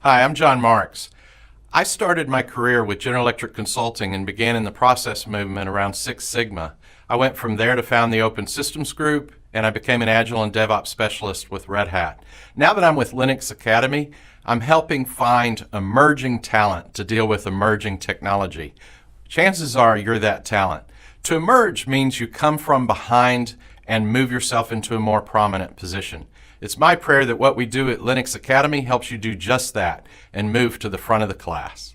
Hi, I'm John Marks. I started my career with General Electric Consulting and began in the process movement around Six Sigma. I went from there to found the Open Systems Group, and I became an Agile and DevOps specialist with Red Hat. Now that I'm with Linux Academy, I'm helping find emerging talent to deal with emerging technology. Chances are you're that talent. To emerge means you come from behind and move yourself into a more prominent position. It's my prayer that what we do at Linux Academy helps you do just that and move to the front of the class.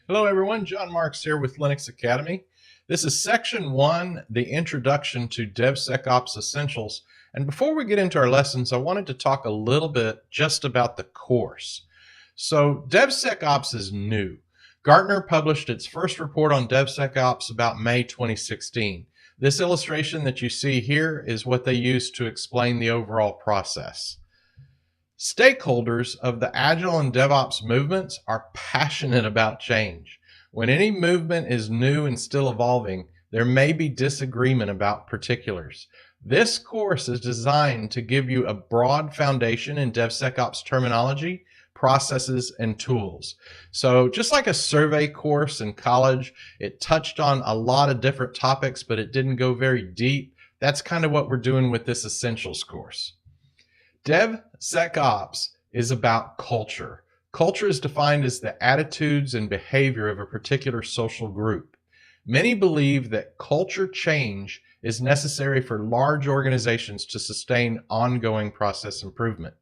Hello everyone, John Marks here with Linux Academy. This is section 1, the introduction to DevSecOps essentials. And before we get into our lessons, I wanted to talk a little bit just about the course. So DevSecOps is new. Gartner published its first report on DevSecOps about May 2016. This illustration that you see here is what they use to explain the overall process. Stakeholders of the Agile and DevOps movements are passionate about change. When any movement is new and still evolving, there may be disagreement about particulars. This course is designed to give you a broad foundation in DevSecOps terminology, processes, and tools. So just like a survey course in college, it touched on a lot of different topics, but it didn't go very deep. That's kind of what we're doing with this essentials course. DevSecOps is about culture. Culture is defined as the attitudes and behavior of a particular social group. Many believe that culture change is necessary for large organizations to sustain ongoing process improvement.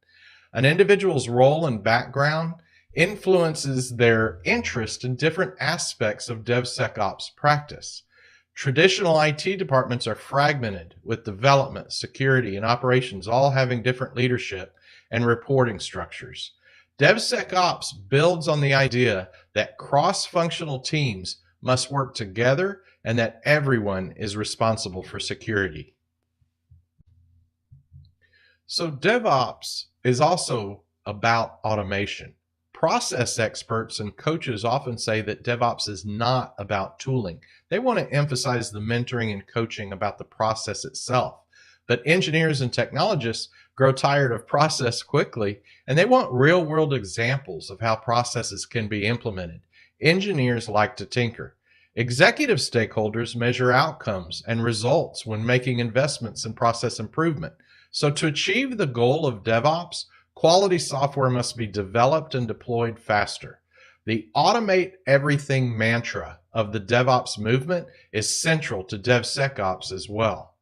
An individual's role and background influences their interest in different aspects of DevSecOps practice. Traditional IT departments are fragmented, with development, security, and operations all having different leadership and reporting structures. DevSecOps builds on the idea that cross-functional teams must work together and that everyone is responsible for security. So DevOps is also about automation. Process experts and coaches often say that DevOps is not about tooling. They want to emphasize the mentoring and coaching about the process itself. But engineers and technologists grow tired of process quickly, and they want real-world examples of how processes can be implemented. Engineers like to tinker. Executive stakeholders measure outcomes and results when making investments in process improvement. So to achieve the goal of DevOps, quality software must be developed and deployed faster. The automate everything mantra of the DevOps movement is central to DevSecOps as well.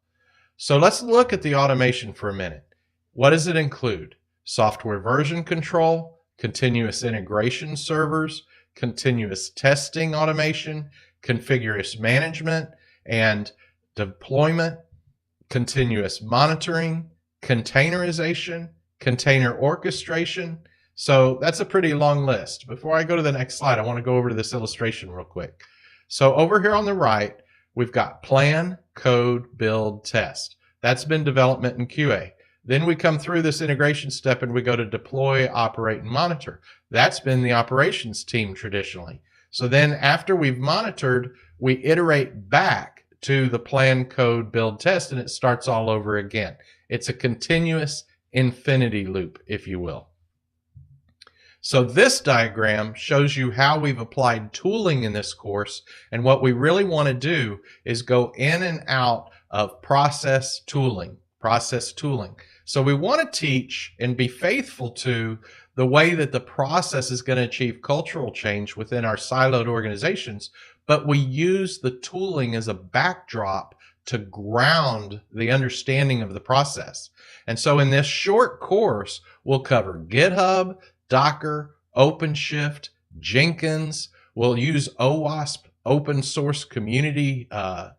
So let's look at the automation for a minute. What does it include? Software version control, continuous integration servers, continuous testing automation, configuration management and deployment, continuous monitoring, containerization, container orchestration. So that's a pretty long list. Before I go to the next slide, I want to go over to this illustration real quick. So over here on the right, we've got plan, code, build, test. That's been development and QA. Then we come through this integration step and we go to deploy, operate, and monitor. That's been the operations team traditionally. So then after we've monitored, we iterate back to the plan, code, build, test, and it starts all over again. It's a continuous infinity loop, if you will. So this diagram shows you how we've applied tooling in this course, and what we really want to do is go in and out of process tooling. So we want to teach and be faithful to the way that the process is going to achieve cultural change within our siloed organizations, but we use the tooling as a backdrop to ground the understanding of the process. And so in this short course, we'll cover GitHub, Docker, OpenShift, Jenkins. We'll use OWASP, open source community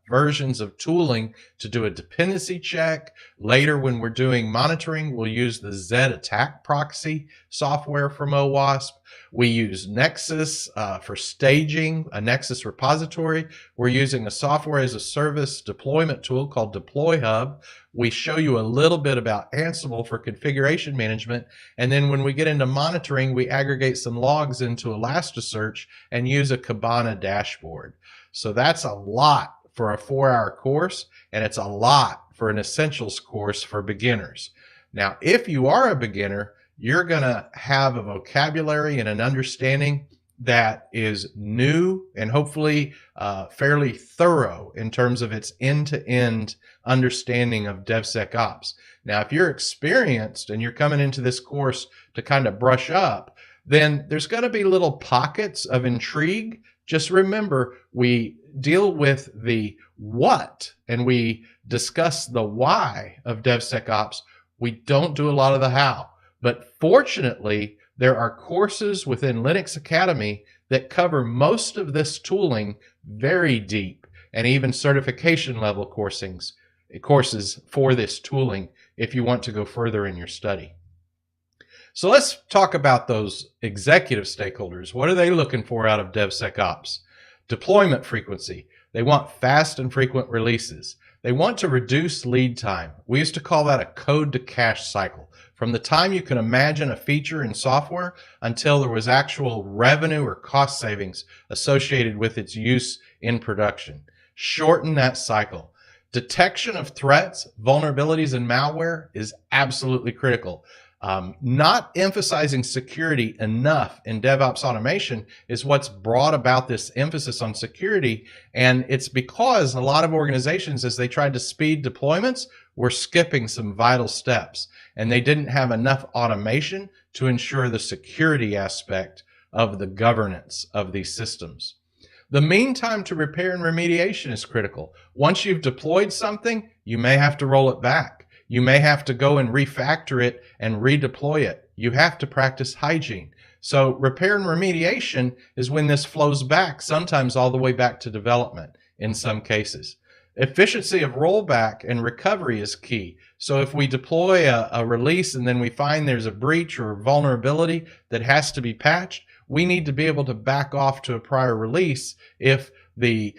versions of tooling to do a dependency check. Later, when we're doing monitoring, we'll use the Z attack proxy software from OWASP. We use Nexus for staging, a Nexus repository. We're using a software as a service deployment tool called Deploy Hub. We show you a little bit about Ansible for configuration management. And then when we get into monitoring, we aggregate some logs into Elasticsearch and use a Kibana dashboard. So that's a lot for a 4-hour course, and it's a lot for an essentials course for beginners. Now, if you are a beginner, you're going to have a vocabulary and an understanding that is new and hopefully fairly thorough in terms of its end-to-end understanding of DevSecOps. Now, if you're experienced and you're coming into this course to kind of brush up, then there's going to be little pockets of intrigue. Just remember, we deal with the what and we discuss the why of DevSecOps. We don't do a lot of the how. But fortunately, there are courses within Linux Academy that cover most of this tooling very deep, and even certification level courses for this tooling if you want to go further in your study. So let's talk about those executive stakeholders. What are they looking for out of DevSecOps? Deployment frequency. They want fast and frequent releases. They want to reduce lead time. We used to call that a code to cache cycle. From the time you can imagine a feature in software until there was actual revenue or cost savings associated with its use in production. Shorten that cycle. Detection of threats, vulnerabilities, and malware is absolutely critical. Not emphasizing security enough in DevOps automation is what's brought about this emphasis on security. And it's because a lot of organizations, as they tried to speed deployments, were skipping some vital steps. And they didn't have enough automation to ensure the security aspect of the governance of these systems. The mean time to repair and remediation is critical. Once you've deployed something, you may have to roll it back. You may have to go and refactor it and redeploy it. You have to practice hygiene. So repair and remediation is when this flows back, sometimes all the way back to development in some cases. Efficiency of rollback and recovery is key. So if we deploy a release and then we find there's a breach or vulnerability that has to be patched, we need to be able to back off to a prior release if the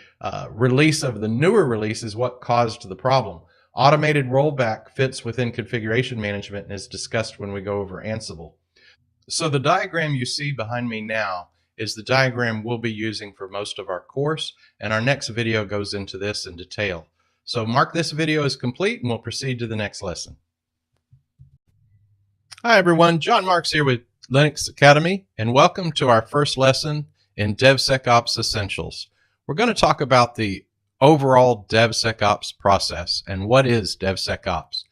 release of the newer release is what caused the problem. Automated rollback fits within configuration management and is discussed when we go over Ansible. So the diagram you see behind me now is the diagram we'll be using for most of our course, and our next video goes into this in detail. So mark this video as complete and we'll proceed to the next lesson. Hi everyone, John Marks here with Linux Academy, and welcome to our first lesson in DevSecOps Essentials. We're going to talk about the overall DevSecOps process and what is DevSecOps.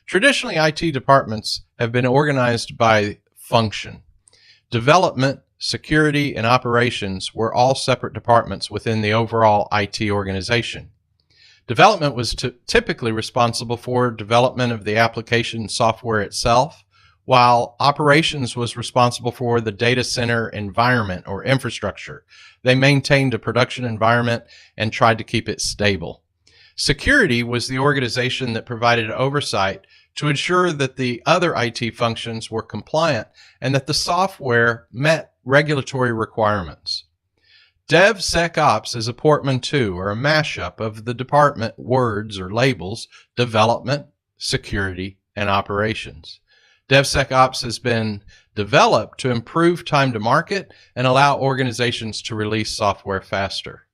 Traditionally, IT departments have been organized by function. Development, security, and operations were all separate departments within the overall IT organization. Development was typically responsible for development of the application software itself, while operations was responsible for the data center environment or infrastructure. They maintained a production environment and tried to keep it stable. Security was the organization that provided oversight to ensure that the other IT functions were compliant and that the software met regulatory requirements. DevSecOps is a portmanteau or a mashup of the department words or labels, development, security, and operations. DevSecOps has been developed to improve time to market and allow organizations to release software faster.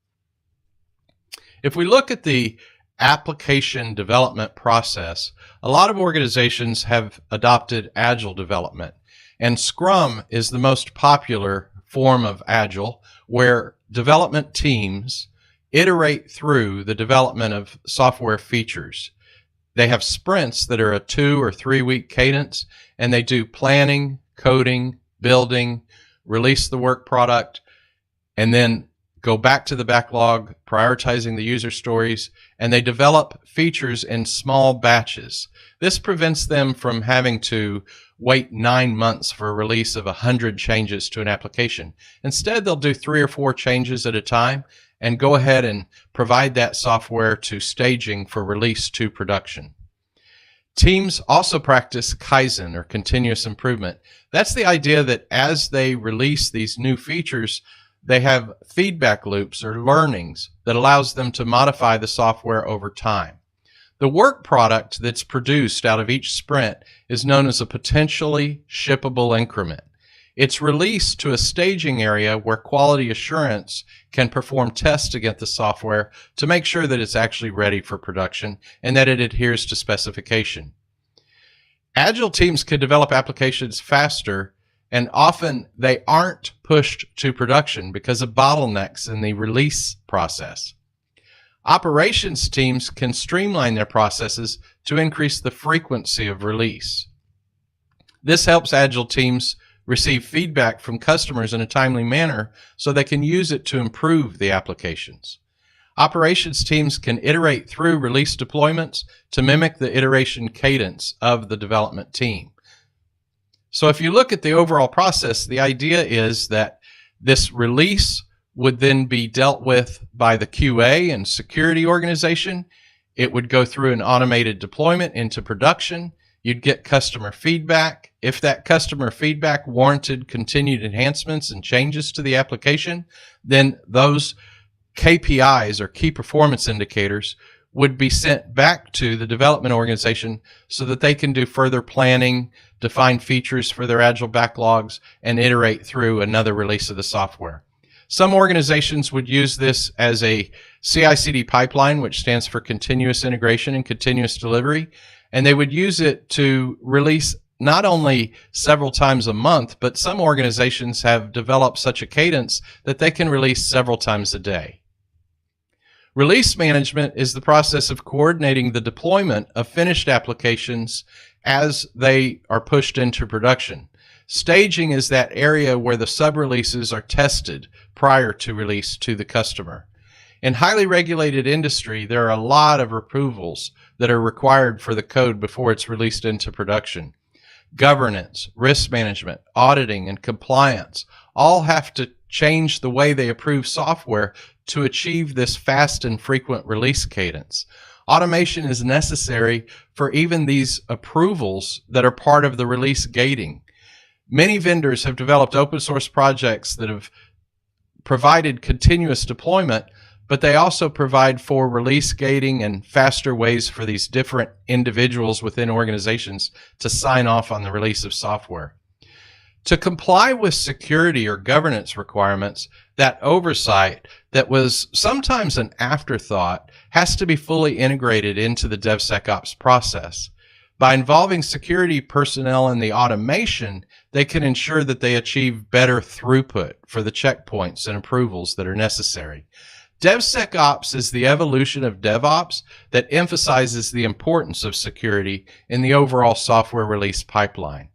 If we look at the application development process, a lot of organizations have adopted Agile development, and Scrum is the most popular form of Agile, where development teams iterate through the development of software features. They have sprints that are a 2 or 3 week cadence, and they do planning, coding, building, release the work product, and then go back to the backlog, prioritizing the user stories, and they develop features in small batches. This prevents them from having to wait 9 months for a release of 100 changes to an application. Instead, they'll do 3 or 4 changes at a time and go ahead and provide that software to staging for release to production. Teams also practice Kaizen, or continuous improvement. That's the idea that as they release these new features, they have feedback loops or learnings that allows them to modify the software over time. The work product that's produced out of each sprint is known as a potentially shippable increment. It's released to a staging area where quality assurance can perform tests against the software to make sure that it's actually ready for production and that it adheres to specification. Agile teams can develop applications faster, and often they aren't pushed to production because of bottlenecks in the release process. Operations teams can streamline their processes to increase the frequency of release. This helps Agile teams receive feedback from customers in a timely manner so they can use it to improve the applications. Operations teams can iterate through release deployments to mimic the iteration cadence of the development team. So if you look at the overall process, the idea is that this release would then be dealt with by the QA and security organization. It would go through an automated deployment into production. You'd get customer feedback. If that customer feedback warranted continued enhancements and changes to the application, then those KPIs or key performance indicators would be sent back to the development organization so that they can do further planning, define features for their Agile backlogs, and iterate through another release of the software. Some organizations would use this as a CICD pipeline, which stands for continuous integration and continuous delivery, and they would use it to release not only several times a month, but some organizations have developed such a cadence that they can release several times a day. Release management is the process of coordinating the deployment of finished applications as they are pushed into production. Staging is that area where the sub-releases are tested prior to release to the customer. In highly regulated industry, there are a lot of approvals that are required for the code before it's released into production. Governance, risk management, auditing, and compliance all have to change the way they approve software to achieve this fast and frequent release cadence. Automation is necessary for even these approvals that are part of the release gating. Many vendors have developed open source projects that have provided continuous deployment, but they also provide for release gating and faster ways for these different individuals within organizations to sign off on the release of software. To comply with security or governance requirements, that oversight that was sometimes an afterthought has to be fully integrated into the DevSecOps process. By involving security personnel in the automation, they can ensure that they achieve better throughput for the checkpoints and approvals that are necessary. DevSecOps is the evolution of DevOps that emphasizes the importance of security in the overall software release pipeline.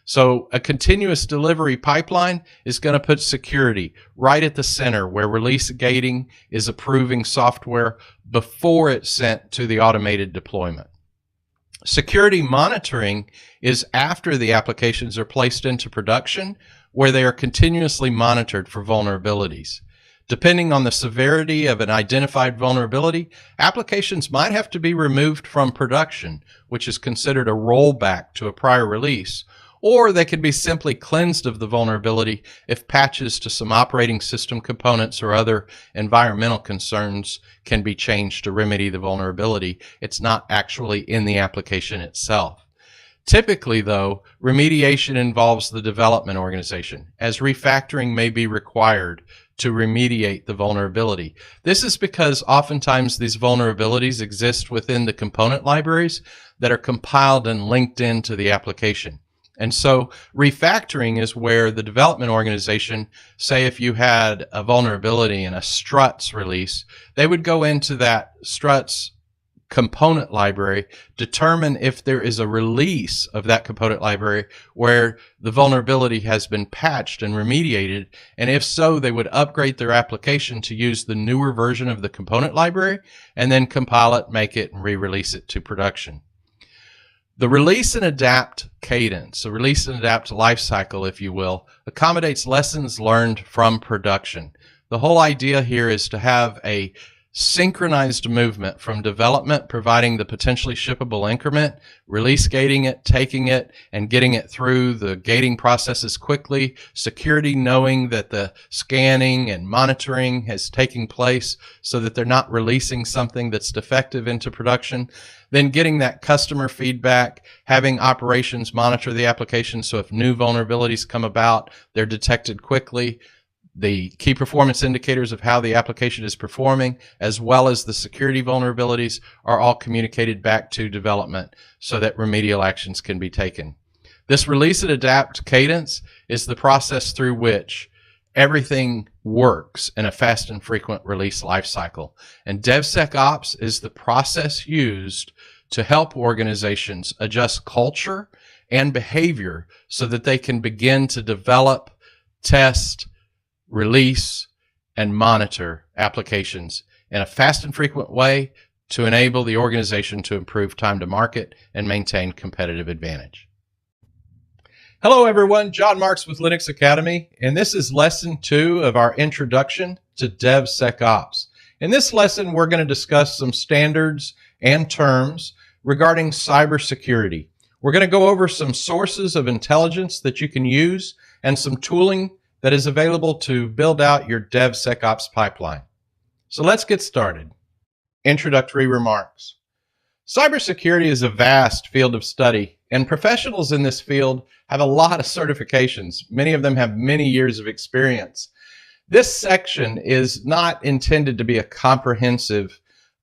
So a continuous delivery pipeline is going to put security right at the center where release gating is approving software before it's sent to the automated deployment. Security monitoring is after the applications are placed into production, where they are continuously monitored for vulnerabilities. Depending on the severity of an identified vulnerability, applications might have to be removed from production, which is considered a rollback to a prior release, or they can be simply cleansed of the vulnerability if patches to some operating system components or other environmental concerns can be changed to remedy the vulnerability. It's not actually in the application itself. Typically, though, remediation involves the development organization, as refactoring may be required to remediate the vulnerability. This is because oftentimes these vulnerabilities exist within the component libraries that are compiled and linked into the application. And so refactoring is where the development organization, say if you had a vulnerability in a struts release, they would go into that struts component library, determine if there is a release of that component library where the vulnerability has been patched and remediated. And if so, they would upgrade their application to use the newer version of the component library and then compile it, make it, and re-release it to production. The release and adapt cadence, the release and adapt lifecycle, if you will, accommodates lessons learned from production. The whole idea here is to have a synchronized movement from development, providing the potentially shippable increment, release gating it, taking it, and getting it through the gating processes quickly, security knowing that the scanning and monitoring has taken place so that they're not releasing something that's defective into production, then getting that customer feedback, having operations monitor the application so if new vulnerabilities come about, they're detected quickly. the key performance indicators of how the application is performing, as well as the security vulnerabilities, are all communicated back to development so that remedial actions can be taken. This release and adapt cadence is the process through which everything works in a fast and frequent release lifecycle. And DevSecOps is the process used to help organizations adjust culture and behavior so that they can begin to develop, test, release, and monitor applications in a fast and frequent way to enable the organization to improve time to market and maintain competitive advantage. Hello everyone, John Marks with Linux Academy, and this is lesson 2 of our introduction to DevSecOps. In this lesson, we're going to discuss some standards and terms regarding cybersecurity. We're going to go over some sources of intelligence that you can use and some tooling that is available to build out your DevSecOps pipeline. So let's get started. Introductory remarks. Cybersecurity is a vast field of study, and professionals in this field have a lot of certifications. Many of them have many years of experience. This section is not intended to be a comprehensive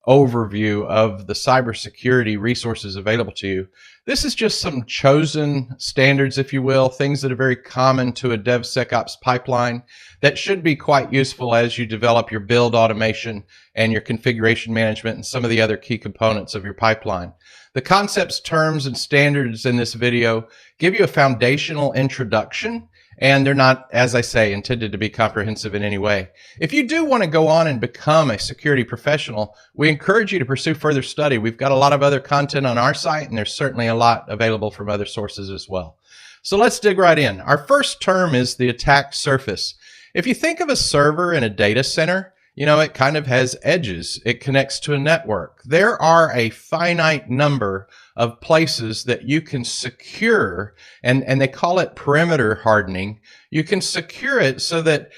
overview of the cybersecurity resources available to you. This is just some chosen standards, if you will, things that are very common to a DevSecOps pipeline that should be quite useful as you develop your build automation and your configuration management and some of the other key components of your pipeline. The concepts, terms, and standards in this video give you a foundational introduction, and they're not, as I say, intended to be comprehensive in any way. If you do want to go on and become a security professional, we encourage you to pursue further study. We've got a lot of other content on our site, and there's certainly a lot available from other sources as well. So let's dig right in. Our first term is the attack surface. If you think of a server in a data center, it kind of has edges. It connects to a network. There are a finite number of places that you can secure, and they call it perimeter hardening. You can secure it so that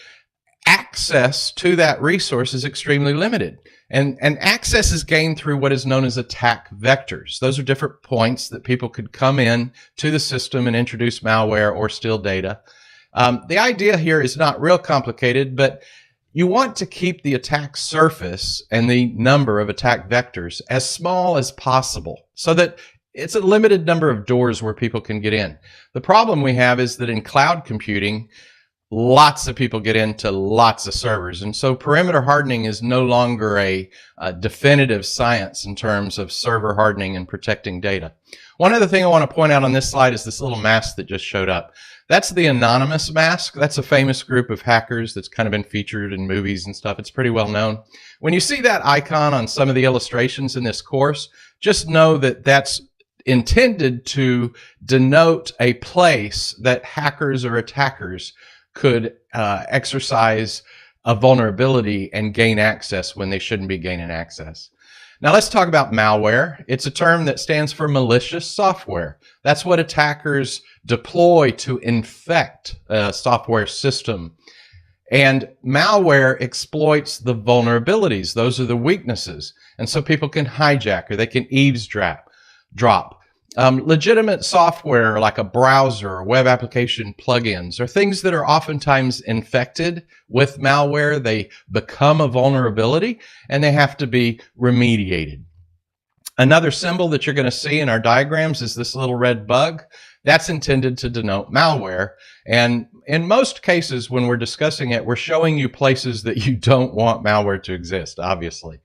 access to that resource is extremely limited. And access is gained through what is known as attack vectors. Those are different points that people could come in to the system and introduce malware or steal data. The idea here is not real complicated, but you want to keep the attack surface and the number of attack vectors as small as possible so that it's a limited number of doors where people can get in. The problem we have is that in cloud computing, lots of people get into lots of servers. And so perimeter hardening is no longer a definitive science in terms of server hardening and protecting data. One other thing I want to point out on this slide is this little mask that just showed up. That's the anonymous mask. That's a famous group of hackers that's kind of been featured in movies and stuff. It's pretty well known. When you see that icon on some of the illustrations in this course, just know that that's intended to denote a place that hackers or attackers could exercise a vulnerability and gain access when they shouldn't be gaining access. Now let's talk about malware. It's a term that stands for malicious software. That's what attackers deploy to infect a software system. And malware exploits the vulnerabilities. Those are the weaknesses. And so people can hijack or they can eavesdrop. Legitimate software like a browser or web application plugins are things that are oftentimes infected with malware. They become a vulnerability and they have to be remediated. Another symbol that you're going to see in our diagrams is this little red bug. That's intended to denote malware. And in most cases, when we're discussing it, we're showing you places that you don't want malware to exist, obviously.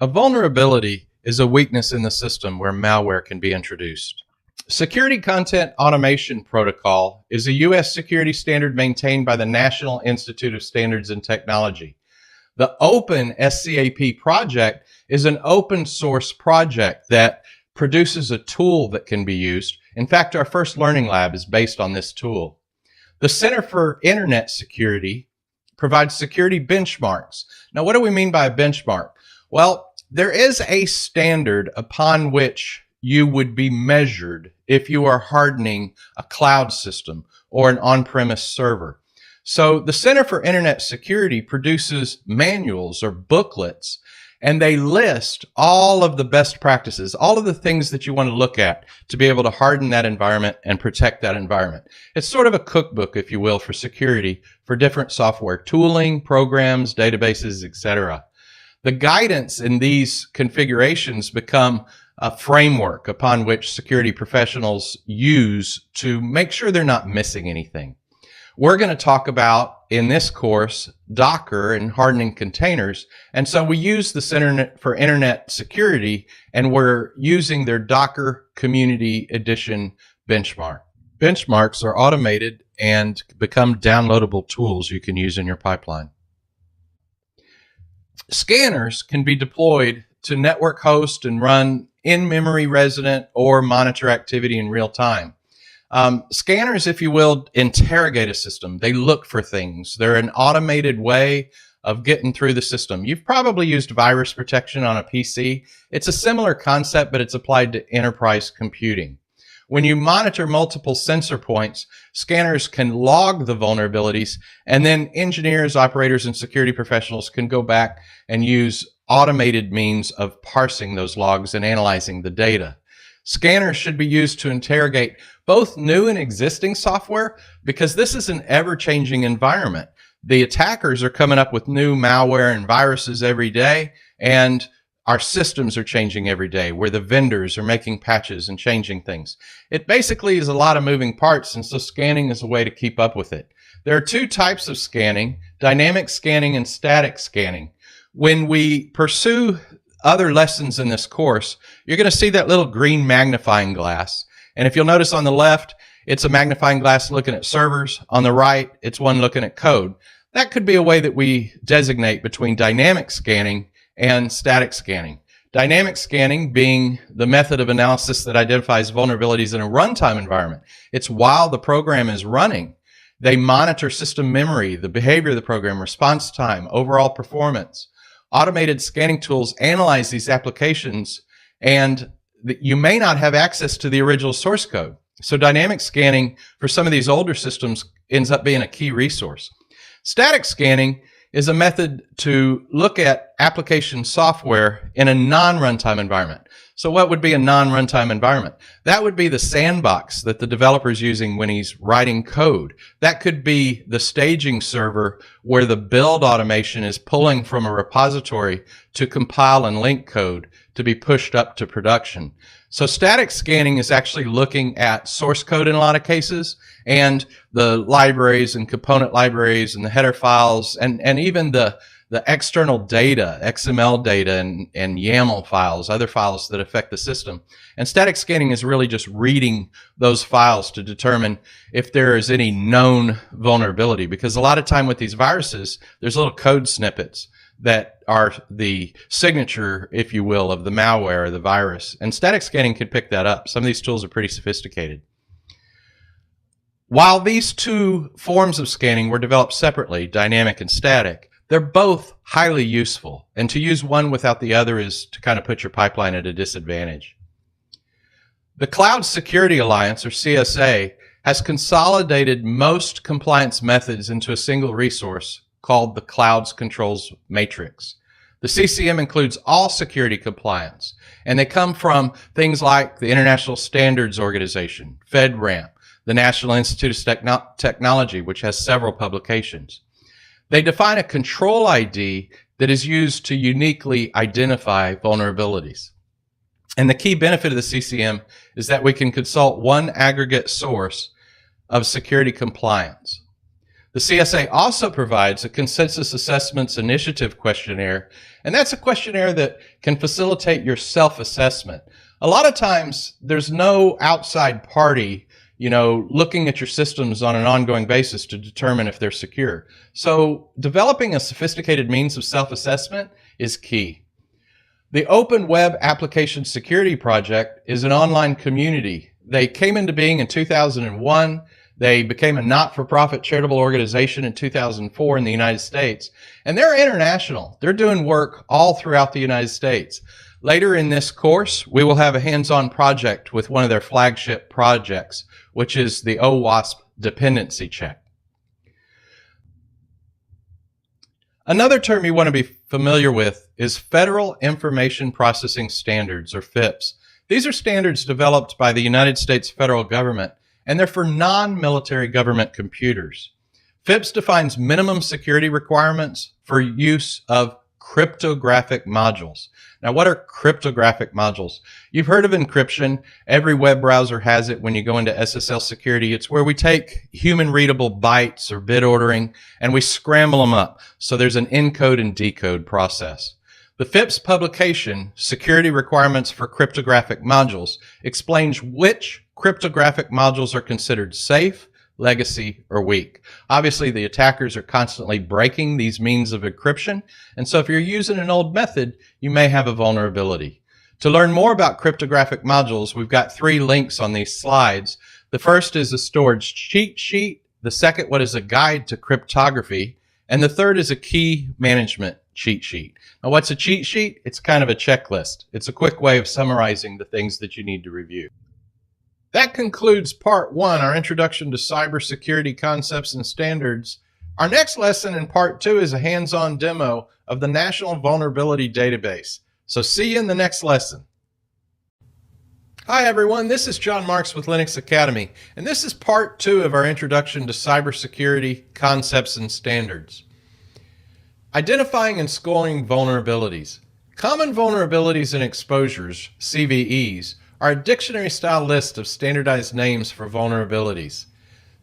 A vulnerability is a weakness in the system where malware can be introduced. Security Content Automation Protocol is a U.S. security standard maintained by the National Institute of Standards and Technology. The Open SCAP project is an open source project that produces a tool that can be used. In fact, our first learning lab is based on this tool. The Center for Internet Security provides security benchmarks. Now, what do we mean by a benchmark? Well, there is a standard upon which you would be measured if you are hardening a cloud system or an on-premise server. So the Center for Internet Security produces manuals or booklets, And they list all of the best practices, all of the things that you want to look at to be able to harden that environment and protect that environment. It's sort of a cookbook, if you will, for security for different software tooling, programs, databases, etc. The guidance in these configurations become a framework upon which security professionals use to make sure they're not missing anything. We're going to talk about, in this course, Docker and hardening containers. And so we use the Center for Internet Security, and we're using their Docker Community Edition benchmark. Benchmarks are automated and become downloadable tools you can use in your pipeline. Scanners can be deployed to network host and run in-memory resident or monitor activity in real time. Scanners, if you will, interrogate a system. They look for things. They're an automated way of getting through the system. You've probably used virus protection on a PC. It's a similar concept, but it's applied to enterprise computing. When you monitor multiple sensor points, scanners can log the vulnerabilities, and then engineers, operators, and security professionals can go back and use automated means of parsing those logs and analyzing the data. Scanners should be used to interrogate both new and existing software because this is an ever-changing environment. The attackers are coming up with new malware and viruses every day, and our systems are changing every day where the vendors are making patches and changing things. It basically is a lot of moving parts, and so scanning is a way to keep up with it. There are two types of scanning, dynamic scanning and static scanning. When we pursue other lessons in this course, you're going to see that little green magnifying glass. And if you'll notice on the left, it's a magnifying glass looking at servers. On the right, it's one looking at code. That could be a way that we designate between dynamic scanning and static scanning. Dynamic scanning being the method of analysis that identifies vulnerabilities in a runtime environment. It's while the program is running. They monitor system memory, the behavior of the program, response time, overall performance. Automated scanning tools analyze these applications, and you may not have access to the original source code. So dynamic scanning for some of these older systems ends up being a key resource. Static scanning is a method to look at application software in a non-runtime environment. So what would be a non-runtime environment? That would be the sandbox that the developer is using when he's writing code. That could be the staging server where the build automation is pulling from a repository to compile and link code to be pushed up to production. So static scanning is actually looking at source code in a lot of cases, and the libraries and component libraries and the header files and even the external data, XML data and YAML files, other files that affect the system. And static scanning is really just reading those files to determine if there is any known vulnerability. Because a lot of time with these viruses, there's little code snippets that are the signature, if you will, of the malware or the virus. And static scanning can pick that up. Some of these tools are pretty sophisticated. While these two forms of scanning were developed separately, dynamic and static, they're both highly useful. And to use one without the other is to kind of put your pipeline at a disadvantage. The Cloud Security Alliance, or CSA, has consolidated most compliance methods into a single resource called the Cloud's Controls Matrix. The CCM includes all security compliance, and they come from things like the International Standards Organization, FedRAMP, the National Institute of Technology, which has several publications. They define a control ID that is used to uniquely identify vulnerabilities. And the key benefit of the CCM is that we can consult one aggregate source of security compliance. The CSA also provides a Consensus Assessments Initiative questionnaire, and that's a questionnaire that can facilitate your self-assessment. A lot of times, there's no outside party, looking at your systems on an ongoing basis to determine if they're secure. So developing a sophisticated means of self-assessment is key. The Open Web Application Security Project is an online community. They came into being in 2001. They became a not-for-profit charitable organization in 2004 in the United States. And they're international. They're doing work all throughout the United States. Later in this course, we will have a hands-on project with one of their flagship projects, which is the OWASP dependency check. Another term you want to be familiar with is Federal Information Processing Standards, or FIPS. These are standards developed by the United States federal government, and they're for non-military government computers. FIPS defines minimum security requirements for use of cryptographic modules. Now, what are cryptographic modules? You've heard of encryption. Every web browser has it. When you go into SSL security, it's where we take human readable bytes or bit ordering and we scramble them up. So there's an encode and decode process. The FIPS publication, Security Requirements for Cryptographic Modules, explains which cryptographic modules are considered safe, legacy, or weak. Obviously, the attackers are constantly breaking these means of encryption, and so if you're using an old method, you may have a vulnerability. To learn more about cryptographic modules, we've got 3 links on these slides. The first is a storage cheat sheet, the second one is a guide to cryptography, and the third is a key management cheat sheet. Now, what's a cheat sheet? It's kind of a checklist. It's a quick way of summarizing the things that you need to review. That concludes part 1, our introduction to cybersecurity concepts and standards. Our next lesson in part 2 is a hands-on demo of the National Vulnerability Database. So see you in the next lesson. Hi everyone, this is John Marks with Linux Academy, and this is part 2 of our introduction to cybersecurity concepts and standards. Identifying and scoring vulnerabilities. Common vulnerabilities and exposures, CVEs, are a dictionary-style list of standardized names for vulnerabilities.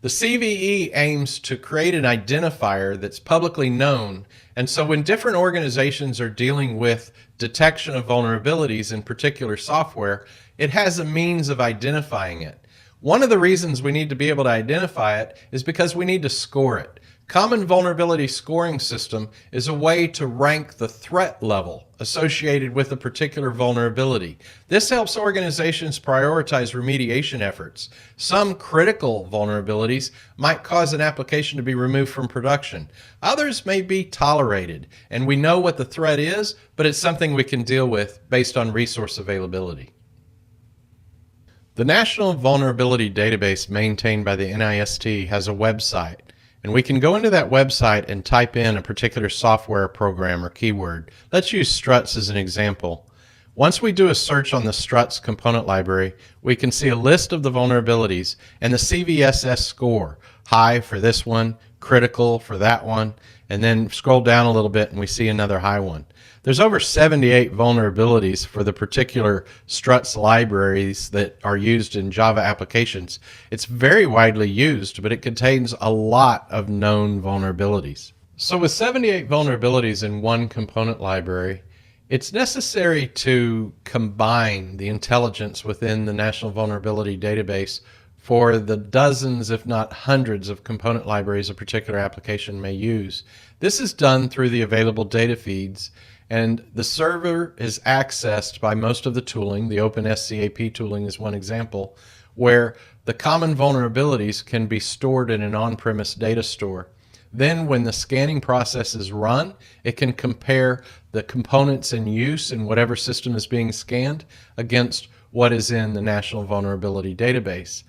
The CVE aims to create an identifier that's publicly known, and so when different organizations are dealing with detection of vulnerabilities in particular software, it has a means of identifying it. One of the reasons we need to be able to identify it is because we need to score it. Common vulnerability scoring system is a way to rank the threat level associated with a particular vulnerability. This helps organizations prioritize remediation efforts. Some critical vulnerabilities might cause an application to be removed from production. Others may be tolerated, and we know what the threat is, but it's something we can deal with based on resource availability. The National Vulnerability Database maintained by the NIST has a website. And we can go into that website and type in a particular software program or keyword. Let's use struts as an example. Once we do a search on the struts component library, we can see a list of the vulnerabilities and the CVSS score. High for this one, critical for that one, and then scroll down a little bit and we see another high one. There's over 78 vulnerabilities for the particular struts libraries that are used in Java applications. It's very widely used, but it contains a lot of known vulnerabilities. So with 78 vulnerabilities in one component library, it's necessary to combine the intelligence within the National Vulnerability Database for the dozens, if not hundreds, of component libraries a particular application may use. This is done through the available data feeds, and the server is accessed by most of the tooling. The OpenSCAP tooling is one example, where the common vulnerabilities can be stored in an on-premise data store. Then when the scanning process is run, it can compare the components in use in whatever system is being scanned against what is in the National Vulnerability Database.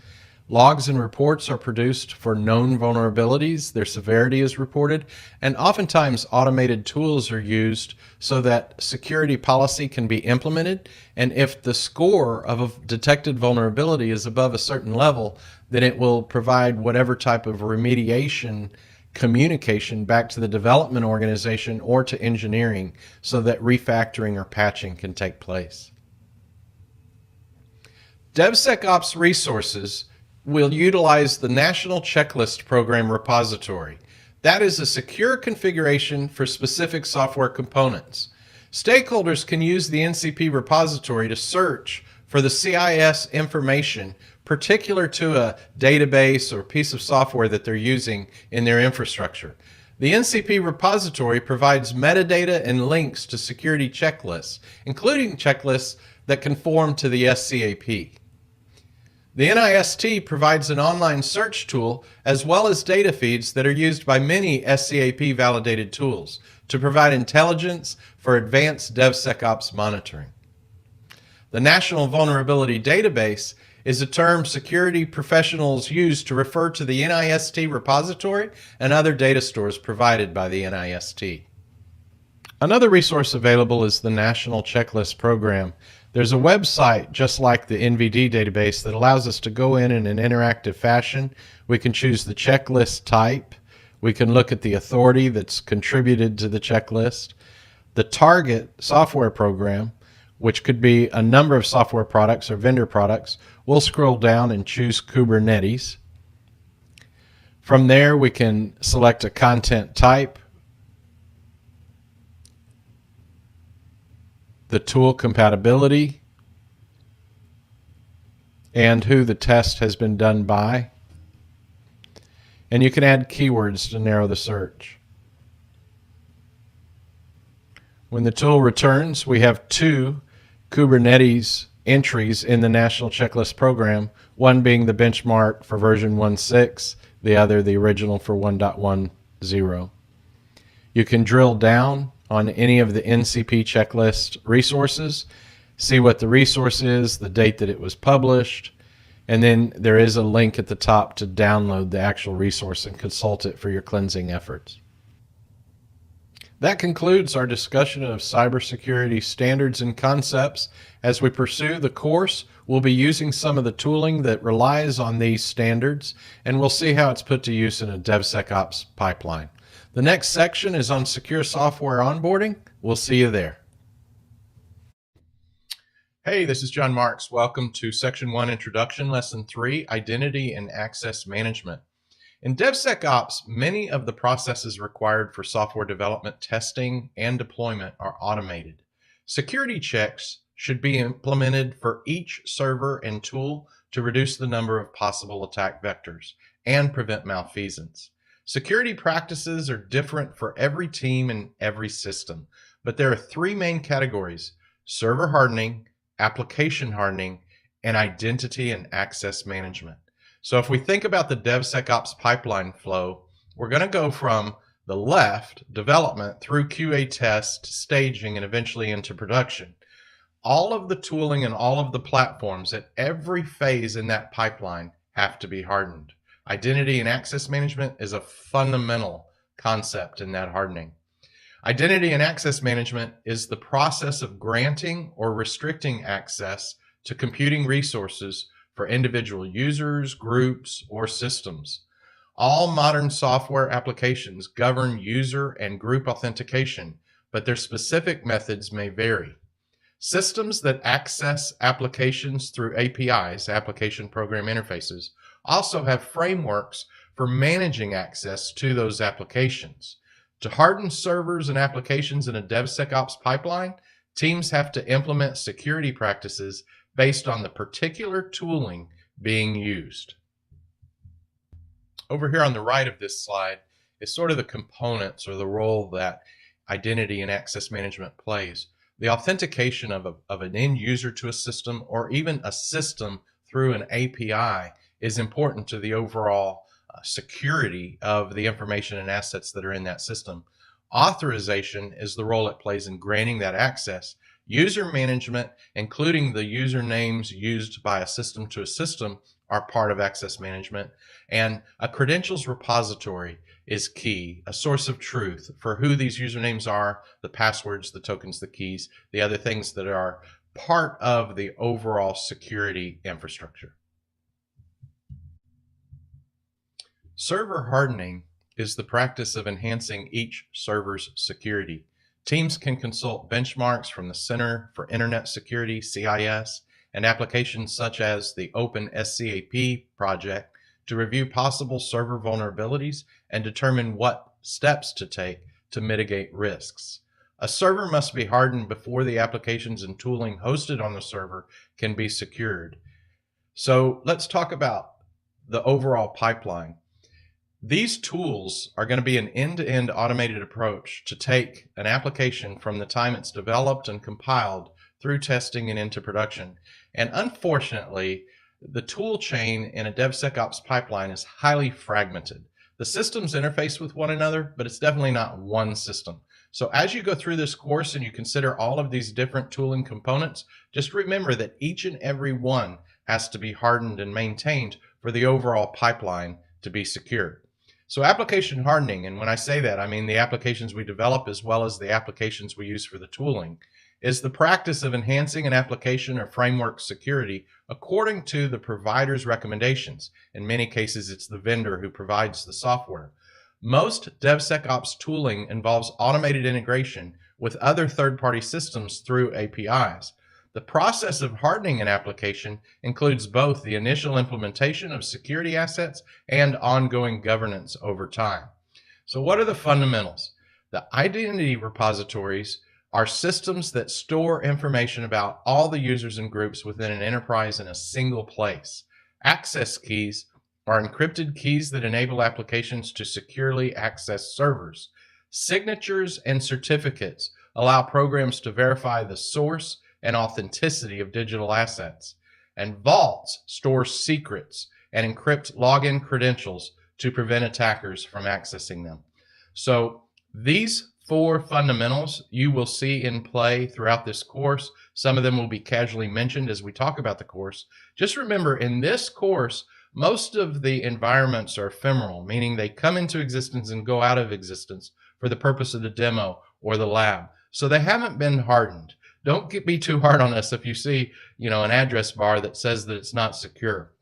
Logs and reports are produced for known vulnerabilities, their severity is reported, and oftentimes automated tools are used so that security policy can be implemented, and if the score of a detected vulnerability is above a certain level, then it will provide whatever type of remediation communication back to the development organization or to engineering so that refactoring or patching can take place. DevSecOps resources will utilize the National Checklist Program repository. That is a secure configuration for specific software components. Stakeholders can use the NCP repository to search for the CIS information particular to a database or piece of software that they're using in their infrastructure. The NCP repository provides metadata and links to security checklists, including checklists that conform to the SCAP. The NIST provides an online search tool as well as data feeds that are used by many SCAP validated tools to provide intelligence for advanced DevSecOps monitoring. The National Vulnerability Database is a term security professionals use to refer to the NIST repository and other data stores provided by the NIST. Another resource available is the National Checklist Program. There's a website just like the NVD database that allows us to go in an interactive fashion. We can choose the checklist type. We can look at the authority that's contributed to the checklist. The target software program, which could be a number of software products or vendor products. We'll scroll down and choose Kubernetes. From there, we can select a content type, the tool compatibility, and who the test has been done by. And you can add keywords to narrow the search. When the tool returns, we have two Kubernetes entries in the National Checklist Program, one being the benchmark for version 1.6, the other the original for 1.10. You can drill down on any of the NCP checklist resources, see what the resource is, the date that it was published, and then there is a link at the top to download the actual resource and consult it for your cleansing efforts. That concludes our discussion of cybersecurity standards and concepts. As we pursue the course, we'll be using some of the tooling that relies on these standards, and we'll see how it's put to use in a DevSecOps pipeline. The next section is on secure software onboarding. We'll see you there. Hey, this is John Marks. Welcome to Section 1 Introduction, Lesson 3, Identity and Access Management. In DevSecOps, many of the processes required for software development, testing, and deployment are automated. Security checks should be implemented for each server and tool to reduce the number of possible attack vectors and prevent malfeasance. Security practices are different for every team and every system, but there are three main categories: server hardening, application hardening, and identity and access management. So if we think about the DevSecOps pipeline flow, we're going to go from the left, development, through QA test, staging, and eventually into production. All of the tooling and all of the platforms at every phase in that pipeline have to be hardened. Identity and access management is a fundamental concept in that hardening. Identity and access management is the process of granting or restricting access to computing resources for individual users, groups, or systems. All modern software applications govern user and group authentication, but their specific methods may vary. Systems that access applications through APIs, application program interfaces, also have frameworks for managing access to those applications. To harden servers and applications in a DevSecOps pipeline, teams have to implement security practices based on the particular tooling being used. Over here on the right of this slide is sort of the components or the role that identity and access management plays. The authentication of an end user to a system or even a system through an API is important to the overall security of the information and assets that are in that system. Authorization is the role it plays in granting that access. User management, including the usernames used by a system to a system, are part of access management. And a credentials repository is key, a source of truth for who these usernames are, the passwords, the tokens, the keys, the other things that are part of the overall security infrastructure. Server hardening is the practice of enhancing each server's security. Teams can consult benchmarks from the Center for Internet Security, CIS, and applications such as the Open SCAP project to review possible server vulnerabilities and determine what steps to take to mitigate risks. A server must be hardened before the applications and tooling hosted on the server can be secured. So let's talk about the overall pipeline. These tools are going to be an end-to-end automated approach to take an application from the time it's developed and compiled through testing and into production. And unfortunately, the tool chain in a DevSecOps pipeline is highly fragmented. The systems interface with one another, but it's definitely not one system. So as you go through this course and you consider all of these different tooling components, just remember that each and every one has to be hardened and maintained for the overall pipeline to be secure. So application hardening, and when I say that, I mean the applications we develop as well as the applications we use for the tooling, is the practice of enhancing an application or framework security according to the provider's recommendations. In many cases, it's the vendor who provides the software. Most DevSecOps tooling involves automated integration with other third-party systems through APIs. The process of hardening an application includes both the initial implementation of security assets and ongoing governance over time. So what are the fundamentals? The identity repositories are systems that store information about all the users and groups within an enterprise in a single place. Access keys are encrypted keys that enable applications to securely access servers. Signatures and certificates allow programs to verify the source and authenticity of digital assets. And vaults store secrets and encrypt login credentials to prevent attackers from accessing them. So these 4 fundamentals you will see in play throughout this course. Some of them will be casually mentioned as we talk about the course. Just remember, in this course, most of the environments are ephemeral, meaning they come into existence and go out of existence for the purpose of the demo or the lab. So they haven't been hardened. Don't be too hard on us if you see, an address bar that says that it's not secure,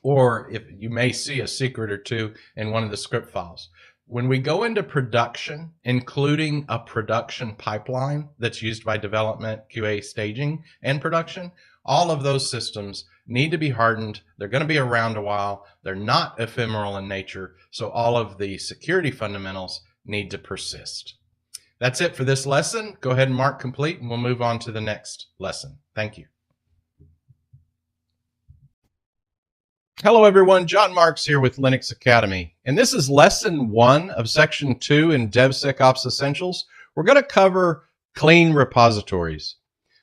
or if you may see a secret or two in one of the script files. When we go into production, including a production pipeline that's used by development, QA, staging, and production, all of those systems need to be hardened. They're going to be around a while. They're not ephemeral in nature, so all of the security fundamentals need to persist. That's it for this lesson. Go ahead and mark complete, and we'll move on to the next lesson. Thank you. Hello, everyone. John Marks here with Linux Academy, and this is lesson 1 of section 2 in DevSecOps Essentials. We're going to cover clean repositories.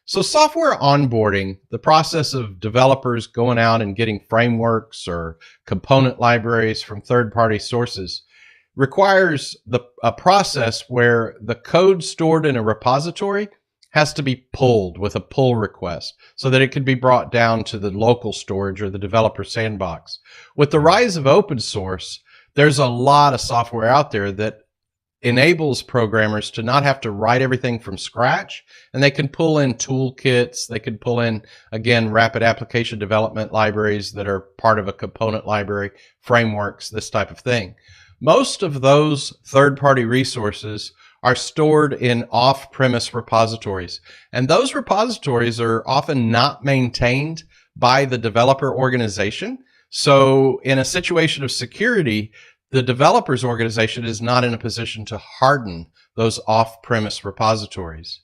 So software onboarding, the process of developers going out and getting frameworks or component libraries from third-party sources, requires a process where the code stored in a repository has to be pulled with a pull request so that it can be brought down to the local storage or the developer sandbox. With the rise of open source, there's a lot of software out there that enables programmers to not have to write everything from scratch, and they can pull in toolkits, they can pull in, again, rapid application development libraries that are part of a component library, frameworks, this type of thing. Most of those third-party resources are stored in off-premise repositories, and those repositories are often not maintained by the developer organization. So in a situation of security, the developer's organization is not in a position to harden those off-premise repositories.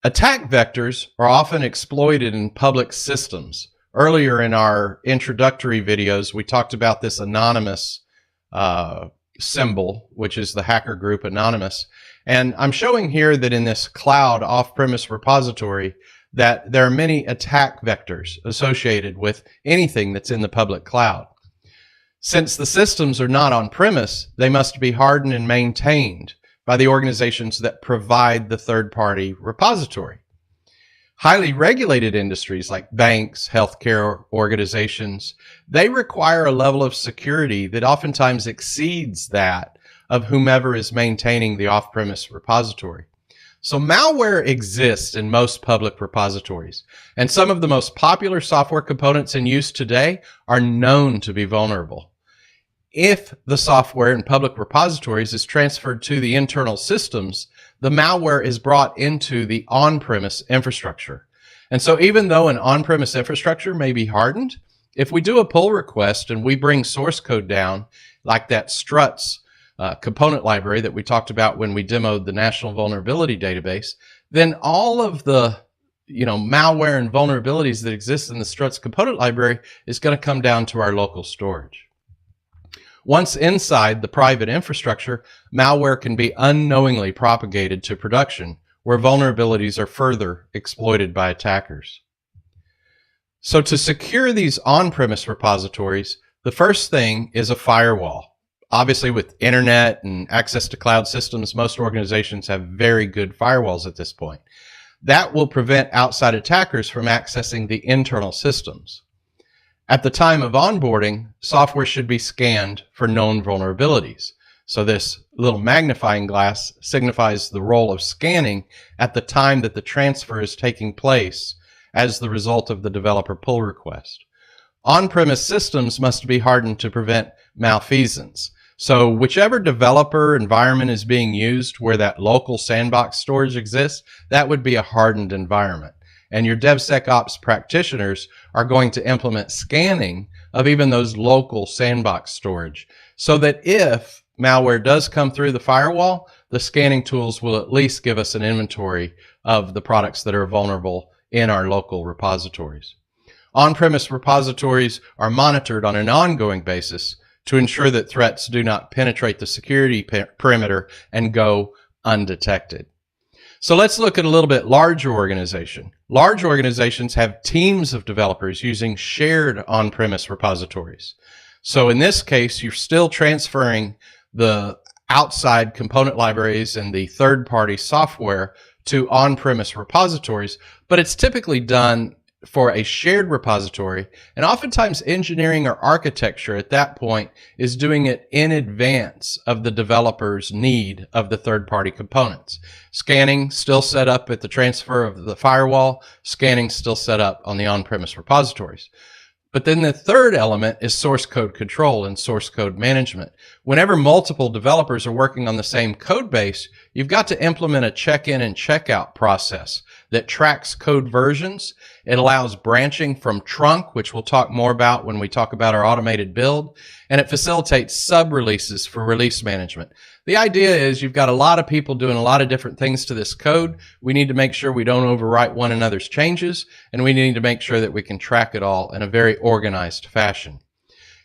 Attack vectors are often exploited in public systems. Earlier in our introductory videos, we talked about this anonymous symbol, which is the hacker group Anonymous. And I'm showing here that in this cloud off-premise repository that there are many attack vectors associated with anything that's in the public cloud. Since the systems are not on-premise, they must be hardened and maintained by the organizations that provide the third-party repository. Highly regulated industries like banks, healthcare organizations, they require a level of security that oftentimes exceeds that of whomever is maintaining the off-premise repository. So malware exists in most public repositories, and some of the most popular software components in use today are known to be vulnerable. If the software in public repositories is transferred to the internal systems, the malware is brought into the on-premise infrastructure. And so even though an on-premise infrastructure may be hardened, if we do a pull request and we bring source code down, like that struts component library that we talked about when we demoed the National Vulnerability Database, then all of the malware and vulnerabilities that exist in the struts component library is going to come down to our local storage. Once inside the private infrastructure, malware can be unknowingly propagated to production, where vulnerabilities are further exploited by attackers. So to secure these on-premise repositories, the first thing is a firewall. Obviously, with internet and access to cloud systems, most organizations have very good firewalls at this point. That will prevent outside attackers from accessing the internal systems. At the time of onboarding, software should be scanned for known vulnerabilities. So this little magnifying glass signifies the role of scanning at the time that the transfer is taking place as the result of the developer pull request. On-premise systems must be hardened to prevent malfeasance. So whichever developer environment is being used where that local sandbox storage exists, that would be a hardened environment. And your DevSecOps practitioners are going to implement scanning of even those local sandbox storage so that if malware does come through the firewall, the scanning tools will at least give us an inventory of the products that are vulnerable in our local repositories. On-premise repositories are monitored on an ongoing basis to ensure that threats do not penetrate the security perimeter and go undetected. So let's look at a little bit larger organization. Large organizations have teams of developers using shared on-premise repositories. So in this case, you're still transferring the outside component libraries and the third-party software to on-premise repositories, but it's typically done for a shared repository, and oftentimes engineering or architecture at that point is doing it in advance of the developer's need of the third-party components. Scanning still set up at the transfer of the firewall, scanning still set up on the on-premise repositories. But then the third element is source code control and source code management. Whenever multiple developers are working on the same code base, you've got to implement a check-in and check-out process that tracks code versions. It allows branching from trunk, which we'll talk more about when we talk about our automated build, and it facilitates sub-releases for release management. The idea is you've got a lot of people doing a lot of different things to this code. We need to make sure we don't overwrite one another's changes, and we need to make sure that we can track it all in a very organized fashion.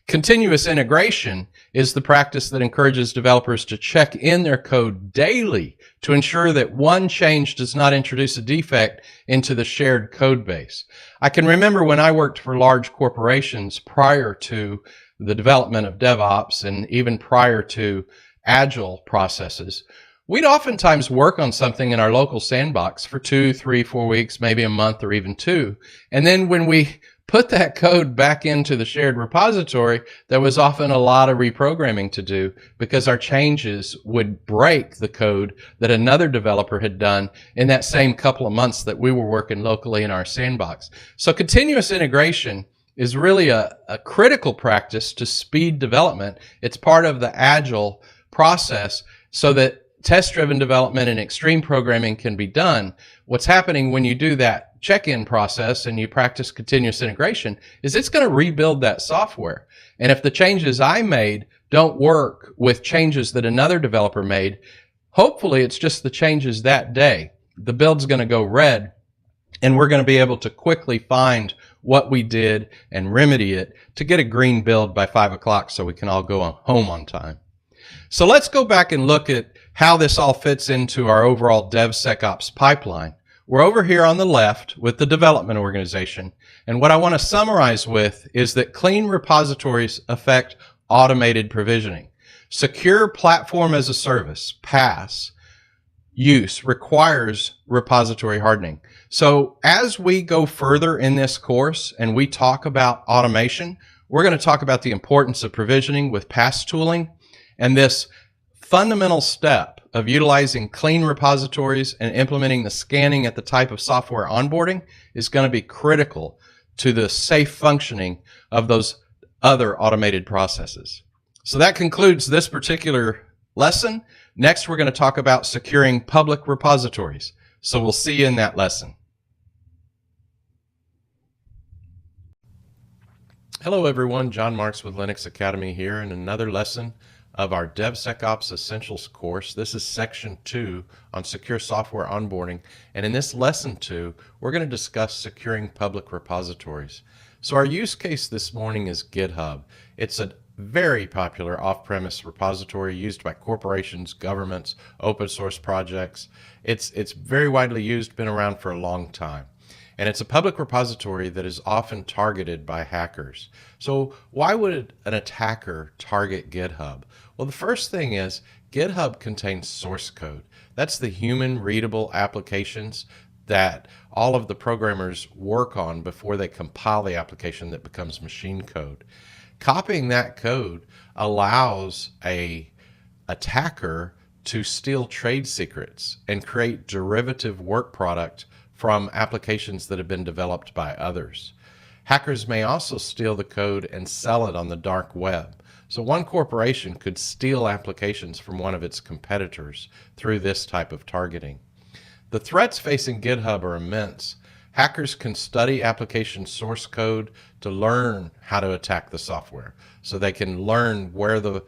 Continuous integration is the practice that encourages developers to check in their code daily to ensure that one change does not introduce a defect into the shared code base. I can remember when I worked for large corporations prior to the development of DevOps and even prior to agile processes, we'd oftentimes work on something in our local sandbox for 2, 3, 4 weeks, maybe a month or even 2. And then when we put that code back into the shared repository, there was often a lot of reprogramming to do because our changes would break the code that another developer had done in that same couple of months that we were working locally in our sandbox. So continuous integration is really a critical practice to speed development. It's part of the agile process so that test-driven development and extreme programming can be done. What's happening when you do that check-in process and you practice continuous integration is it's going to rebuild that software. And if the changes I made don't work with changes that another developer made, hopefully it's just the changes that day. The build's going to go red, and we're going to be able to quickly find what we did and remedy it to get a green build by 5 o'clock so we can all go home on time. So let's go back and look at how this all fits into our overall DevSecOps pipeline. We're over here on the left with the development organization. And what I want to summarize with is that clean repositories affect automated provisioning. Secure platform as a service, PaaS, use requires repository hardening. So as we go further in this course and we talk about automation, we're going to talk about the importance of provisioning with PaaS tooling. And this fundamental step of utilizing clean repositories and implementing the scanning at the type of software onboarding is going to be critical to the safe functioning of those other automated processes. So that concludes this particular lesson. Next, we're going to talk about securing public repositories. So we'll see you in that lesson. Hello everyone, John Marks with Linux Academy here in another lesson of our DevSecOps Essentials course. This is section 2 on secure software onboarding. And in this lesson 2, we're going to discuss securing public repositories. So our use case this morning is GitHub. It's a very popular off-premise repository used by corporations, governments, open source projects. It's very widely used, been around for a long time. And it's a public repository that is often targeted by hackers. So why would an attacker target GitHub? Well, the first thing is GitHub contains source code. That's the human readable applications that all of the programmers work on before they compile the application that becomes machine code. Copying that code allows a attacker to steal trade secrets and create derivative work product from applications that have been developed by others. Hackers may also steal the code and sell it on the dark web. So one corporation could steal applications from one of its competitors through this type of targeting. The threats facing GitHub are immense. Hackers can study application source code to learn how to attack the software. So they can learn where the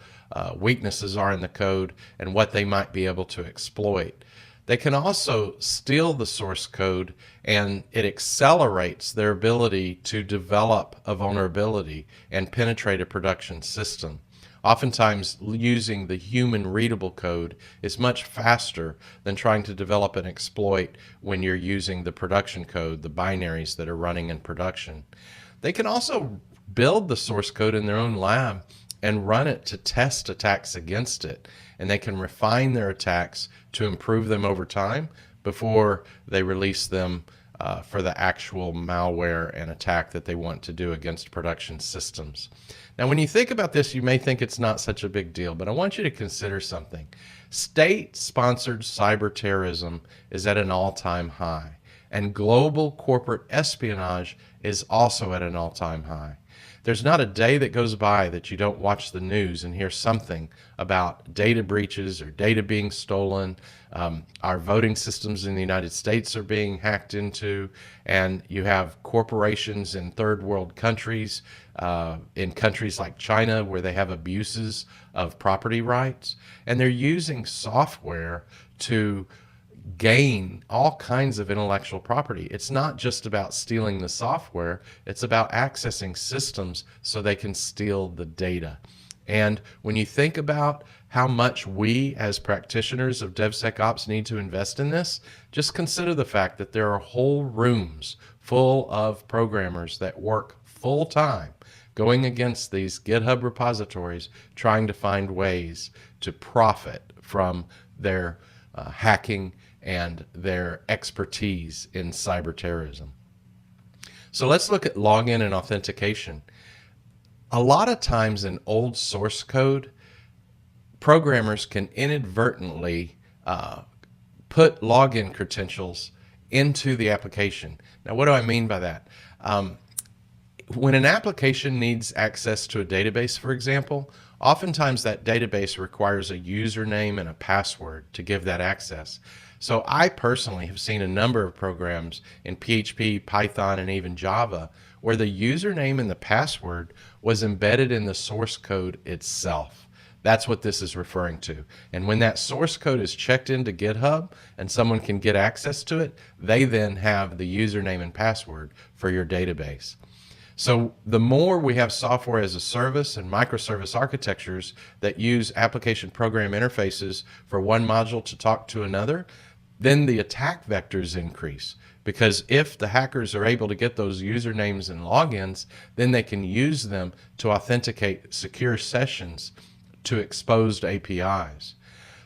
weaknesses are in the code and what they might be able to exploit. They can also steal the source code, and it accelerates their ability to develop a vulnerability and penetrate a production system. Oftentimes, using the human readable code is much faster than trying to develop an exploit when you're using the production code, the binaries that are running in production. They can also build the source code in their own lab and run it to test attacks against it. And they can refine their attacks to improve them over time before they release them for the actual malware and attack that they want to do against production systems. Now, when you think about this, you may think it's not such a big deal, but I want you to consider something. State-sponsored cyber terrorism is at an all-time high, and global corporate espionage is also at an all-time high. There's not a day that goes by that you don't watch the news and hear something about data breaches or data being stolen. Our voting systems in the United States are being hacked into, and you have corporations in third world countries, in countries like China, where they have abuses of property rights, and they're using software to gain all kinds of intellectual property. It's not just about stealing the software, it's about accessing systems so they can steal the data. And when you think about how much we as practitioners of DevSecOps need to invest in this, just consider the fact that there are whole rooms full of programmers that work full time going against these GitHub repositories, trying to find ways to profit from their hacking and their expertise in cyber terrorism. So let's look at login and authentication. A lot of times in old source code, programmers can inadvertently put login credentials into the application. Now, what do I mean by that? When an application needs access to a database, for example, oftentimes that database requires a username and a password to give that access. So I personally have seen a number of programs in PHP, Python, and even Java where the username and the password was embedded in the source code itself. That's what this is referring to. And when that source code is checked into GitHub and someone can get access to it, they then have the username and password for your database. So the more we have software as a service and microservice architectures that use application program interfaces for one module to talk to another, then the attack vectors increase. Because if the hackers are able to get those usernames and logins, then they can use them to authenticate secure sessions to exposed APIs.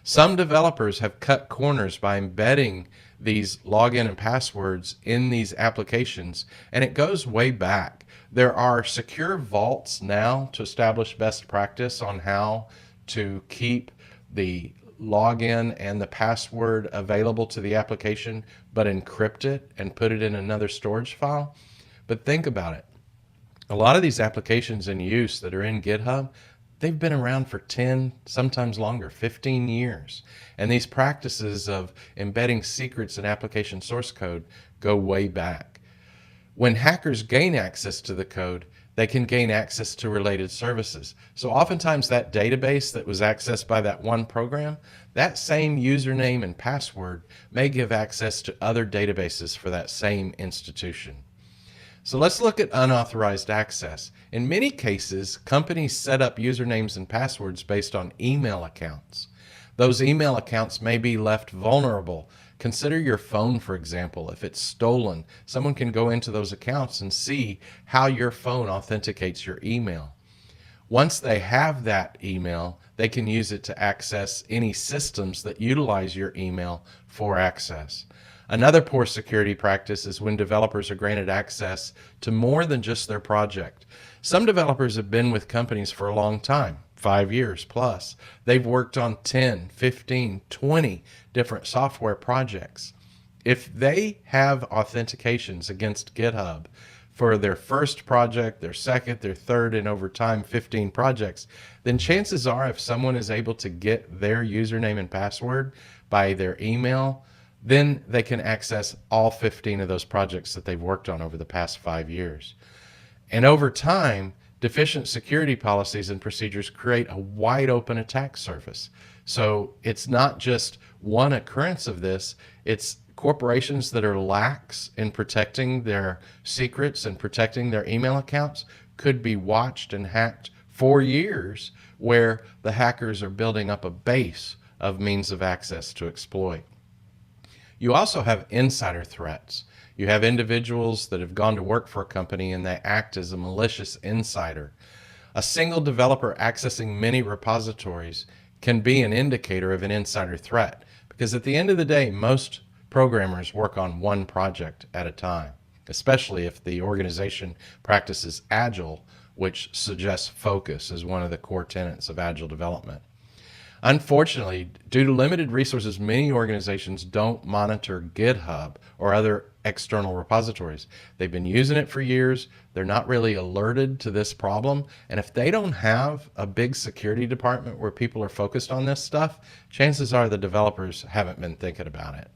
Some developers have cut corners by embedding these login and passwords in these applications, and it goes way back. There are secure vaults now to establish best practice on how to keep the login and the password available to the application, but encrypt it and put it in another storage file. But think about it. A lot of these applications in use that are in GitHub, they've been around for 10, sometimes longer, 15 years. And these practices of embedding secrets in application source code go way back. When hackers gain access to the code, they can gain access to related services. So oftentimes that database that was accessed by that one program, that same username and password may give access to other databases for that same institution. So let's look at unauthorized access. In many cases, companies set up usernames and passwords based on email accounts. Those email accounts may be left vulnerable. Consider your phone, for example. If it's stolen, someone can go into those accounts and see how your phone authenticates your email. Once they have that email, they can use it to access any systems that utilize your email for access. Another poor security practice is when developers are granted access to more than just their project. Some developers have been with companies for a long time, 5 years plus. They've worked on 10, 15, 20 different software projects. If they have authentications against GitHub for their first project, their second, their third, and over time 15 projects, then chances are if someone is able to get their username and password by their email, then they can access all 15 of those projects that they've worked on over the past 5 years. And over time, deficient security policies and procedures create a wide open attack surface. So it's not just one occurrence of this, it's corporations that are lax in protecting their secrets and protecting their email accounts could be watched and hacked for years, where the hackers are building up a base of means of access to exploit. You also have insider threats. You have individuals that have gone to work for a company and they act as a malicious insider. A single developer accessing many repositories can be an indicator of an insider threat, because at the end of the day, most programmers work on one project at a time, especially if the organization practices Agile, which suggests focus as one of the core tenets of Agile development. Unfortunately, due to limited resources, many organizations don't monitor GitHub or other external repositories. They've been using it for years. They're not really alerted to this problem. And if they don't have a big security department where people are focused on this stuff, chances are the developers haven't been thinking about it.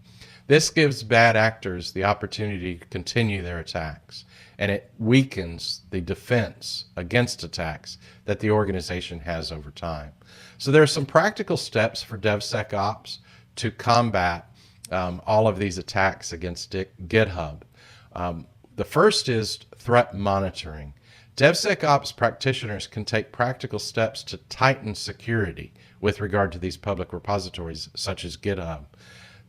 This gives bad actors the opportunity to continue their attacks, and it weakens the defense against attacks that the organization has over time. So there are some practical steps for DevSecOps to combat all of these attacks against GitHub. The first is threat monitoring. DevSecOps practitioners can take practical steps to tighten security with regard to these public repositories such as GitHub.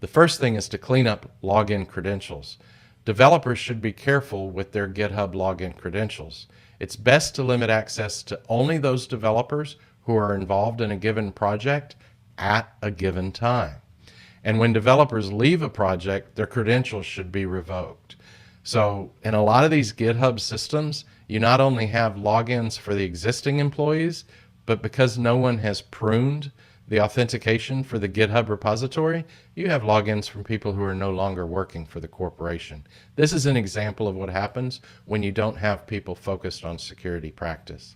The first thing is to clean up login credentials. Developers should be careful with their GitHub login credentials. It's best to limit access to only those developers who are involved in a given project at a given time. And when developers leave a project, their credentials should be revoked. So in a lot of these GitHub systems, you not only have logins for the existing employees, but because no one has pruned the authentication for the GitHub repository, you have logins from people who are no longer working for the corporation. This is an example of what happens when you don't have people focused on security practice.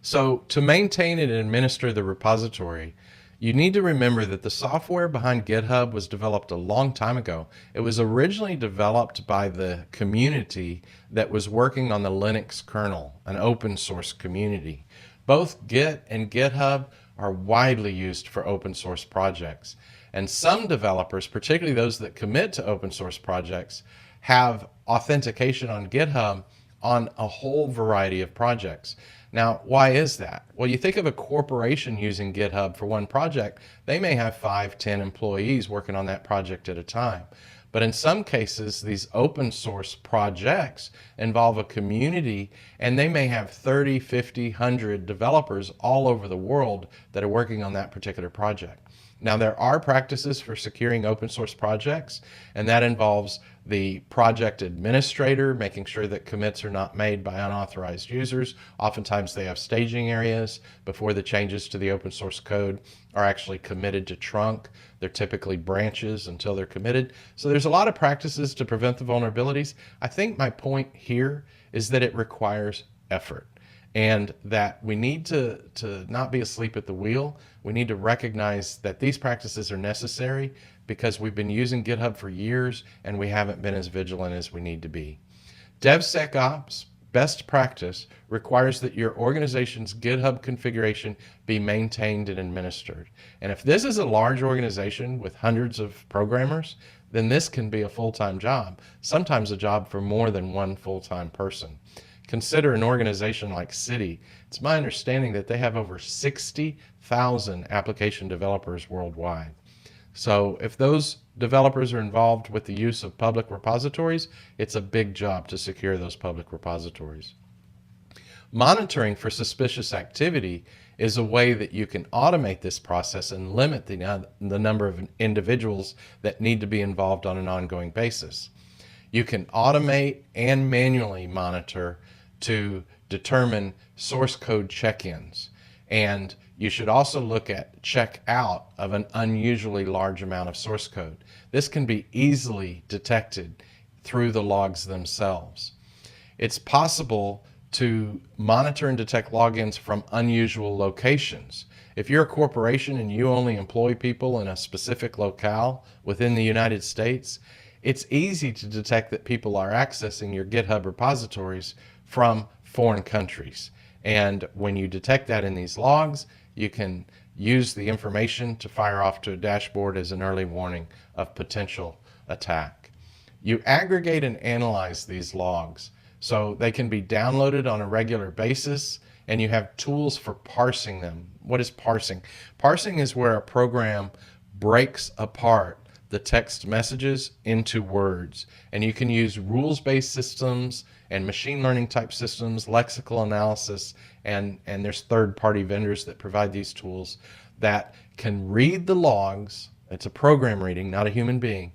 So to maintain and administer the repository, you need to remember that the software behind GitHub was developed a long time ago. It was originally developed by the community that was working on the Linux kernel, an open source community. Both Git and GitHub are widely used for open source projects. And some developers, particularly those that commit to open source projects, have authentication on GitHub on a whole variety of projects. Now, why is that? Well, you think of a corporation using GitHub for one project, they may have 5, 10 employees working on that project at a time. But in some cases, these open source projects involve a community, and they may have 30, 50, 100 developers all over the world that are working on that particular project. Now, there are practices for securing open source projects, and that involves the project administrator making sure that commits are not made by unauthorized users. Oftentimes they have staging areas before the changes to the open source code are actually committed to trunk. They're typically branches until they're committed. So there's a lot of practices to prevent the vulnerabilities. I think my point here is that it requires effort, and that we need to not be asleep at the wheel. We need to recognize that these practices are necessary because we've been using GitHub for years and we haven't been as vigilant as we need to be. DevSecOps best practice requires that your organization's GitHub configuration be maintained and administered. And if this is a large organization with hundreds of programmers, then this can be a full-time job, sometimes a job for more than one full-time person. Consider an organization like CICD. It's my understanding that they have over 60,000 application developers worldwide. So if those developers are involved with the use of public repositories, it's a big job to secure those public repositories. Monitoring for suspicious activity is a way that you can automate this process and limit the number of individuals that need to be involved on an ongoing basis. You can automate and manually monitor to determine source code check-ins. And you should also look at check out of an unusually large amount of source code. This can be easily detected through the logs themselves. It's possible to monitor and detect logins from unusual locations. If you're a corporation and you only employ people in a specific locale within the United States, it's easy to detect that people are accessing your GitHub repositories from foreign countries. And when you detect that in these logs, you can use the information to fire off to a dashboard as an early warning of potential attack. You aggregate and analyze these logs so they can be downloaded on a regular basis, and you have tools for parsing them. What is parsing? Parsing is where a program breaks apart the text messages into words, and you can use rules-based systems and machine learning type systems, lexical analysis, and there's third-party vendors that provide these tools that can read the logs. It's a program reading, not a human being,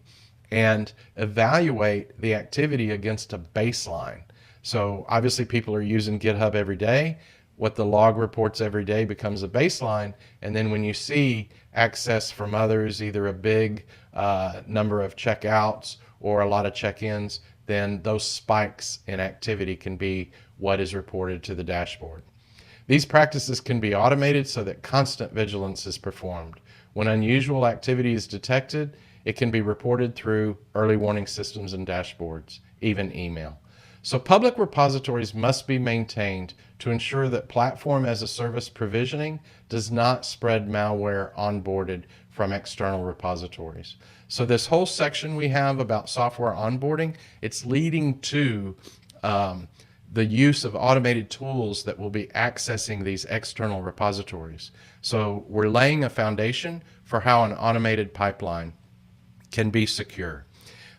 and evaluate the activity against a baseline. So obviously people are using GitHub every day. What the log reports every day becomes a baseline, and then when you see access from others, either a big number of checkouts or a lot of check-ins, then those spikes in activity can be what is reported to the dashboard. These practices can be automated so that constant vigilance is performed. When unusual activity is detected, it can be reported through early warning systems and dashboards, even email. So public repositories must be maintained to ensure that platform as a service provisioning does not spread malware onboarded from external repositories. So this whole section we have about software onboarding, it's leading to the use of automated tools that will be accessing these external repositories. So we're laying a foundation for how an automated pipeline can be secure.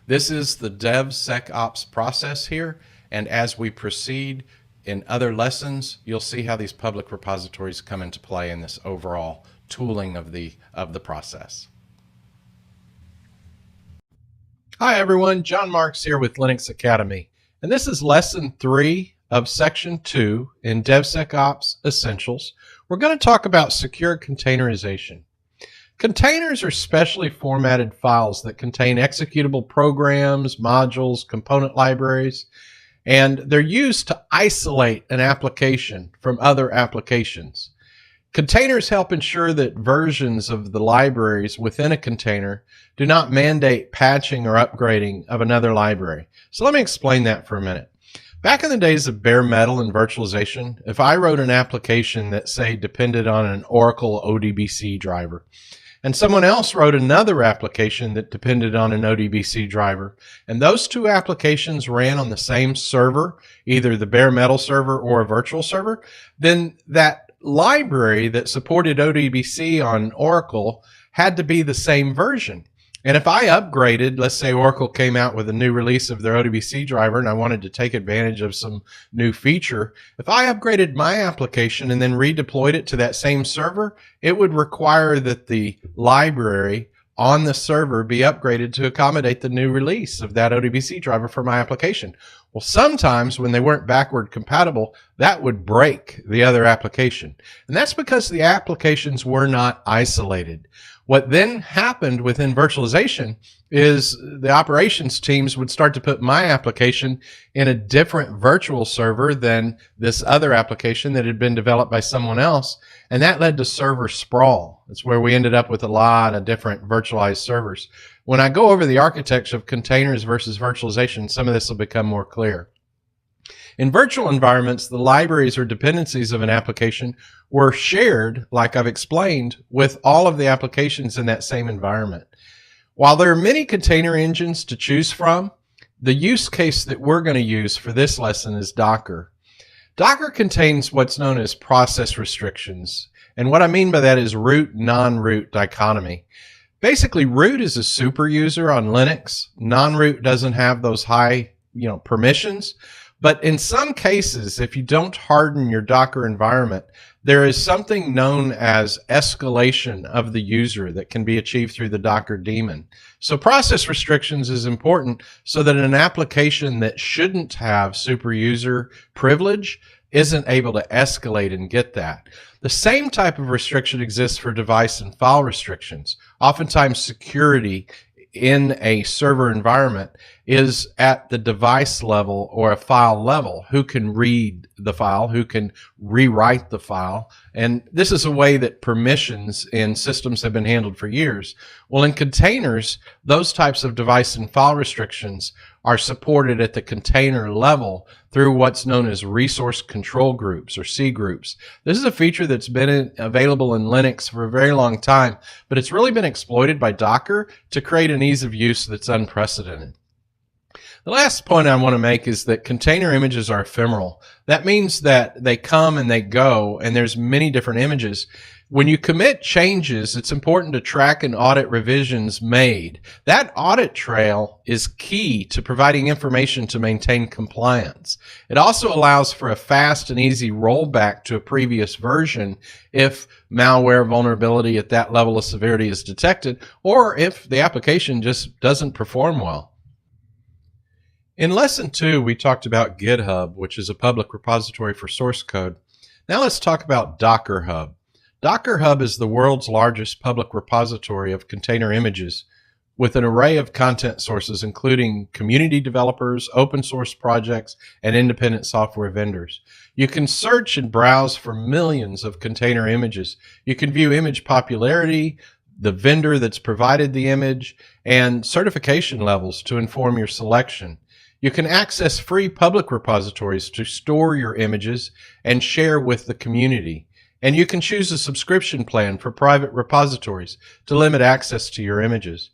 This is the DevSecOps process here. And as we proceed in other lessons, you'll see how these public repositories come into play in this overall tooling of the process. Hi everyone, John Marks here with Linux Academy. And this is lesson 3 of section 2 in DevSecOps Essentials. We're going to talk about secure containerization. Containers are specially formatted files that contain executable programs, modules, component libraries, and they're used to isolate an application from other applications. Containers help ensure that versions of the libraries within a container do not mandate patching or upgrading of another library. So let me explain that for a minute. Back in the days of bare metal and virtualization, if I wrote an application that, say, depended on an Oracle ODBC driver, and someone else wrote another application that depended on an ODBC driver, and those two applications ran on the same server, either the bare metal server or a virtual server, then that library that supported ODBC on Oracle had to be the same version. And if I upgraded, let's say Oracle came out with a new release of their ODBC driver and I wanted to take advantage of some new feature, if I upgraded my application and then redeployed it to that same server, it would require that the library on the server be upgraded to accommodate the new release of that ODBC driver for my application. Well, sometimes when they weren't backward compatible, that would break the other application. And that's because the applications were not isolated. What then happened within virtualization is the operations teams would start to put my application in a different virtual server than this other application that had been developed by someone else. And that led to server sprawl. That's where we ended up with a lot of different virtualized servers. When I go over the architecture of containers versus virtualization, some of this will become more clear. In virtual environments, the libraries or dependencies of an application were shared, like I've explained, with all of the applications in that same environment. While there are many container engines to choose from, the use case that we're going to use for this lesson is Docker. Docker contains what's known as process restrictions. And what I mean by that is root, non-root dichotomy. Basically, root is a super user on Linux. Non-root doesn't have those high permissions. But in some cases, if you don't harden your Docker environment, there is something known as escalation of the user that can be achieved through the Docker daemon. So process restrictions is important so that an application that shouldn't have super user privilege isn't able to escalate and get that. The same type of restriction exists for device and file restrictions. Oftentimes security in a server environment is at the device level or a file level. Who can read the file, who can rewrite the file. And this is a way that permissions in systems have been handled for years. Well, in containers, those types of device and file restrictions are supported at the container level through what's known as resource control groups or C groups. This is a feature that's been available in Linux for a very long time, but it's really been exploited by Docker to create an ease of use that's unprecedented. The last point I want to make is that container images are ephemeral. That means that they come and they go, and there's many different images. When you commit changes, it's important to track and audit revisions made. That audit trail is key to providing information to maintain compliance. It also allows for a fast and easy rollback to a previous version if malware vulnerability at that level of severity is detected, or if the application just doesn't perform well. In lesson 2, we talked about GitHub, which is a public repository for source code. Now let's talk about Docker Hub. Docker Hub is the world's largest public repository of container images with an array of content sources, including community developers, open source projects, and independent software vendors. You can search and browse for millions of container images. You can view image popularity, the vendor that's provided the image, and certification levels to inform your selection. You can access free public repositories to store your images and share with the community. And you can choose a subscription plan for private repositories to limit access to your images.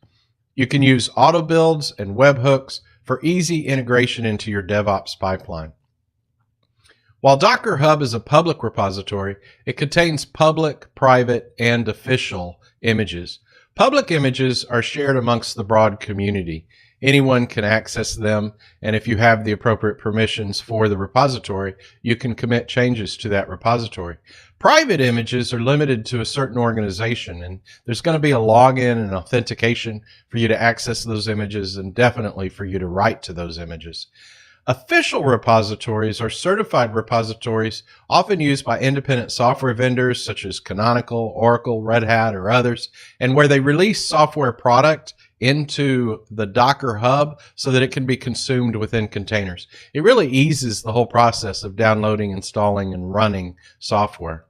You can use auto builds and webhooks for easy integration into your DevOps pipeline. While Docker Hub is a public repository, it contains public, private, and official images. Public images are shared amongst the broad community. Anyone can access them, and if you have the appropriate permissions for the repository, you can commit changes to that repository. Private images are limited to a certain organization, and there's going to be a login and authentication for you to access those images and definitely for you to write to those images. Official repositories are certified repositories often used by independent software vendors such as Canonical, Oracle, Red Hat, or others, and where they release software product into the Docker Hub so that it can be consumed within containers. It really eases the whole process of downloading, installing, and running software.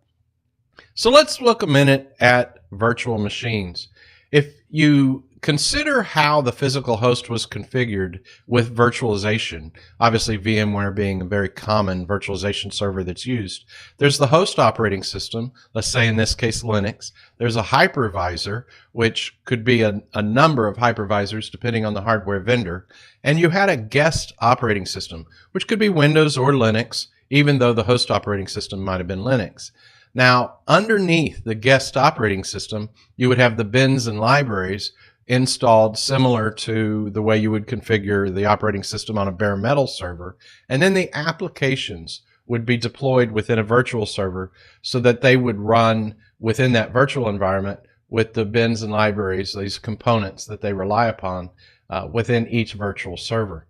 So let's look a minute at virtual machines. If you consider how the physical host was configured with virtualization, obviously VMware being a very common virtualization server that's used, there's the host operating system, let's say in this case Linux. There's a hypervisor, which could be a number of hypervisors depending on the hardware vendor. And you had a guest operating system, which could be Windows or Linux, even though the host operating system might have been Linux. Now, underneath the guest operating system, you would have the bins and libraries installed similar to the way you would configure the operating system on a bare metal server. And then the applications would be deployed within a virtual server so that they would run within that virtual environment with the bins and libraries, these components that they rely upon within each virtual server.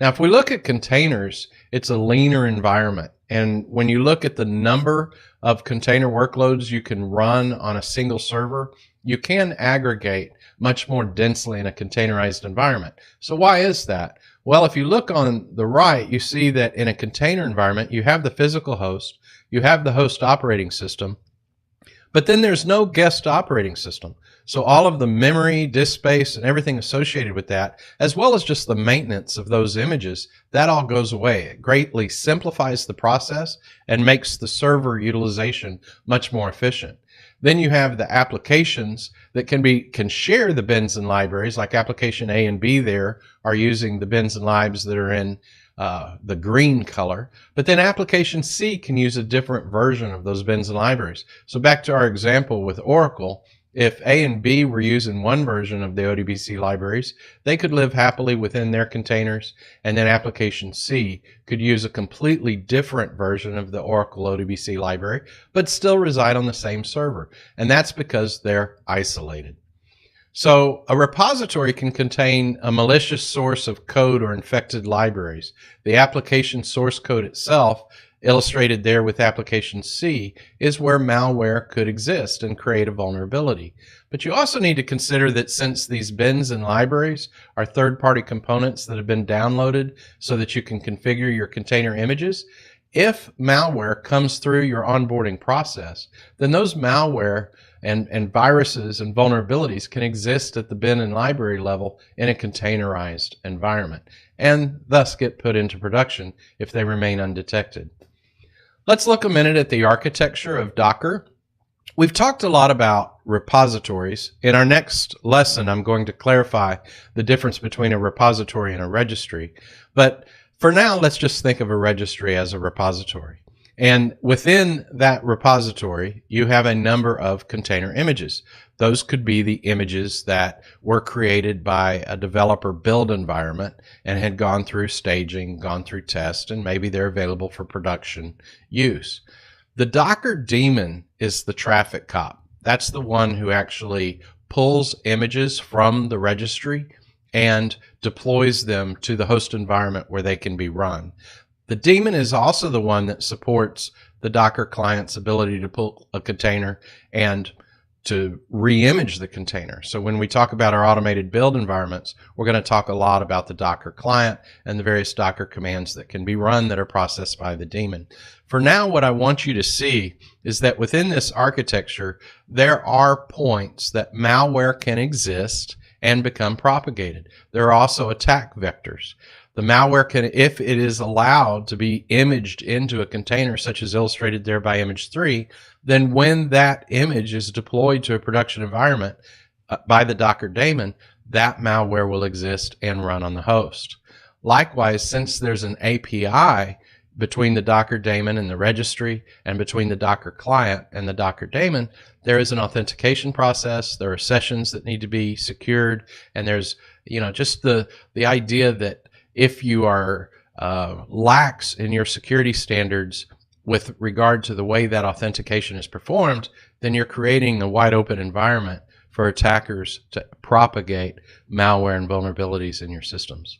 Now, if we look at containers, it's a leaner environment. And when you look at the number of container workloads you can run on a single server, you can aggregate much more densely in a containerized environment. So why is that? Well, if you look on the right, you see that in a container environment, you have the physical host, you have the host operating system, but then there's no guest operating system. So all of the memory, disk space, and everything associated with that, as well as just the maintenance of those images, that all goes away. It greatly simplifies the process and makes the server utilization much more efficient. Then you have the applications that can share the bins and libraries, like application A and B there are using the bins and libs that are in the green color, but then application C can use a different version of those bins and libraries. So back to our example with Oracle, If A and B were using one version of the ODBC libraries, they could live happily within their containers, and then application C could use a completely different version of the Oracle ODBC library, but still reside on the same server. And that's because they're isolated. So a repository can contain a malicious source of code or infected libraries. The application source code itself, illustrated there with application C, is where malware could exist and create a vulnerability. But you also need to consider that since these bins and libraries are third-party components that have been downloaded so that you can configure your container images, if malware comes through your onboarding process, then those malware and viruses and vulnerabilities can exist at the bin and library level in a containerized environment, and thus get put into production if they remain undetected. Let's look a minute at the architecture of Docker. We've talked a lot about repositories. In our next lesson, I'm going to clarify the difference between a repository and a registry. But for now, let's just think of a registry as a repository. And within that repository, you have a number of container images. Those could be the images that were created by a developer build environment and had gone through staging, gone through test, and maybe they're available for production use. The Docker daemon is the traffic cop. That's the one who actually pulls images from the registry and deploys them to the host environment where they can be run. The daemon is also the one that supports the Docker client's ability to pull a container and to re-image the container. So when we talk about our automated build environments, we're going to talk a lot about the Docker client and the various Docker commands that can be run that are processed by the daemon. For now, what I want you to see is that within this architecture, there are points that malware can exist and become propagated. There are also attack vectors. The malware can, if it is allowed to be imaged into a container, such as illustrated there by image 3, then when that image is deployed to a production environment by the Docker daemon, that malware will exist and run on the host. Likewise, since there's an API between the Docker daemon and the registry, and between the Docker client and the Docker daemon, there is an authentication process. There are sessions that need to be secured, and there's, just the idea that if you are lax in your security standards with regard to the way that authentication is performed, then you're creating a wide open environment for attackers to propagate malware and vulnerabilities in your systems.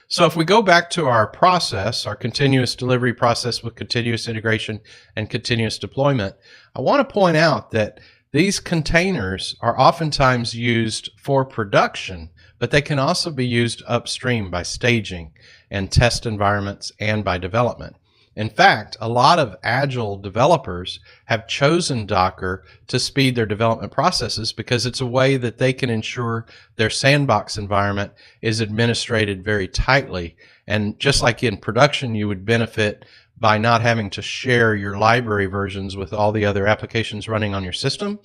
So if we go back to our process, our continuous delivery process with continuous integration and continuous deployment, I want to point out that these containers are oftentimes used for production, but they can also be used upstream by staging and test environments and by development. In fact, a lot of agile developers have chosen Docker to speed their development processes because it's a way that they can ensure their sandbox environment is administrated very tightly. And just like in production, you would benefit by not having to share your library versions with all the other applications running on your system.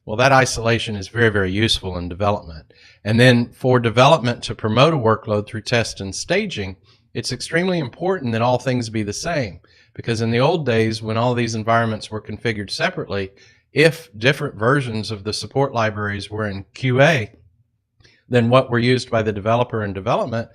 Well, that isolation is very, very useful in development. And then for development to promote a workload through test and staging, it's extremely important that all things be the same, because in the old days when all these environments were configured separately, if different versions of the support libraries were in QA than what were used by the developer in development,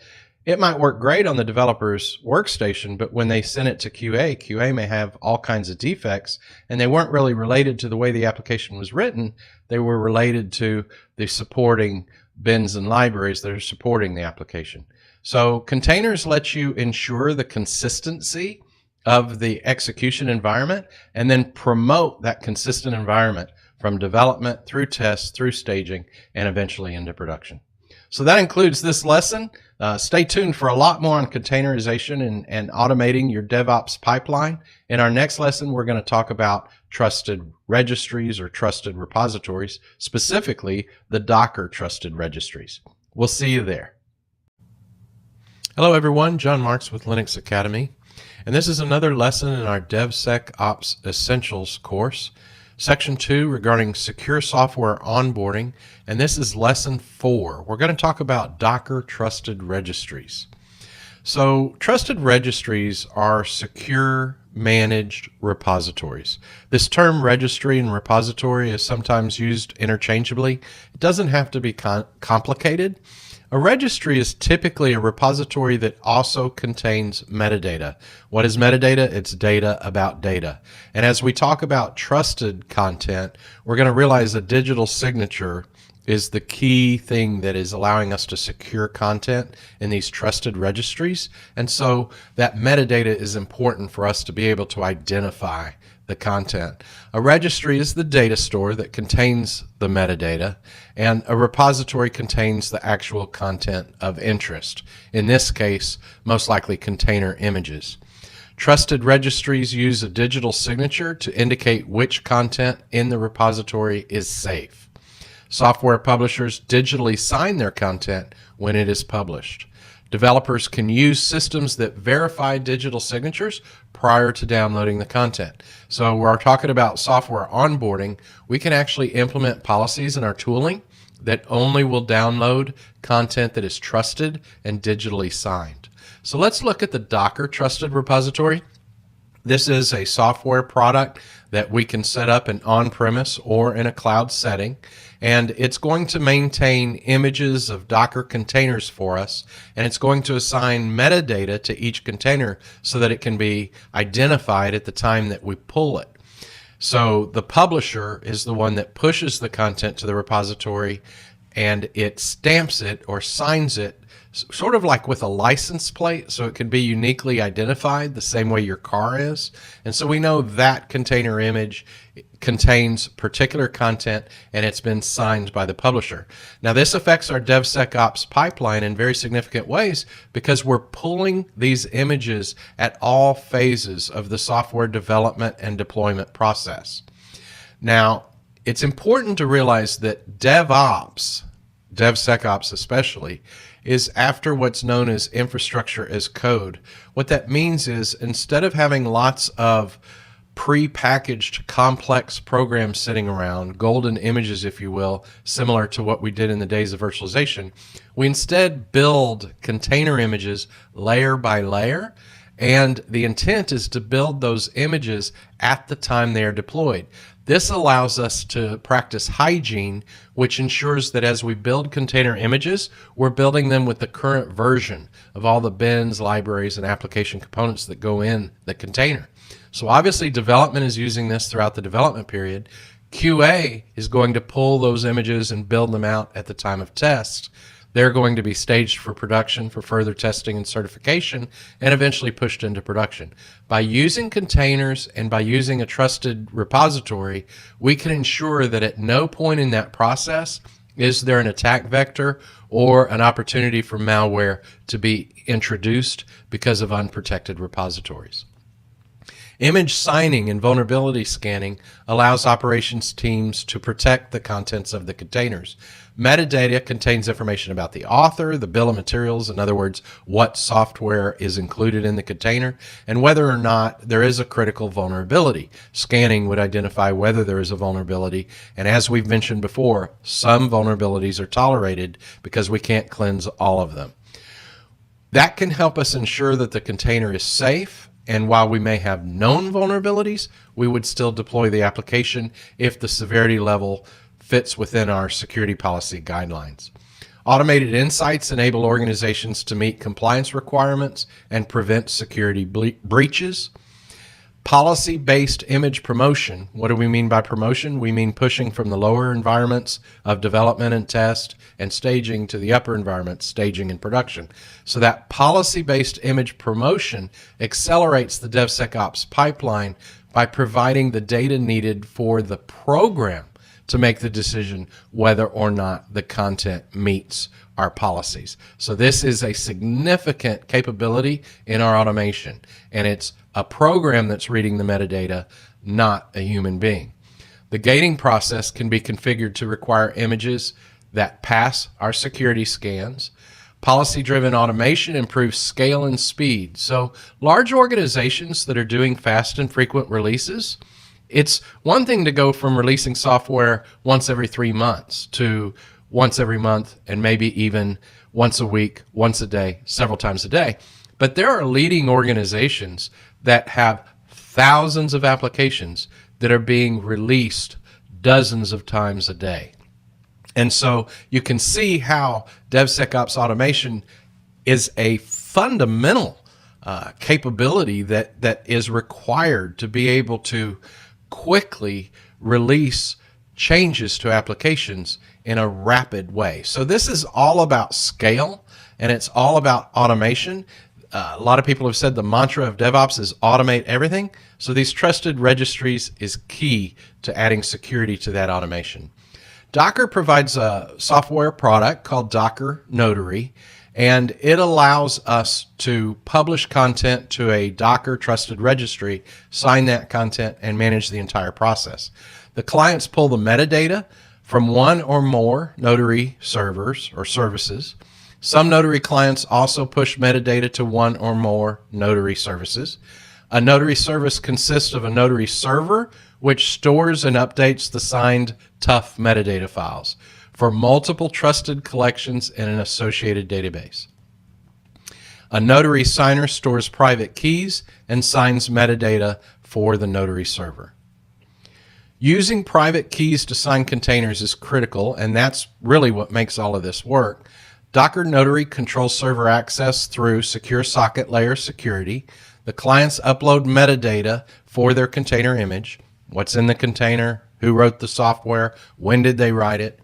it might work great on the developer's workstation, but when they send it to QA may have all kinds of defects, and they weren't really related to the way the application was written. They were related to the supporting bins and libraries that are supporting the application. So containers let you ensure the consistency of the execution environment and then promote that consistent environment from development through tests, through staging, and eventually into production. So that includes this lesson. Stay tuned for a lot more on containerization and automating your DevOps pipeline. In our next lesson, we're going to talk about trusted registries or trusted repositories, specifically the Docker trusted registries. We'll see you there. Hello everyone, John Marks with Linux Academy, and this is another lesson in our DevSecOps Essentials course, Section 2 regarding secure software onboarding, and this is Lesson 4. We're going to talk about Docker trusted registries. So trusted registries are secure managed repositories. This term registry and repository is sometimes used interchangeably. It doesn't have to be complicated. A registry is typically a repository that also contains metadata. What is metadata? It's data about data. And as we talk about trusted content, we're going to realize a digital signature is the key thing that is allowing us to secure content in these trusted registries. And so that metadata is important for us to be able to identify the content. A registry is the data store that contains the metadata, and a repository contains the actual content of interest. In this case, most likely container images. Trusted registries use a digital signature to indicate which content in the repository is safe. Software publishers digitally sign their content when it is published. Developers can use systems that verify digital signatures prior to downloading the content. So we're talking about software onboarding. We can actually implement policies in our tooling that only will download content that is trusted and digitally signed. So let's look at the Docker Trusted Repository. This is a software product that we can set up in on-premise or in a cloud setting, and it's going to maintain images of Docker containers for us, and it's going to assign metadata to each container so that it can be identified at the time that we pull it. So the publisher is the one that pushes the content to the repository, and it stamps it or signs it sort of like with a license plate, so it can be uniquely identified the same way your car is. And so we know that container image contains particular content, and it's been signed by the publisher. Now, this affects our DevSecOps pipeline in very significant ways because we're pulling these images at all phases of the software development and deployment process. Now, it's important to realize that DevOps, DevSecOps especially, is after what's known as infrastructure as code. What that means is instead of having lots of pre-packaged complex programs sitting around, golden images, if you will, similar to what we did in the days of virtualization, we instead build container images layer by layer. And the intent is to build those images at the time they are deployed. This allows us to practice hygiene, which ensures that as we build container images, we're building them with the current version of all the bins, libraries, and application components that go in the container. So obviously development is using this throughout the development period. QA is going to pull those images and build them out at the time of test. They're going to be staged for production, for further testing and certification, and eventually pushed into production. By using containers and by using a trusted repository, we can ensure that at no point in that process is there an attack vector or an opportunity for malware to be introduced because of unprotected repositories. Image signing and vulnerability scanning allows operations teams to protect the contents of the containers. Metadata contains information about the author, the bill of materials, in other words, what software is included in the container, and whether or not there is a critical vulnerability. Scanning would identify whether there is a vulnerability, and as we've mentioned before, some vulnerabilities are tolerated because we can't cleanse all of them. That can help us ensure that the container is safe. And while we may have known vulnerabilities, we would still deploy the application if the severity level fits within our security policy guidelines. Automated insights enable organizations to meet compliance requirements and prevent security breaches. Policy-based image promotion. What do we mean by promotion? We mean pushing from the lower environments of development and test and staging to the upper environments, staging and production. So that policy-based image promotion accelerates the DevSecOps pipeline by providing the data needed for the program to make the decision whether or not the content meets our policies. So this is a significant capability in our automation, and it's a program that's reading the metadata, not a human being. The gating process can be configured to require images that pass our security scans. Policy-driven automation improves scale and speed. So large organizations that are doing fast and frequent releases, it's one thing to go from releasing software once every 3 months to once every month and maybe even once a week, once a day, several times a day. But there are leading organizations that have thousands of applications that are being released dozens of times a day. And so you can see how DevSecOps automation is a fundamental capability that is required to be able to quickly release changes to applications in a rapid way. So this is all about scale, and it's all about automation. A lot of people have said the mantra of DevOps is automate everything. So these trusted registries is key to adding security to that automation. Docker provides a software product called Docker Notary, and it allows us to publish content to a Docker trusted registry, sign that content, and manage the entire process. The clients pull the metadata from one or more Notary servers or services. Some Notary clients also push metadata to one or more Notary services. A Notary service consists of a Notary server, which stores and updates the signed tough metadata files for multiple trusted collections in an associated database. A Notary signer stores private keys and signs metadata for the Notary server. Using private keys to sign containers is critical, and that's really what makes all of this work. Docker Notary controls server access through secure socket layer security. The clients upload metadata for their container image. What's in the container, who wrote the software, when did they write it.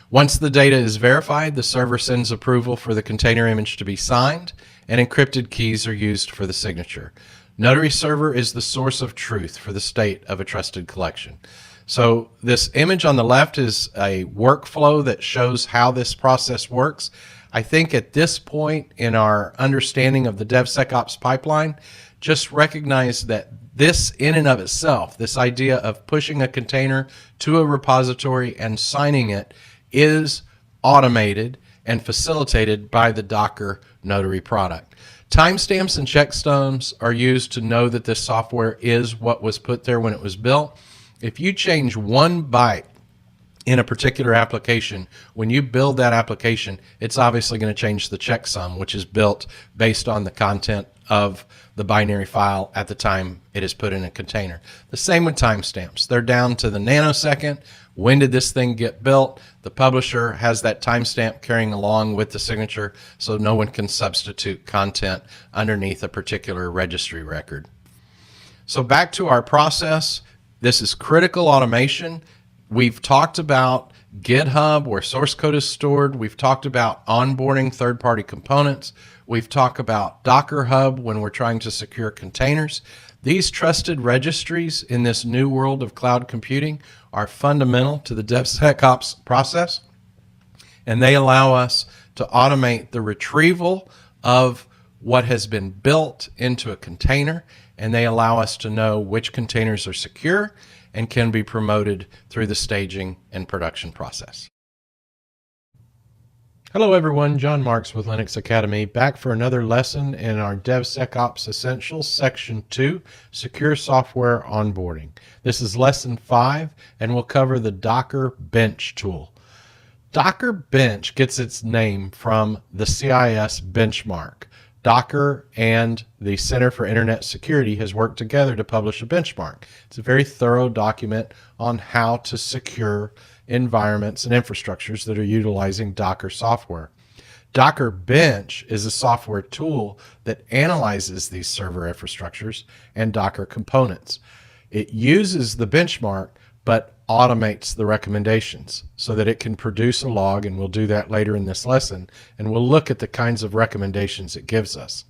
Once the data is verified, the server sends approval for the container image to be signed, and encrypted keys are used for the signature. Notary server is the source of truth for the state of a trusted collection. So this image on the left is a workflow that shows how this process works. I think at this point in our understanding of the DevSecOps pipeline, just recognize that this in and of itself, this idea of pushing a container to a repository and signing it, is automated and facilitated by the Docker Notary product. Timestamps and checkstones are used to know that this software is what was put there when it was built. If you change one byte in a particular application, when you build that application, it's obviously going to change the checksum, which is built based on the content of the binary file at the time it is put in a container. The same with timestamps. They're down to the nanosecond. When did this thing get built? The publisher has that timestamp carrying along with the signature, so no one can substitute content underneath a particular registry record. So back to our process. This is critical automation. We've talked about GitHub, where source code is stored. We've talked about onboarding third-party components. We've talked about Docker Hub when we're trying to secure containers. These trusted registries in this new world of cloud computing are fundamental to the DevSecOps process, and they allow us to automate the retrieval of what has been built into a container, and they allow us to know which containers are secure and can be promoted through the staging and production process. Hello everyone, John Marks with Linux Academy, back for another lesson in our DevSecOps Essentials, Section 2, Secure Software Onboarding. This is Lesson 5, and we'll cover the Docker Bench tool. Docker Bench gets its name from the CIS benchmark. Docker and the Center for Internet Security has worked together to publish a benchmark. It's a very thorough document on how to secure environments and infrastructures that are utilizing Docker software. Docker Bench is a software tool that analyzes these server infrastructures and Docker components. It uses the benchmark but automates the recommendations so that it can produce a log, and we'll do that later in this lesson, and we'll look at the kinds of recommendations it gives us.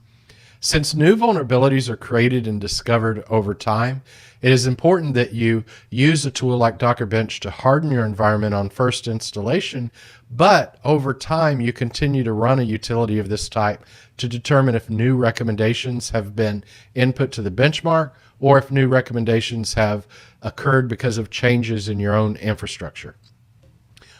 Since new vulnerabilities are created and discovered over time, it is important that you use a tool like Docker Bench to harden your environment on first installation, but over time you continue to run a utility of this type to determine if new recommendations have been input to the benchmark or if new recommendations have occurred because of changes in your own infrastructure.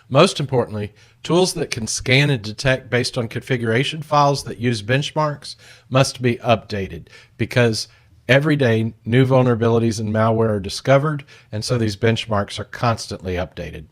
Most importantly, tools that can scan and detect based on configuration files that use benchmarks must be updated, because every day new vulnerabilities and malware are discovered, and so these benchmarks are constantly updated.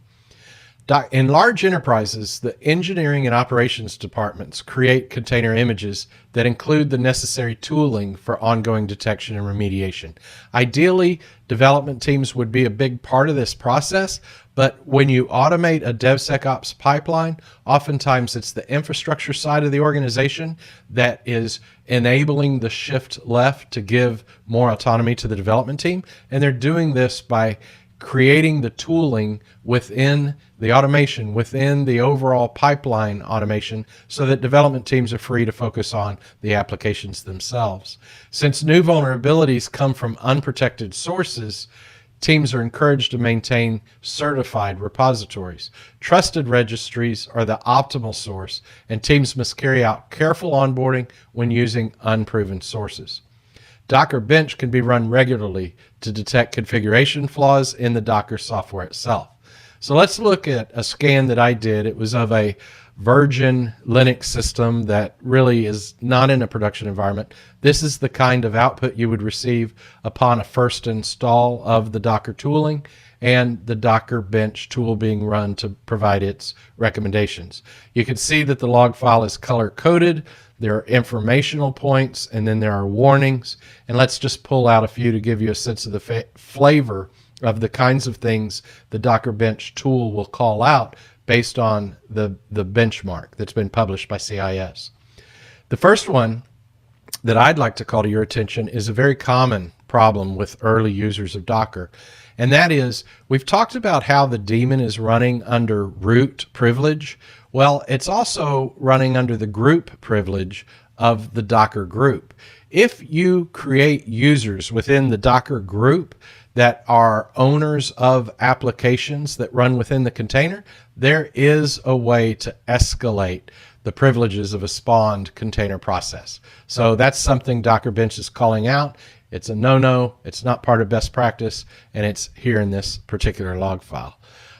In large enterprises, the engineering and operations departments create container images that include the necessary tooling for ongoing detection and remediation. Ideally, development teams would be a big part of this process, but when you automate a DevSecOps pipeline, oftentimes it's the infrastructure side of the organization that is enabling the shift left to give more autonomy to the development team. And they're doing this by creating the tooling within the automation, within the overall pipeline automation, so that development teams are free to focus on the applications themselves. Since new vulnerabilities come from unprotected sources, teams are encouraged to maintain certified repositories. Trusted registries are the optimal source, and teams must carry out careful onboarding when using unproven sources. Docker Bench can be run regularly to detect configuration flaws in the Docker software itself. So let's look at a scan that I did. It was of a Virgin Linux system that really is not in a production environment. This is the kind of output you would receive upon a first install of the Docker tooling and the Docker Bench tool being run to provide its recommendations. You can see that the log file is color-coded. There are informational points, and then there are warnings. And let's just pull out a few to give you a sense of the flavor of the kinds of things the Docker Bench tool will call out based on the benchmark that's been published by CIS. The first one that I'd like to call to your attention is a very common problem with early users of Docker. And that is, we've talked about how the daemon is running under root privilege. Well, it's also running under the group privilege of the Docker group. If you create users within the Docker group that are owners of applications that run within the container, there is a way to escalate the privileges of a spawned container process. So that's something Docker Bench is calling out. It's a no-no, it's not part of best practice, and it's here in this particular log file.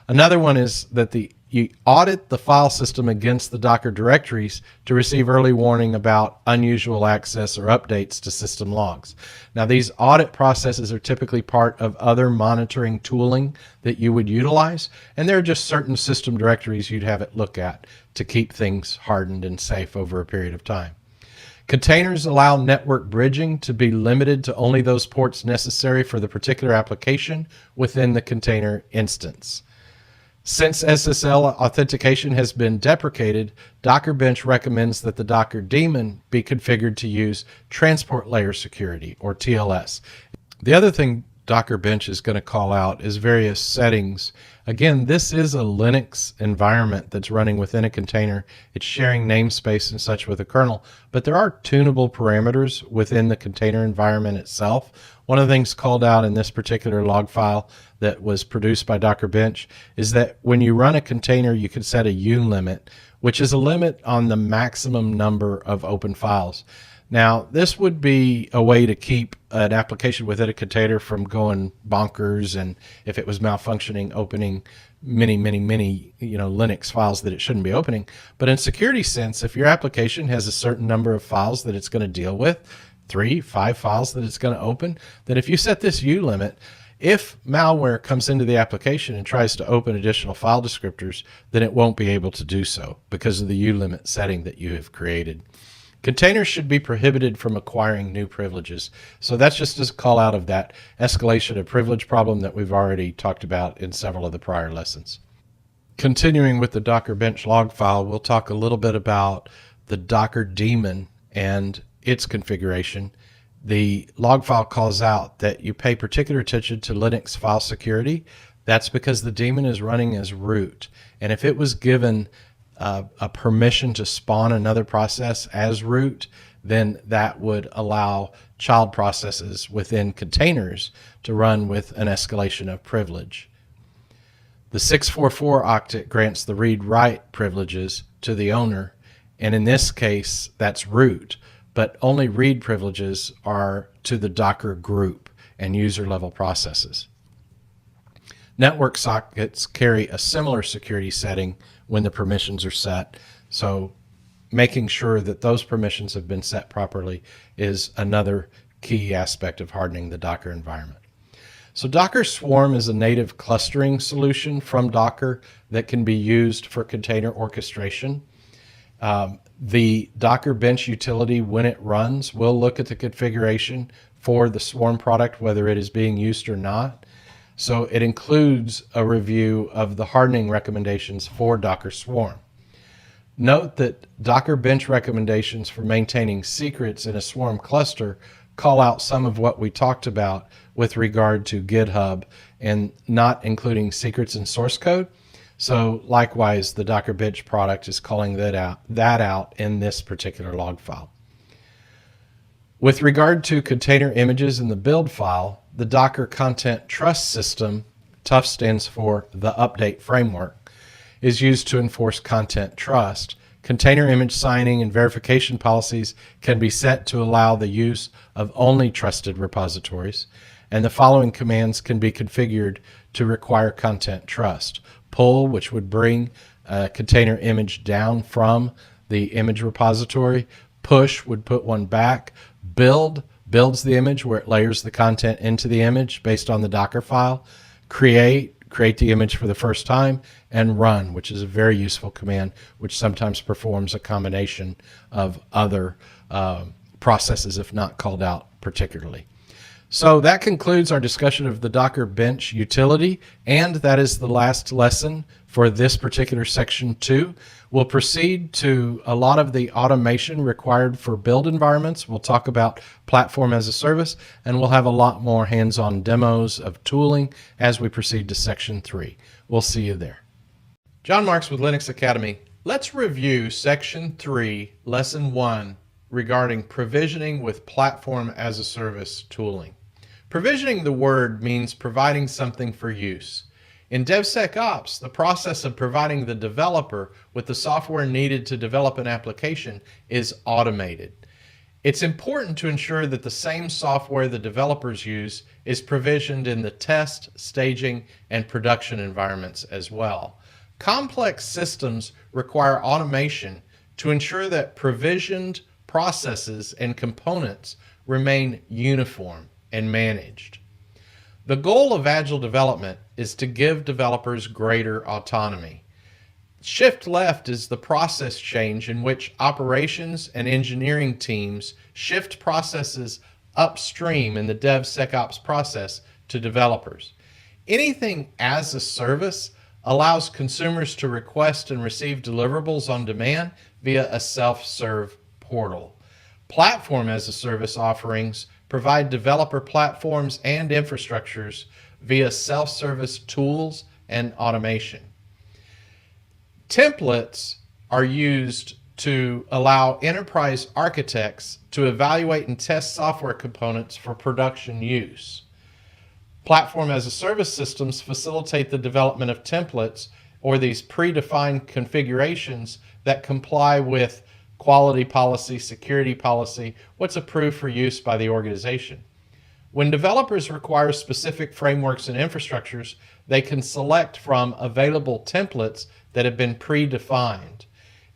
Another one is that you audit the file system against the Docker directories to receive early warning about unusual access or updates to system logs. Now, these audit processes are typically part of other monitoring tooling that you would utilize, and there are just certain system directories you'd have it look at to keep things hardened and safe over a period of time. Containers allow network bridging to be limited to only those ports necessary for the particular application within the container instance. Since SSL authentication has been deprecated, Docker Bench recommends that the Docker daemon be configured to use transport layer security, or TLS. The other thing Docker Bench is going to call out is various settings. Again, this is a Linux environment that's running within a container. It's sharing namespace and such with a kernel, but there are tunable parameters within the container environment itself. One of the things called out in this particular log file that was produced by Docker Bench is that when you run a container, you can set a U limit, which is a limit on the maximum number of open files. Now, this would be a way to keep an application within a container from going bonkers, and if it was malfunctioning, opening many Linux files that it shouldn't be opening. But in security sense, if your application has a certain number of files that it's going to deal with, 3, 5 files that it's going to open, then if you set this U limit, if malware comes into the application and tries to open additional file descriptors, then it won't be able to do so because of the U limit setting that you have created. Containers should be prohibited from acquiring new privileges. So that's just a call out of that escalation of privilege problem that we've already talked about in several of the prior lessons. Continuing with the Docker Bench log file, we'll talk a little bit about the Docker daemon and its configuration. The log file calls out that you pay particular attention to Linux file security. That's because the daemon is running as root. And if it was given a permission to spawn another process as root, then that would allow child processes within containers to run with an escalation of privilege. The 644 octet grants the read-write privileges to the owner, and in this case, that's root, but only read privileges are to the Docker group and user-level processes. Network sockets carry a similar security setting when the permissions are set, so making sure that those permissions have been set properly is another key aspect of hardening the Docker environment. So Docker Swarm is a native clustering solution from Docker that can be used for container orchestration. The Docker Bench utility, when it runs, will look at the configuration for the Swarm product, whether it is being used or not. So it includes a review of the hardening recommendations for Docker Swarm. Note that Docker Bench recommendations for maintaining secrets in a Swarm cluster call out some of what we talked about with regard to GitHub and not including secrets in source code. So likewise, the Docker Bench product is calling that out in this particular log file. With regard to container images in the build file, the Docker Content Trust System, TUF stands for the Update Framework, is used to enforce content trust. Container image signing and verification policies can be set to allow the use of only trusted repositories, and the following commands can be configured to require content trust. Pull, which would bring a container image down from the image repository. Push would put one back. Build builds the image where it layers the content into the image based on the Docker file. Create the image for the first time, and run, which is a very useful command, which sometimes performs a combination of other processes if not called out particularly. So that concludes our discussion of the Docker Bench utility, and that is the last lesson for this particular section 2. We'll proceed to a lot of the automation required for build environments. We'll talk about platform as a service, and we'll have a lot more hands-on demos of tooling as we proceed to section 3. We'll see you there. John Marks with Linux Academy. Let's review section 3, lesson 1, regarding provisioning with platform as a service tooling. Provisioning, the word, means providing something for use. In DevSecOps, the process of providing the developer with the software needed to develop an application is automated. It's important to ensure that the same software the developers use is provisioned in the test, staging, and production environments as well. Complex systems require automation to ensure that provisioned processes and components remain uniform and managed. The goal of Agile development is to give developers greater autonomy. Shift left is the process change in which operations and engineering teams shift processes upstream in the DevSecOps process to developers. Anything as a service allows consumers to request and receive deliverables on demand via a self-serve portal. Platform as a service offerings provide developer platforms and infrastructures via self-service tools and automation. Templates are used to allow enterprise architects to evaluate and test software components for production use. Platform as a service systems facilitate the development of templates or these predefined configurations that comply with quality policy, security policy, what's approved for use by the organization. When developers require specific frameworks and infrastructures, they can select from available templates that have been predefined.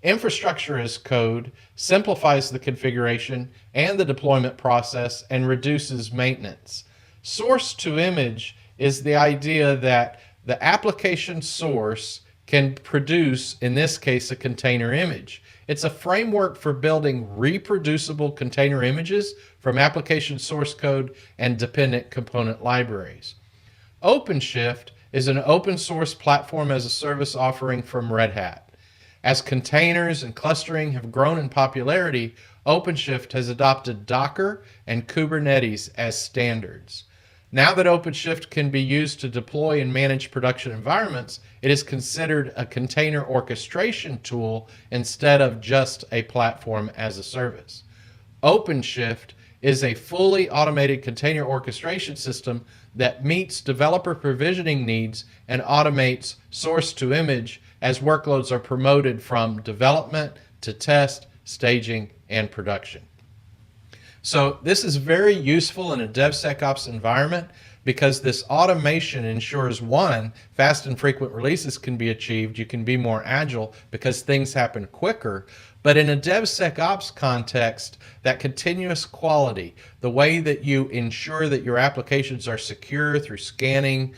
Infrastructure as code simplifies the configuration and the deployment process and reduces maintenance. Source to image is the idea that the application source can produce, in this case, a container image. It's a framework for building reproducible container images from application source code and dependent component libraries. OpenShift is an open source platform as a service offering from Red Hat. As containers and clustering have grown in popularity, OpenShift has adopted Docker and Kubernetes as standards. Now that OpenShift can be used to deploy and manage production environments, it is considered a container orchestration tool instead of just a platform as a service. OpenShift is a fully automated container orchestration system that meets developer provisioning needs and automates source to image as workloads are promoted from development to test, staging, and production. So this is very useful in a DevSecOps environment because this automation ensures, one, fast and frequent releases can be achieved. You can be more agile because things happen quicker. But in a DevSecOps context, that continuous quality, the way that you ensure that your applications are secure through scanning,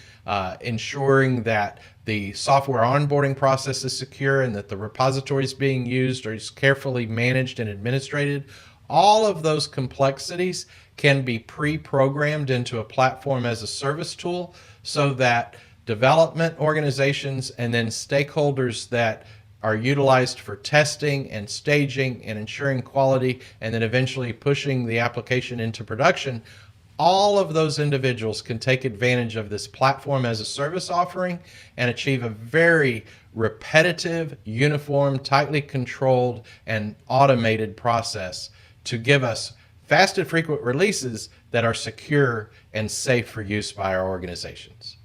ensuring that the software onboarding process is secure and that the repositories being used are carefully managed and administrated, all of those complexities can be pre-programmed into a platform as a service tool so that development organizations and then stakeholders that are utilized for testing and staging and ensuring quality and then eventually pushing the application into production, all of those individuals can take advantage of this platform as a service offering and achieve a very repetitive, uniform, tightly controlled, and automated process to give us fast and frequent releases that are secure and safe for use by our organizations.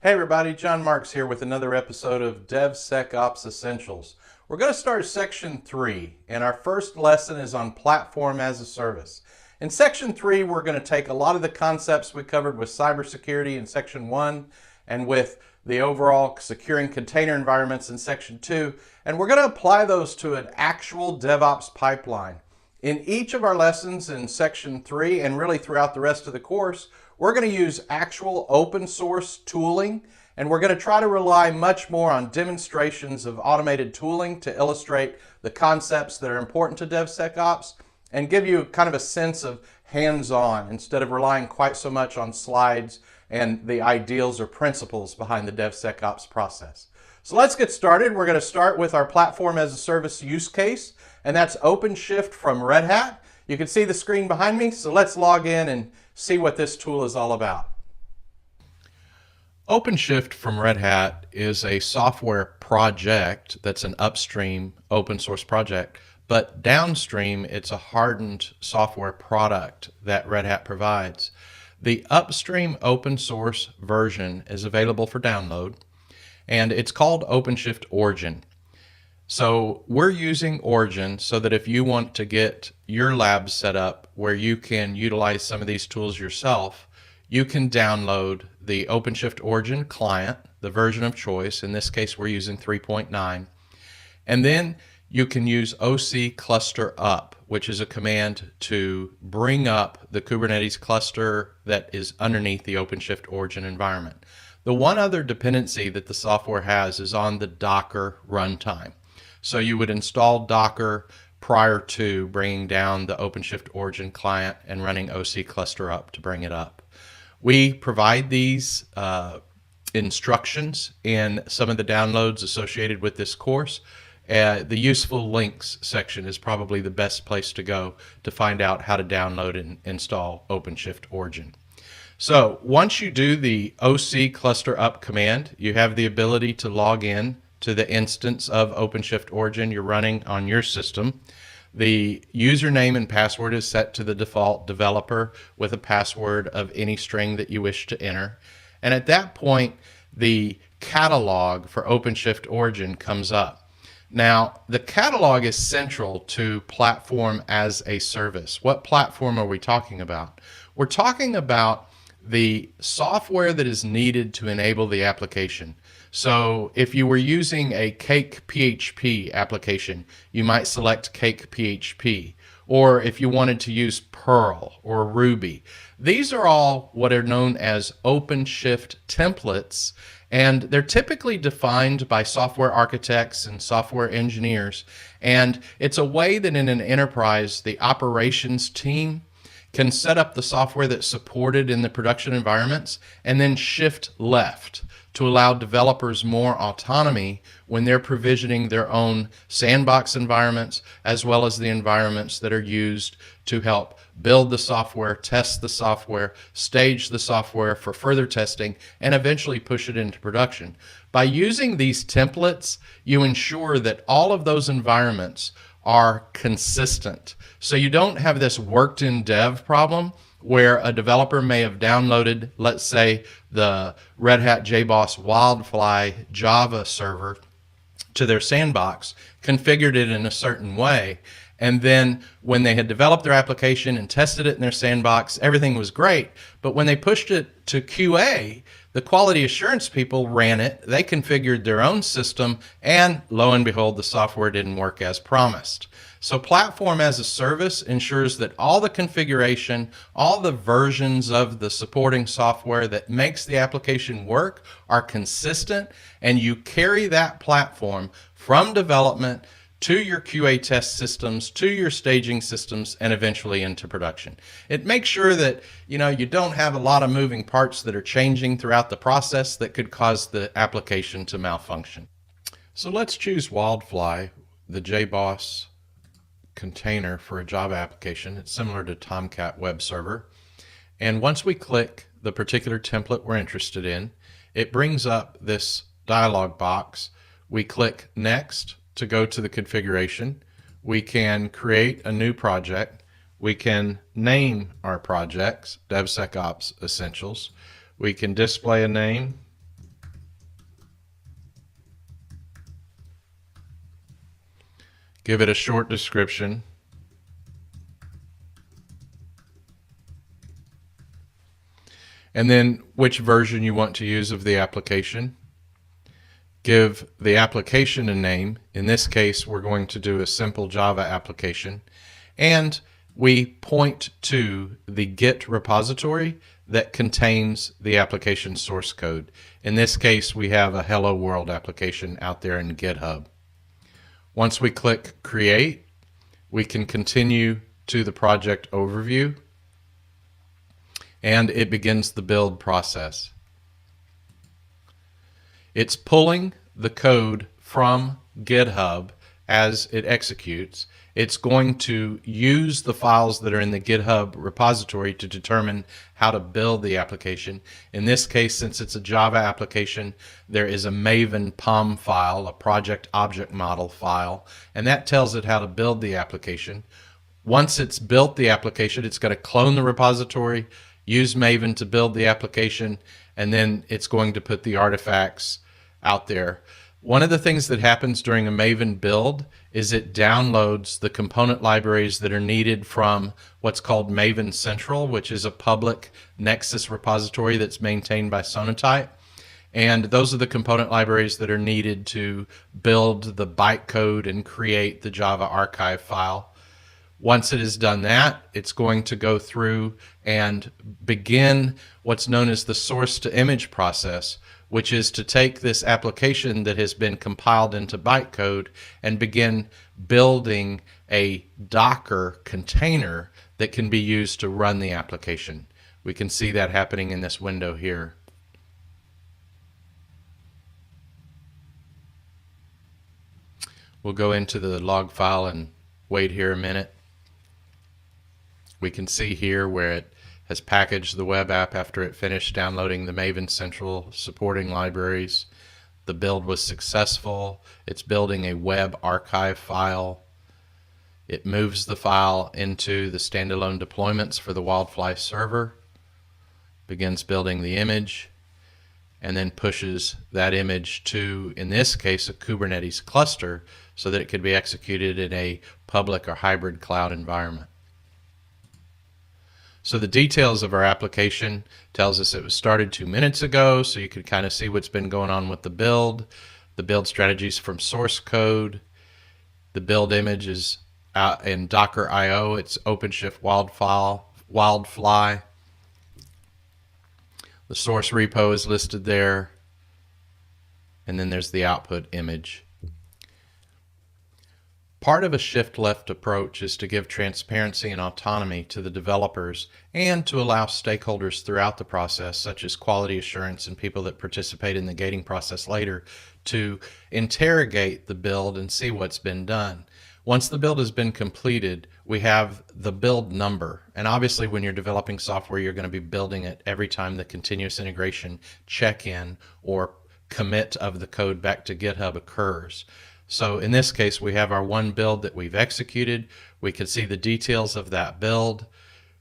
Hey everybody, John Marks here with another episode of DevSecOps Essentials. We're going to start section 3, and our first lesson is on platform as a service. In section 3, we're going to take a lot of the concepts we covered with cybersecurity in section 1 and with the overall securing container environments in section 2, and we're going to apply those to an actual DevOps pipeline. In each of our lessons in section 3 and really throughout the rest of the course, we're going to use actual open source tooling, and we're going to try to rely much more on demonstrations of automated tooling to illustrate the concepts that are important to DevSecOps and give you kind of a sense of hands-on instead of relying quite so much on slides and the ideals or principles behind the DevSecOps process. So let's get started. We're going to start with our platform as a service use case, and that's OpenShift from Red Hat. You can see the screen behind me, so let's log in and see what this tool is all about. OpenShift from Red Hat is a software project that's an upstream open source project, but downstream it's a hardened software product that Red Hat provides. The upstream open source version is available for download, and it's called OpenShift Origin. So we're using Origin so that if you want to get your lab set up where you can utilize some of these tools yourself, you can download the OpenShift Origin client, the version of choice. In this case, we're using 3.9. And then you can use OC cluster up, which is a command to bring up the Kubernetes cluster that is underneath the OpenShift Origin environment. The one other dependency that the software has is on the Docker runtime. So you would install Docker prior to bringing down the OpenShift Origin client and running OC cluster up to bring it up. We provide these instructions in some of the downloads associated with this course. The useful links section is probably the best place to go to find out how to download and install OpenShift Origin. So once you do the OC cluster up command, you have the ability to log in to the instance of OpenShift Origin you're running on your system. The username and password is set to the default developer with a password of any string that you wish to enter. And at that point, the catalog for OpenShift Origin comes up. Now, the catalog is central to platform as a service. What platform are we talking about? We're talking about the software that is needed to enable the application. So if you were using a Cake PHP application, you might select Cake PHP. Or if you wanted to use Perl or Ruby. These are all what are known as OpenShift templates, and they're typically defined by software architects and software engineers. And it's a way that in an enterprise, the operations team can set up the software that's supported in the production environments and then shift left to allow developers more autonomy when they're provisioning their own sandbox environments, as well as the environments that are used to help build the software, test the software, stage the software for further testing, and eventually push it into production. By using these templates, you ensure that all of those environments are consistent. So you don't have this worked in dev problem where a developer may have downloaded, let's say, the Red Hat JBoss Wildfly Java server to their sandbox, configured it in a certain way, And then when they had developed their application and tested it in their sandbox, everything was great. But when they pushed it to QA, the quality assurance people ran it, they configured their own system, and lo and behold, the software didn't work as promised. So platform as a service ensures that all the configuration, all the versions of the supporting software that makes the application work are consistent, and you carry that platform from development to your QA test systems, to your staging systems, and eventually into production. It makes sure that you don't have a lot of moving parts that are changing throughout the process that could cause the application to malfunction. So let's choose Wildfly, the JBoss container for a Java application. It's similar to Tomcat web server. And once we click the particular template we're interested in, it brings up this dialog box. We click Next to go to the configuration. We can create a new project. We can name our projects, DevSecOps Essentials. We can display a name. Give it a short description. And then which version you want to use of the application. Give the application a name. In this case, we're going to do a simple Java application. And we point to the Git repository that contains the application source code. In this case, we have a Hello World application out there in GitHub. Once we click Create, we can continue to the project overview, and it begins the build process. It's pulling the code from GitHub as it executes. It's going to use the files that are in the GitHub repository to determine how to build the application. In this case, since it's a Java application, there is a Maven POM file, a project object model file, and that tells it how to build the application. Once it's built the application, it's going to clone the repository, use Maven to build the application, and then it's going to put the artifacts out there. One of the things that happens during a Maven build is it downloads the component libraries that are needed from what's called Maven Central, which is a public Nexus repository that's maintained by Sonatype. And those are the component libraries that are needed to build the bytecode and create the Java archive file. Once it has done that, it's going to go through and begin what's known as the source to image process, which is to take this application that has been compiled into bytecode and begin building a Docker container that can be used to run the application. We can see that happening in this window here. We'll go into the log file and wait here a minute. We can see here where it has packaged the web app after it finished downloading the Maven Central supporting libraries. The build was successful. It's building a web archive file. It moves the file into the standalone deployments for the Wildfly server, begins building the image, and then pushes that image to, in this case, a Kubernetes cluster so that it could be executed in a public or hybrid cloud environment. So the details of our application tells us it was started 2 minutes ago, so you could kind of see what's been going on with the build strategies from source code. The build image is out in Docker IO. It's OpenShift Wildfly. The source repo is listed there. And then there's the output image. Part of a shift-left approach is to give transparency and autonomy to the developers and to allow stakeholders throughout the process, such as quality assurance and people that participate in the gating process later, to interrogate the build and see what's been done. Once the build has been completed, we have the build number. And obviously when you're developing software, you're going to be building it every time the continuous integration check-in or commit of the code back to GitHub occurs. So in this case, we have our one build that we've executed. We can see the details of that build.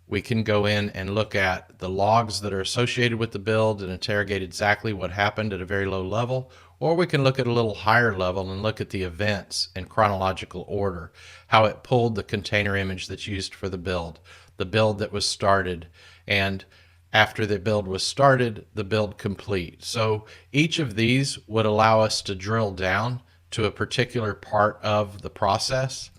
We can go in and look at the logs that are associated with the build and interrogate exactly what happened at a very low level, or we can look at a little higher level and look at the events in chronological order, how it pulled the container image that's used for the build that was started, and after the build was started, the build complete. So each of these would allow us to drill down to a particular part of the process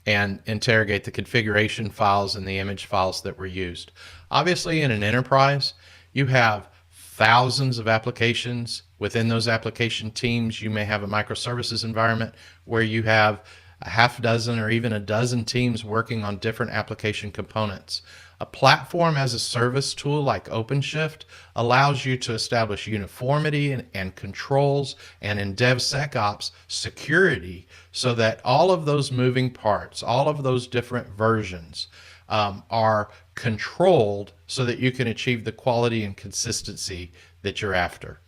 and interrogate the configuration files and the image files that were used. Obviously, in an enterprise, you have thousands of applications. Within those application teams, you may have a microservices environment where you have a half dozen or even a dozen teams working on different application components. A platform as a service tool like OpenShift allows you to establish uniformity and controls, and in DevSecOps, security, so that all of those moving parts, all of those different versions are controlled so that you can achieve the quality and consistency that you're after.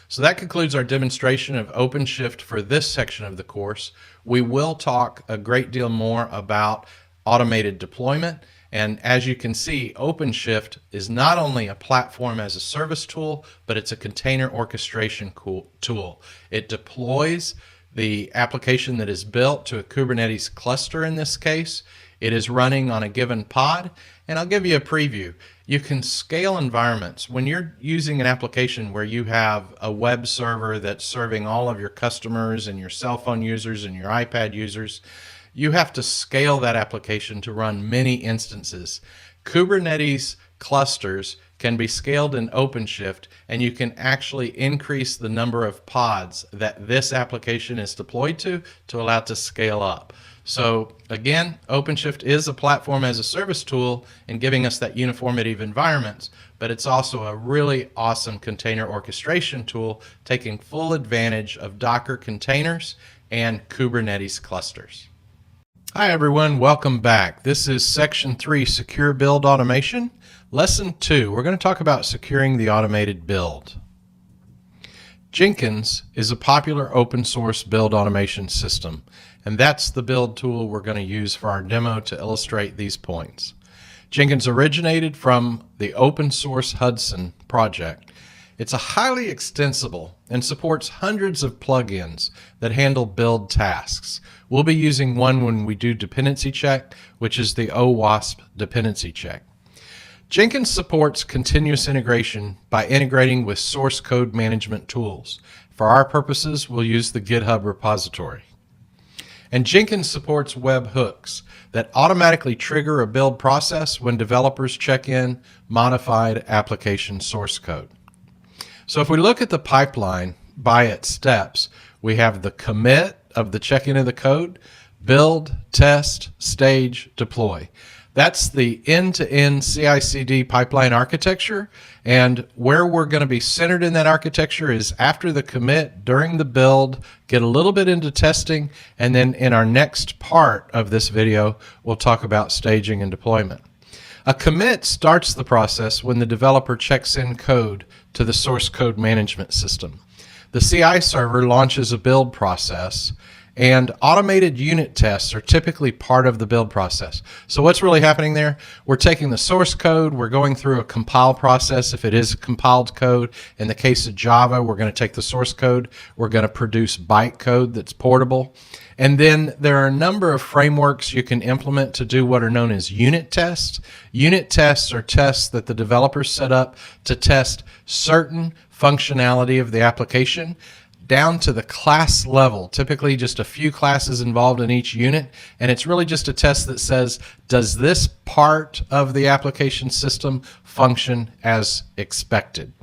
So that concludes our demonstration of OpenShift for this section of the course. We will talk a great deal more about automated deployment. And as you can see, OpenShift is not only a platform as a service tool, but it's a container orchestration tool. It deploys the application that is built to a Kubernetes cluster in this case. It is running on a given pod, and I'll give you a preview. You can scale environments. When you're using an application where you have a web server that's serving all of your customers and your cell phone users and your iPad users, you have to scale that application to run many instances. Kubernetes clusters can be scaled in OpenShift, and you can actually increase the number of pods that this application is deployed to allow it to scale up. So again, OpenShift is a platform as a service tool in giving us that uniformity of environments, but it's also a really awesome container orchestration tool, taking full advantage of Docker containers and Kubernetes clusters. Hi everyone, welcome back. This is Section 3, Secure Build Automation. Lesson 2, we're going to talk about securing the automated build. Jenkins is a popular open source build automation system, and that's the build tool we're going to use for our demo to illustrate these points. Jenkins originated from the open source Hudson project. It's a highly extensible and supports hundreds of plugins that handle build tasks. We'll be using one when we do dependency check, which is the OWASP dependency check. Jenkins supports continuous integration by integrating with source code management tools. For our purposes, we'll use the GitHub repository. And Jenkins supports webhooks that automatically trigger a build process when developers check in modified application source code. So if we look at the pipeline by its steps, we have the commit of the check-in of the code, build, test, stage, deploy. That's the end-to-end CICD pipeline architecture, and where we're going to be centered in that architecture is after the commit, during the build, get a little bit into testing, and then in our next part of this video, we'll talk about staging and deployment. A commit starts the process when the developer checks in code to the source code management system. The CI server launches a build process, and automated unit tests are typically part of the build process. So what's really happening there? We're taking the source code, we're going through a compile process if it is compiled code. In the case of Java, we're going to take the source code, we're going to produce bytecode that's portable. And then there are a number of frameworks you can implement to do what are known as unit tests. Unit tests are tests that the developers set up to test certain functionality of the application down to the class level, typically just a few classes involved in each unit. And it's really just a test that says, does this part of the application system function as expected?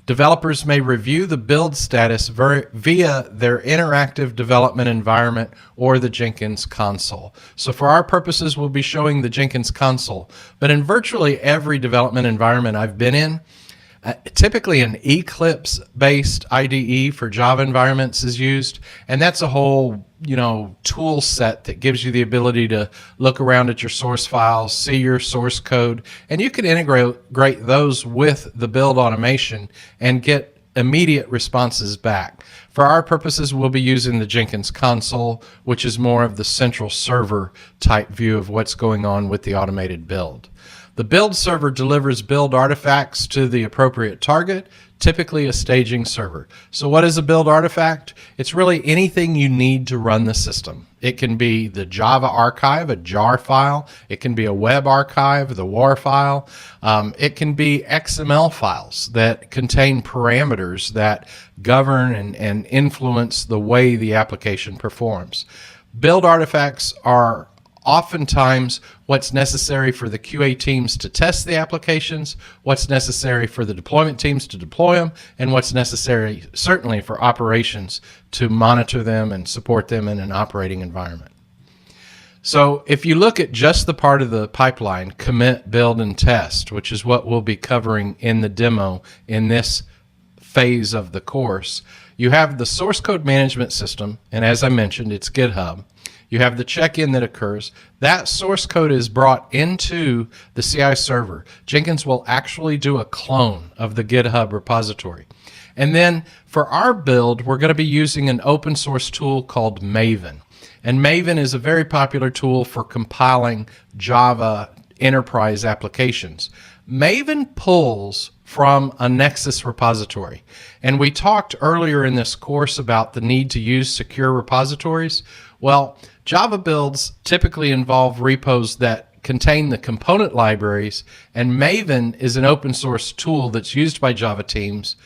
Developers may review the build status via their interactive development environment or the Jenkins console. So for our purposes, we'll be showing the Jenkins console. But in virtually every development environment I've been in, typically an Eclipse-based IDE for Java environments is used, and that's a whole tool set that gives you the ability to look around at your source files, see your source code, and you can integrate those with the build automation and get immediate responses back. For our purposes, we'll be using the Jenkins console, which is more of the central server type view of what's going on with the automated build. The build server delivers build artifacts to the appropriate target typically a staging server. So what is a build artifact? It's really anything you need to run the system. It can be the Java archive, a jar file. It can be a web archive, the WAR file. It can be XML files that contain parameters that govern and influence the way the application performs. Build artifacts are oftentimes what's necessary for the QA teams to test the applications, what's necessary for the deployment teams to deploy them, and what's necessary certainly for operations to monitor them and support them in an operating environment. So if you look at just the part of the pipeline, commit, build, and test, which is what we'll be covering in the demo in this phase of the course, you have the source code management system, and as I mentioned, it's GitHub. You have the check-in that occurs. That source code is brought into the CI server. Jenkins will actually do a clone of the GitHub repository. And then for our build, we're going to be using an open source tool called Maven. And Maven is a very popular tool for compiling Java enterprise applications. Maven pulls from a Nexus repository. And we talked earlier in this course about the need to use secure repositories. Well, Java builds typically involve repos that contain the component libraries, and Maven is an open source tool that's used by Java teams.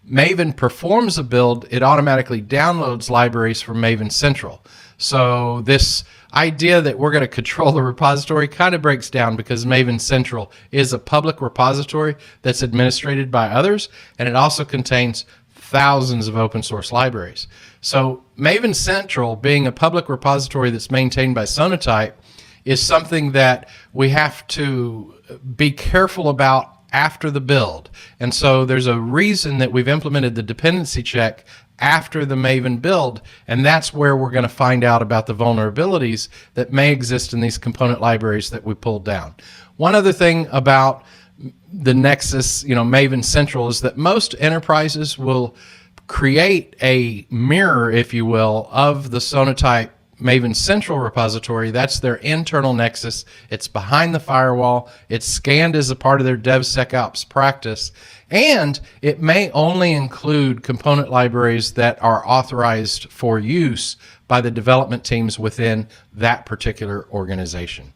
Maven performs a build, it automatically downloads libraries from Maven Central. So this idea that we're going to control the repository kind of breaks down because Maven Central is a public repository that's administrated by others, and it also contains thousands of open source libraries. So Maven Central, being a public repository that's maintained by Sonatype, is something that we have to be careful about after the build. And so there's a reason that we've implemented the dependency check after the Maven build, and that's where we're going to find out about the vulnerabilities that may exist in these component libraries that we pulled down. One other thing about the Nexus, Maven Central, is that most enterprises will create a mirror, if you will, of the Sonatype Maven Central repository. That's their internal Nexus. It's behind the firewall. It's scanned as a part of their DevSecOps practice. And it may only include component libraries that are authorized for use by the development teams within that particular organization.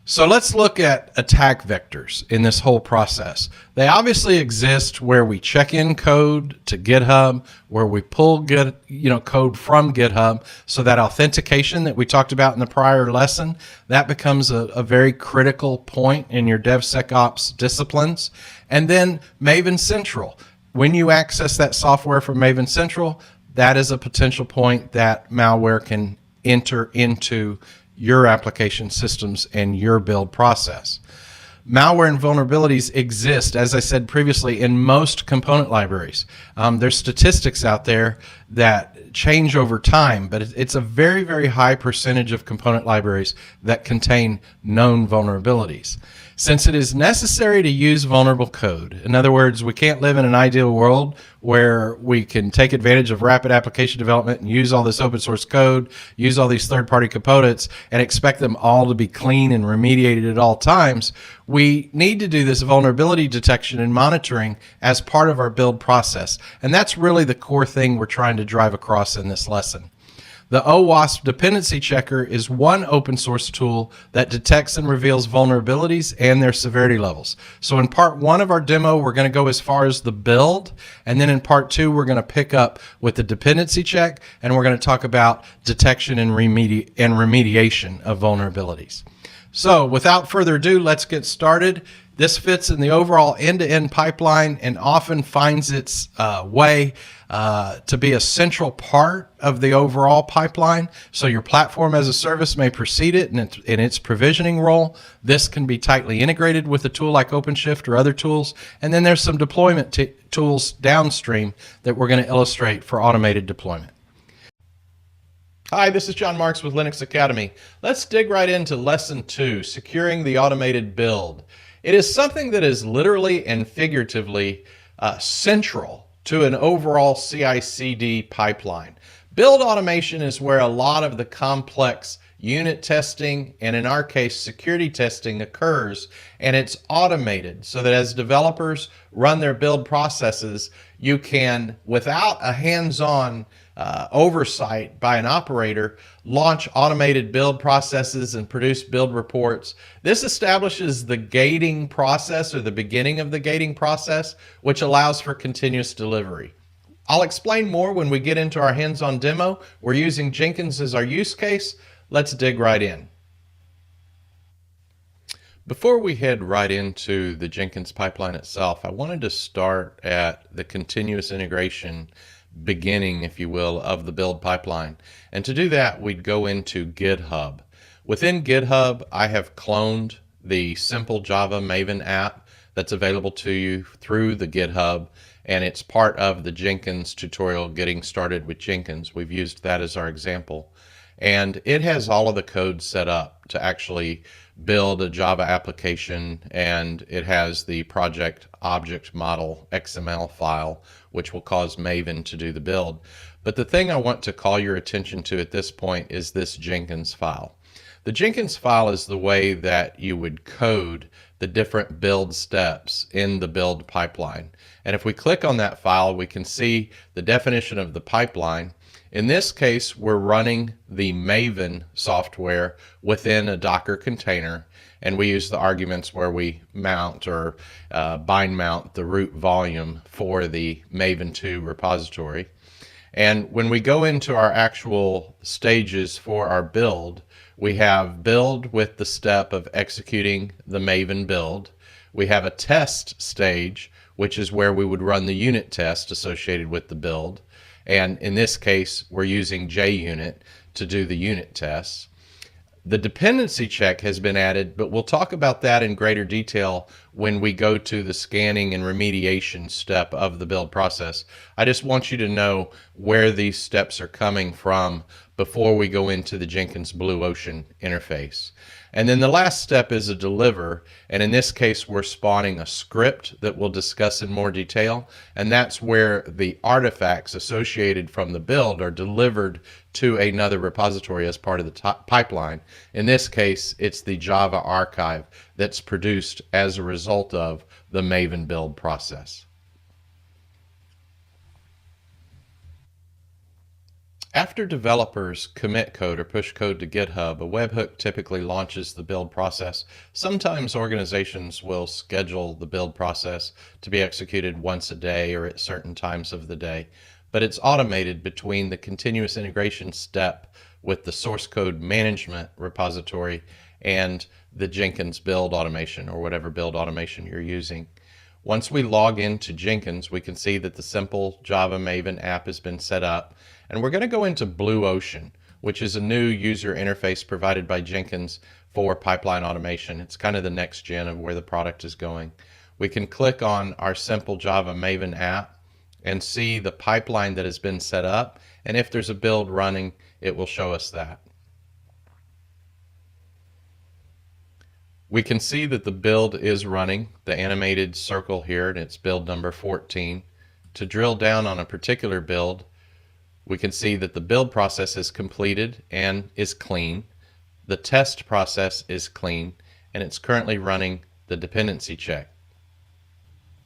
So let's look at attack vectors in this whole process. They obviously exist where we check in code to GitHub, where we pull code from GitHub. So that authentication that we talked about in the prior lesson, that becomes a very critical point in your DevSecOps disciplines. And then Maven Central. When you access that software from Maven Central, that is a potential point that malware can enter into your application systems and your build process. Malware and vulnerabilities exist, as I said previously, in most component libraries. There's statistics out there that change over time, but it's a very, very high percentage of component libraries that contain known vulnerabilities. Since it is necessary to use vulnerable code, in other words, we can't live in an ideal world where we can take advantage of rapid application development and use all this open source code, use all these third-party components, and expect them all to be clean and remediated at all times. We need to do this vulnerability detection and monitoring as part of our build process. And that's really the core thing we're trying to drive across in this lesson. The OWASP dependency checker is one open source tool that detects and reveals vulnerabilities and their severity levels. So in part one of our demo, we're going to go as far as the build. And then in part two, we're going to pick up with the dependency check, and we're going to talk about detection and remediation of vulnerabilities. So without further ado, let's get started. This fits in the overall end-to-end pipeline and often finds its way to be a central part of the overall pipeline. So your platform as a service may precede it in its provisioning role. This can be tightly integrated with a tool like OpenShift or other tools. And then there's some deployment tools downstream that we're going to illustrate for automated deployment. Hi, this is John Marks with Linux Academy. Let's dig right into Lesson 2, Securing the Automated Build. It is something that is literally and figuratively central to an overall CICD pipeline. Build automation is where a lot of the complex unit testing, and in our case, security testing occurs, and it's automated so that as developers run their build processes, you can, without a hands-on oversight by an operator, launch automated build processes and produce build reports. This establishes the gating process, or the beginning of the gating process, which allows for continuous delivery. I'll explain more when we get into our hands-on demo. We're using Jenkins as our use case. Let's dig right in. Before we head right into the Jenkins pipeline itself, I wanted to start at the continuous integration beginning, if you will, of the build pipeline. And to do that, we'd go into GitHub. Within GitHub, I have cloned the simple Java Maven app that's available to you through the GitHub, and it's part of the Jenkins tutorial, Getting Started with Jenkins. We've used that as our example. And it has all of the code set up to actually build a Java application, and it has the project object model XML file, which will cause Maven to do the build. But the thing I want to call your attention to at this point is this Jenkins file. The Jenkins file is the way that you would code the different build steps in the build pipeline. And if we click on that file, we can see the definition of the pipeline. In this case, we're running the Maven software within a Docker container, and we use the arguments where we mount or bind mount the root volume for the Maven 2 repository. And when we go into our actual stages for our build, we have build with the step of executing the Maven build. We have a test stage, which is where we would run the unit test associated with the build. And in this case, we're using JUnit to do the unit tests. The dependency check has been added, but we'll talk about that in greater detail when we go to the scanning and remediation step of the build process. I just want you to know where these steps are coming from before we go into the Jenkins Blue Ocean interface. And then the last step is a deliver, and in this case we're spawning a script that we'll discuss in more detail, and that's where the artifacts associated from the build are delivered to another repository as part of the pipeline. In this case, it's the Java archive that's produced as a result of the Maven build process. After developers commit code or push code to GitHub, a webhook typically launches the build process. Sometimes organizations will schedule the build process to be executed once a day or at certain times of the day, but it's automated between the continuous integration step with the source code management repository and the Jenkins build automation, or whatever build automation you're using. Once we log into Jenkins, we can see that the simple Java Maven app has been set up. And we're going to go into Blue Ocean, which is a new user interface provided by Jenkins for pipeline automation. It's kind of the next gen of where the product is going. We can click on our simple Java Maven app and see the pipeline that has been set up. And if there's a build running, it will show us that. We can see that the build is running, the animated circle here, and it's build number 14. To drill down on a particular build, we can see that the build process is completed and is clean. The test process is clean, and it's currently running the dependency check.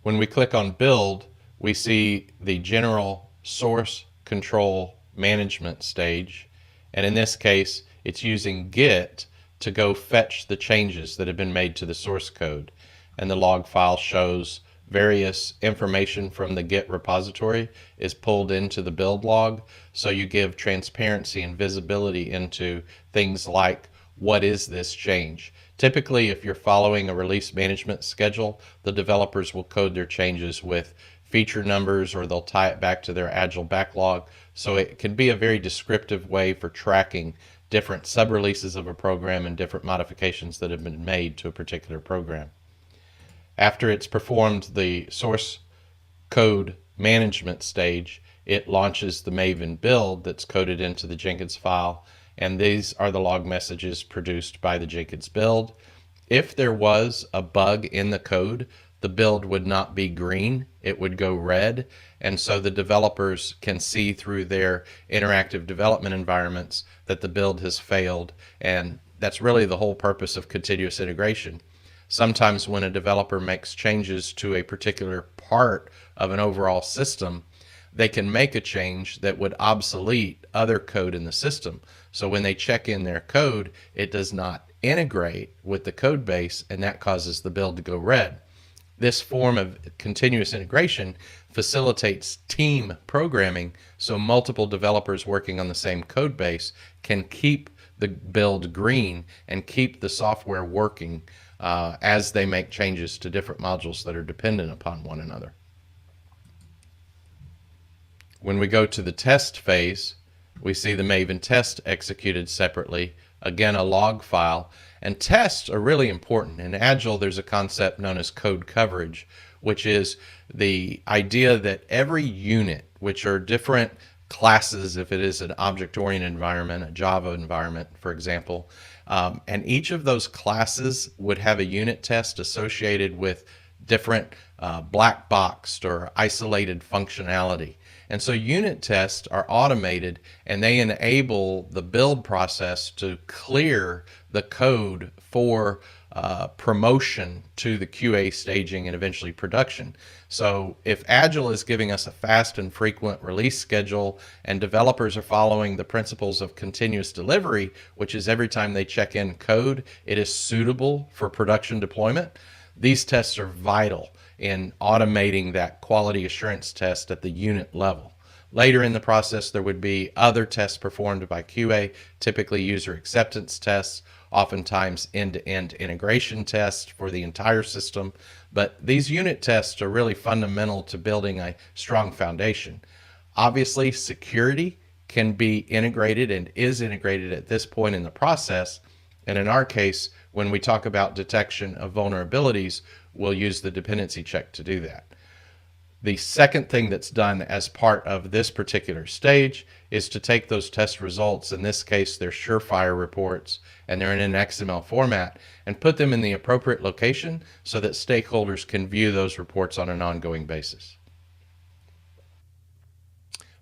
When we click on build, we see the general source control management stage, and in this case, it's using Git to go fetch the changes that have been made to the source code. And the log file shows various information from the Git repository is pulled into the build log, so you give transparency and visibility into things like, what is this change? Typically, if you're following a release management schedule, the developers will code their changes with feature numbers, or they'll tie it back to their Agile backlog. So it can be a very descriptive way for tracking different sub-releases of a program and different modifications that have been made to a particular program. After it's performed the source code management stage, it launches the Maven build that's coded into the Jenkins file, and these are the log messages produced by the Jenkins build. If there was a bug in the code, the build would not be green, it would go red. And so the developers can see through their interactive development environments that the build has failed. And that's really the whole purpose of continuous integration. Sometimes when a developer makes changes to a particular part of an overall system, they can make a change that would obsolete other code in the system. So when they check in their code, it does not integrate with the code base, and that causes the build to go red. This form of continuous integration facilitates team programming, so multiple developers working on the same code base can keep the build green and keep the software working as they make changes to different modules that are dependent upon one another. When we go to the test phase, we see the Maven test executed separately, again a log file. And tests are really important. In Agile, there's a concept known as code coverage, which is the idea that every unit, which are different classes, if it is an object-oriented environment, a Java environment, for example, and each of those classes would have a unit test associated with different black boxed or isolated functionality. And so unit tests are automated, and they enable the build process to clear the code for promotion to the QA staging and eventually production. So if Agile is giving us a fast and frequent release schedule and developers are following the principles of continuous delivery, which is every time they check in code, it is suitable for production deployment, these tests are vital in automating that quality assurance test at the unit level. Later in the process, there would be other tests performed by QA, typically user acceptance tests, oftentimes end-to-end integration tests for the entire system. But these unit tests are really fundamental to building a strong foundation. Obviously, security can be integrated and is integrated at this point in the process. And in our case, when we talk about detection of vulnerabilities, we'll use the dependency check to do that. The second thing that's done as part of this particular stage is to take those test results, in this case they're surefire reports and they're in an XML format, and put them in the appropriate location so that stakeholders can view those reports on an ongoing basis.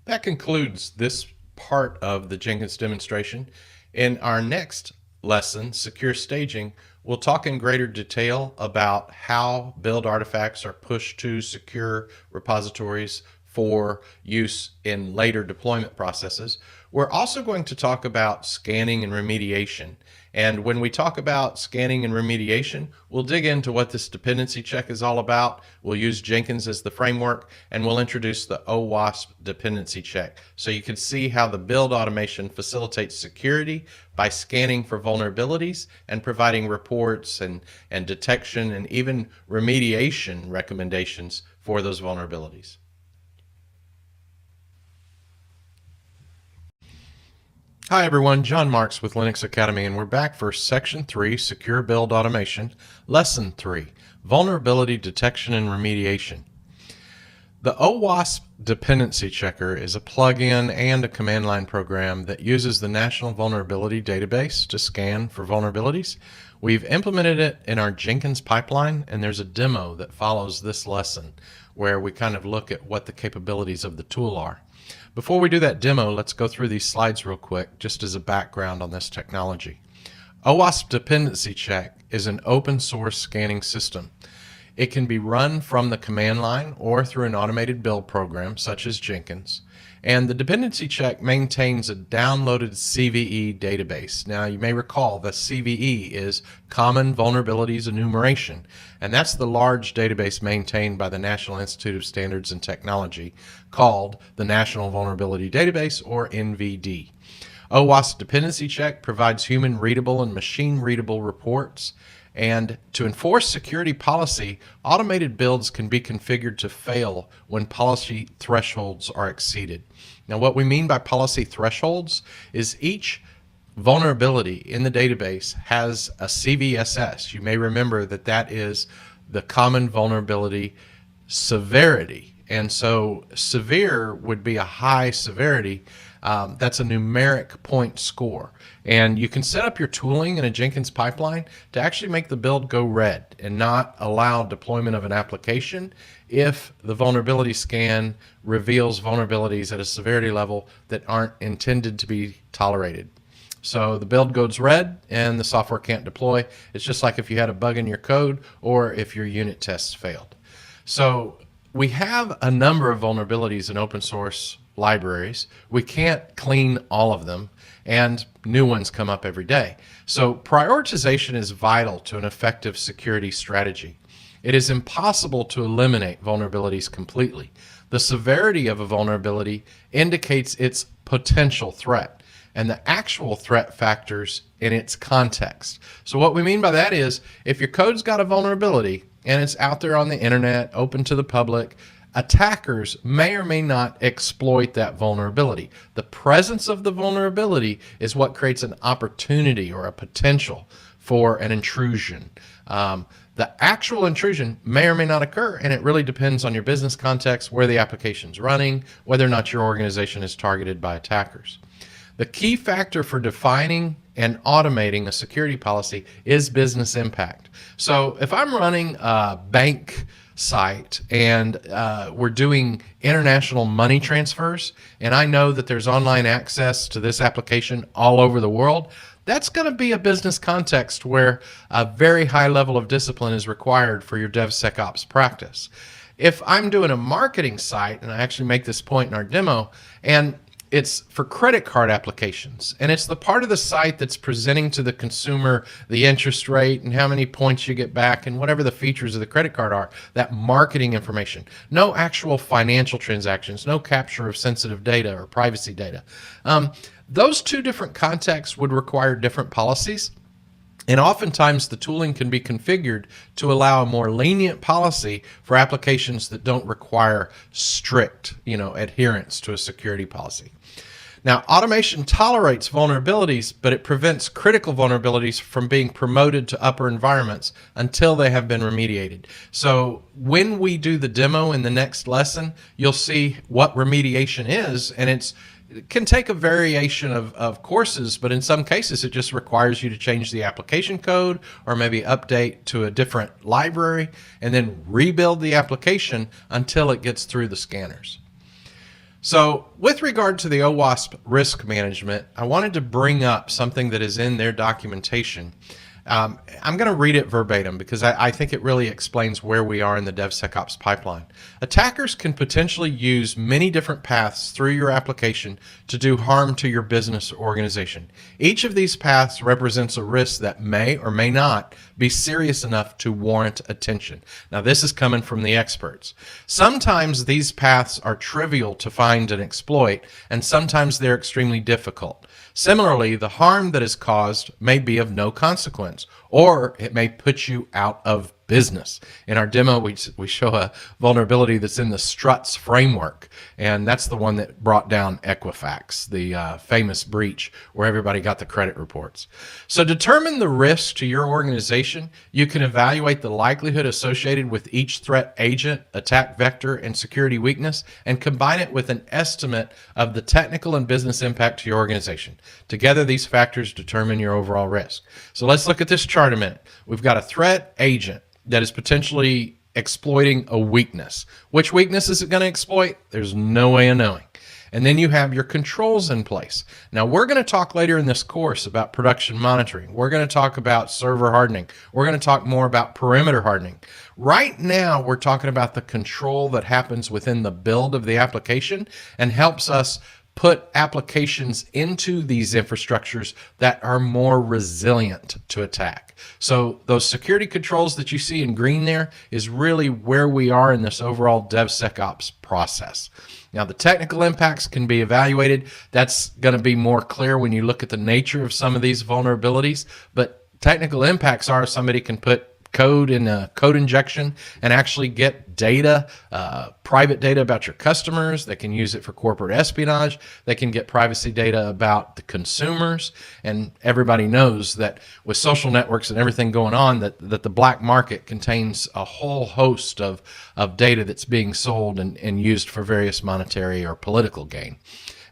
That concludes this part of the Jenkins demonstration. In our next lesson, Secure Staging, we'll talk in greater detail about how build artifacts are pushed to secure repositories for use in later deployment processes. We're also going to talk about scanning and remediation. And when we talk about scanning and remediation, we'll dig into what this dependency check is all about. We'll use Jenkins as the framework, and we'll introduce the OWASP dependency check. So you can see how the build automation facilitates security by scanning for vulnerabilities and providing reports and detection and even remediation recommendations for those vulnerabilities. Hi everyone, John Marks with Linux Academy, and we're back for Section 3, Secure Build Automation, Lesson 3, Vulnerability Detection and Remediation. The OWASP Dependency Checker is a plugin and a command line program that uses the National Vulnerability Database to scan for vulnerabilities. We've implemented it in our Jenkins pipeline, and there's a demo that follows this lesson where we kind of look at what the capabilities of the tool are. Before we do that demo, let's go through these slides real quick, just as a background on this technology. OWASP Dependency Check is an open source scanning system. It can be run from the command line or through an automated build program such as Jenkins. And the dependency check maintains a downloaded CVE database. Now you may recall the CVE is Common Vulnerabilities Enumeration, and that's the large database maintained by the National Institute of Standards and Technology called the National Vulnerability Database, or NVD. OWASP Dependency Check provides human readable and machine readable reports. And to enforce security policy, automated builds can be configured to fail when policy thresholds are exceeded. Now, what we mean by policy thresholds is each vulnerability in the database has a CVSS. You may remember that that is the common vulnerability severity. And so severe would be a high severity. That's a numeric point score. And you can set up your tooling in a Jenkins pipeline to actually make the build go red and not allow deployment of an application if the vulnerability scan reveals vulnerabilities at a severity level that aren't intended to be tolerated. So the build goes red and the software can't deploy. It's just like if you had a bug in your code or if your unit tests failed. So we have a number of vulnerabilities in open source libraries. We can't clean all of them, and new ones come up every day. So prioritization is vital to an effective security strategy. It is impossible to eliminate vulnerabilities completely. The severity of a vulnerability indicates its potential threat and the actual threat factors in its context. So what we mean by that is if your code's got a vulnerability and it's out there on the internet, open to the public, attackers may or may not exploit that vulnerability. The presence of the vulnerability is what creates an opportunity or a potential for an intrusion. The actual intrusion may or may not occur, and it really depends on your business context, where the application's running, whether or not your organization is targeted by attackers. The key factor for defining and automating a security policy is business impact. So if I'm running a bank site and we're doing international money transfers, and I know that there's online access to this application all over the world, that's going to be a business context where a very high level of discipline is required for your DevSecOps practice. If I'm doing a marketing site, and I actually make this point in our demo, and it's for credit card applications, and it's the part of the site that's presenting to the consumer the interest rate and how many points you get back and whatever the features of the credit card are, that marketing information. No actual financial transactions, no capture of sensitive data or privacy data. Those two different contexts would require different policies. And oftentimes the tooling can be configured to allow a more lenient policy for applications that don't require strict, adherence to a security policy. Now, automation tolerates vulnerabilities, but it prevents critical vulnerabilities from being promoted to upper environments until they have been remediated. So when we do the demo in the next lesson, you'll see what remediation is, and it can take a variation of courses, but in some cases it just requires you to change the application code or maybe update to a different library and then rebuild the application until it gets through the scanners. So with regard to the OWASP risk management, I wanted to bring up something that is in their documentation. I'm going to read it verbatim because I think it really explains where we are in the DevSecOps pipeline. Attackers can potentially use many different paths through your application to do harm to your business or organization. Each of these paths represents a risk that may or may not be serious enough to warrant attention. Now, this is coming from the experts. Sometimes these paths are trivial to find and exploit, and sometimes they're extremely difficult. Similarly, the harm that is caused may be of no consequence, or it may put you out of business. In our demo, we show a vulnerability that's in the struts framework, and that's the one that brought down Equifax, the famous breach where everybody got the credit reports. So determine the risk to your organization. You can evaluate the likelihood associated with each threat agent, attack vector, and security weakness, and combine it with an estimate of the technical and business impact to your organization. Together, these factors determine your overall risk. So let's look at this chart a minute. We've got a threat agent that is potentially exploiting a weakness. Which weakness is it going to exploit? There's no way of knowing. And then you have your controls in place. Now, we're going to talk later in this course about production monitoring. We're going to talk about server hardening. We're going to talk more about perimeter hardening. Right now, we're talking about the control that happens within the build of the application and helps us put applications into these infrastructures that are more resilient to attack. So those security controls that you see in green there is really where we are in this overall DevSecOps process. Now, the technical impacts can be evaluated. That's going to be more clear when you look at the nature of some of these vulnerabilities, but technical impacts are somebody can put code in a code injection and actually get data, private data about your customers. They can use it for corporate espionage. They can get privacy data about the consumers. And everybody knows that with social networks and everything going on, that the black market contains a whole host of data that's being sold and used for various monetary or political gain.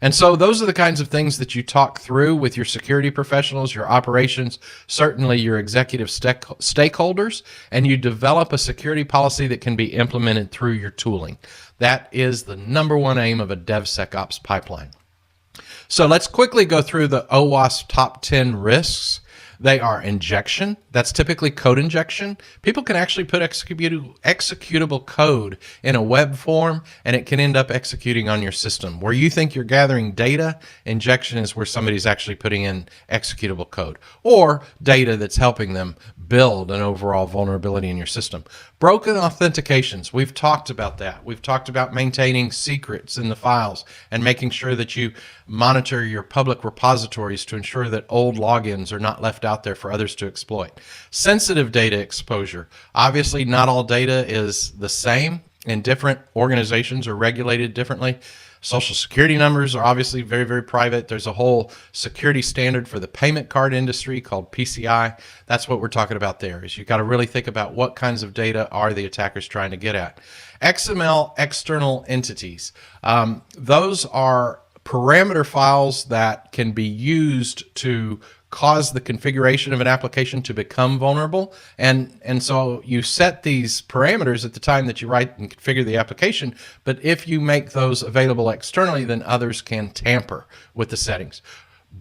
And so those are the kinds of things that you talk through with your security professionals, your operations, certainly your executive stakeholders, and you develop a security policy that can be implemented through your tooling. That is the number one aim of a DevSecOps pipeline. So let's quickly go through the OWASP top 10 risks. They are injection. That's typically code injection. People can actually put executable code in a web form, and it can end up executing on your system. Where you think you're gathering data, injection is where somebody's actually putting in executable code or data that's helping them build an overall vulnerability in your system. Broken authentications. We've talked about that. We've talked about maintaining secrets in the files and making sure that you monitor your public repositories to ensure that old logins are not left out there for others to exploit. Sensitive data exposure. Obviously, not all data is the same, and different organizations are regulated differently. Social security numbers are obviously very, very private. There's a whole security standard for the payment card industry called PCI. That's what we're talking about there, is you've got to really think about what kinds of data are the attackers trying to get at. XML external entities. Those are parameter files that can be used to cause the configuration of an application to become vulnerable. And so you set these parameters at the time that you write and configure the application, but if you make those available externally, then others can tamper with the settings.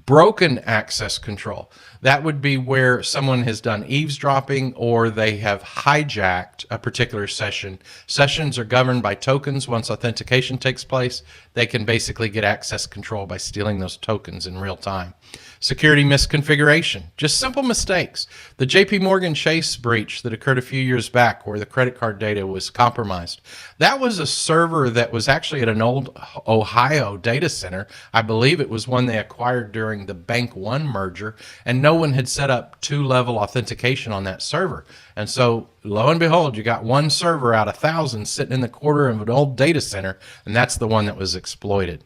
Broken access control. That would be where someone has done eavesdropping or they have hijacked a particular session. Sessions are governed by tokens. Once authentication takes place, they can basically get access control by stealing those tokens in real time. Security misconfiguration, just simple mistakes. The JP Morgan Chase breach that occurred a few years back where the credit card data was compromised. That was a server that was actually at an old Ohio data center. I believe it was one they acquired during the Bank One merger, and no one had set up two-level authentication on that server. And so lo and behold, you got one server out of 1,000 sitting in the corner of an old data center, and that's the one that was exploited.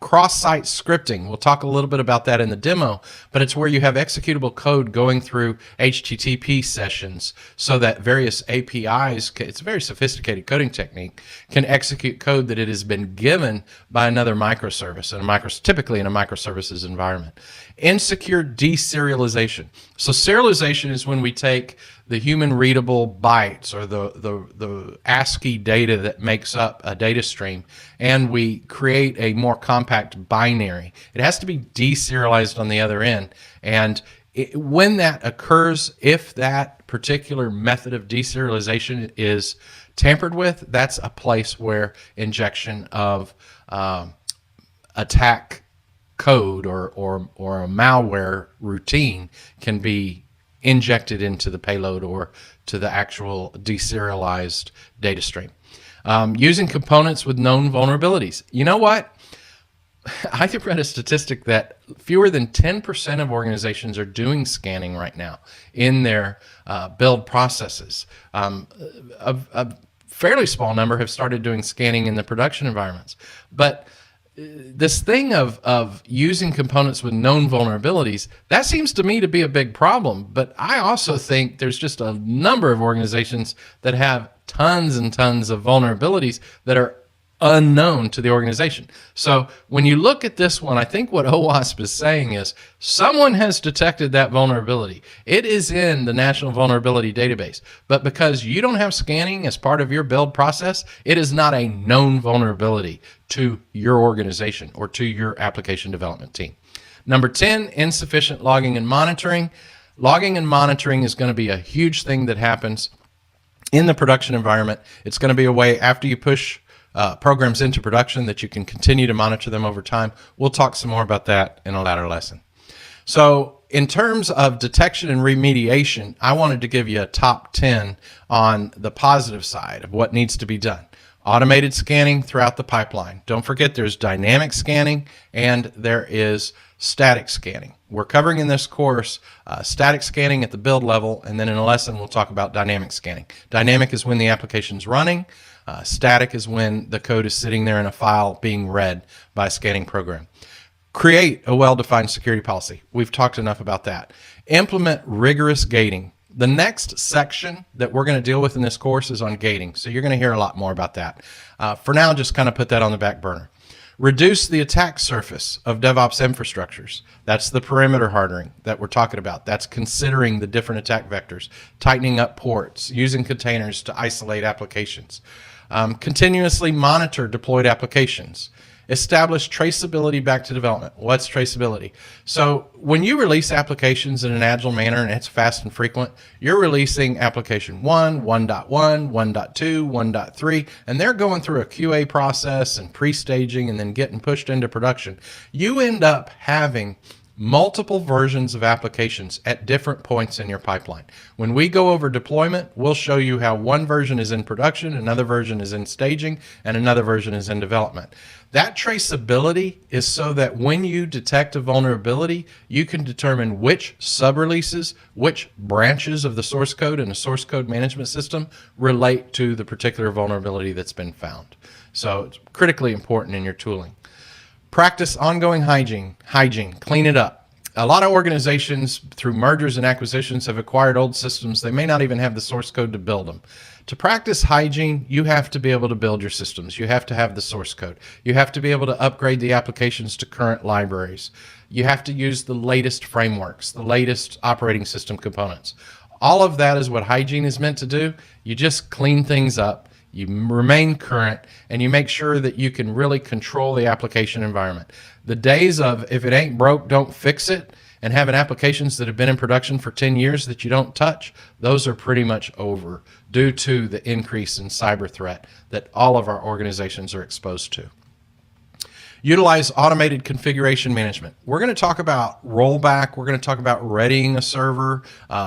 Cross-site scripting. We'll talk a little bit about that in the demo, but it's where you have executable code going through HTTP sessions so that various APIs, it's a very sophisticated coding technique, can execute code that it has been given by another microservice, and typically in a microservices environment. Insecure deserialization. So serialization is when we take the human readable bytes or the ASCII data that makes up a data stream, and we create a more compact binary. It has to be deserialized on the other end. And when that occurs, if that particular method of deserialization is tampered with, that's a place where injection of attack code or a malware routine can be injected into the payload or to the actual deserialized data stream. Using components with known vulnerabilities. You know what? I read a statistic that fewer than 10% of organizations are doing scanning right now in their build processes. A fairly small number have started doing scanning in the production environments. But this thing of using components with known vulnerabilities, that seems to me to be a big problem. But I also think there's just a number of organizations that have tons and tons of vulnerabilities that are unknown to the organization. So when you look at this one, I think what OWASP is saying is someone has detected that vulnerability. It is in the National Vulnerability Database, but because you don't have scanning as part of your build process, it is not a known vulnerability to your organization or to your application development team. Number 10, insufficient logging and monitoring. Logging and monitoring is going to be a huge thing that happens in the production environment. It's going to be a way after you push programs into production that you can continue to monitor them over time. We'll talk some more about that in a later lesson. So in terms of detection and remediation, I wanted to give you a top 10 on the positive side of what needs to be done. automated scanning throughout the pipeline. Don't forget there's dynamic scanning and there is static scanning. We're covering in this course static scanning at the build level, and then in a lesson we'll talk about dynamic scanning. Dynamic is when the application's running. Static is when the code is sitting there in a file being read by a scanning program. Create a well-defined security policy. We've talked enough about that. Implement rigorous gating. The next section that we're going to deal with in this course is on gating, so you're going to hear a lot more about that. For now, just kind of put that on the back burner. Reduce the attack surface of DevOps infrastructures. That's the perimeter hardening that we're talking about. That's considering the different attack vectors, tightening up ports, using containers to isolate applications. Continuously monitor deployed applications. Establish traceability back to development. What's traceability? So when you release applications in an agile manner and it's fast and frequent, you're releasing application 1, 1.1, 1.2, 1.3, and they're going through a QA process and pre-staging and then getting pushed into production. You end up having multiple versions of applications at different points in your pipeline. When we go over deployment, we'll show you how one version is in production, another version is in staging, and another version is in development. That traceability is so that when you detect a vulnerability, you can determine which sub-releases, which branches of the source code and the source code management system relate to the particular vulnerability that's been found. So it's critically important in your tooling. Practice ongoing hygiene, clean it up. A lot of organizations through mergers and acquisitions have acquired old systems. They may not even have the source code to build them. To practice hygiene, you have to be able to build your systems. You have to have the source code. You have to be able to upgrade the applications to current libraries. You have to use the latest frameworks, the latest operating system components. All of that is what hygiene is meant to do. You just clean things up. You remain current, and you make sure that you can really control the application environment. The days of if it ain't broke, don't fix it, and having applications that have been in production for 10 years that you don't touch, those are pretty much over due to the increase in cyber threat that all of our organizations are exposed to. Utilize automated configuration management. We're going to talk about rollback. We're going to talk about readying a server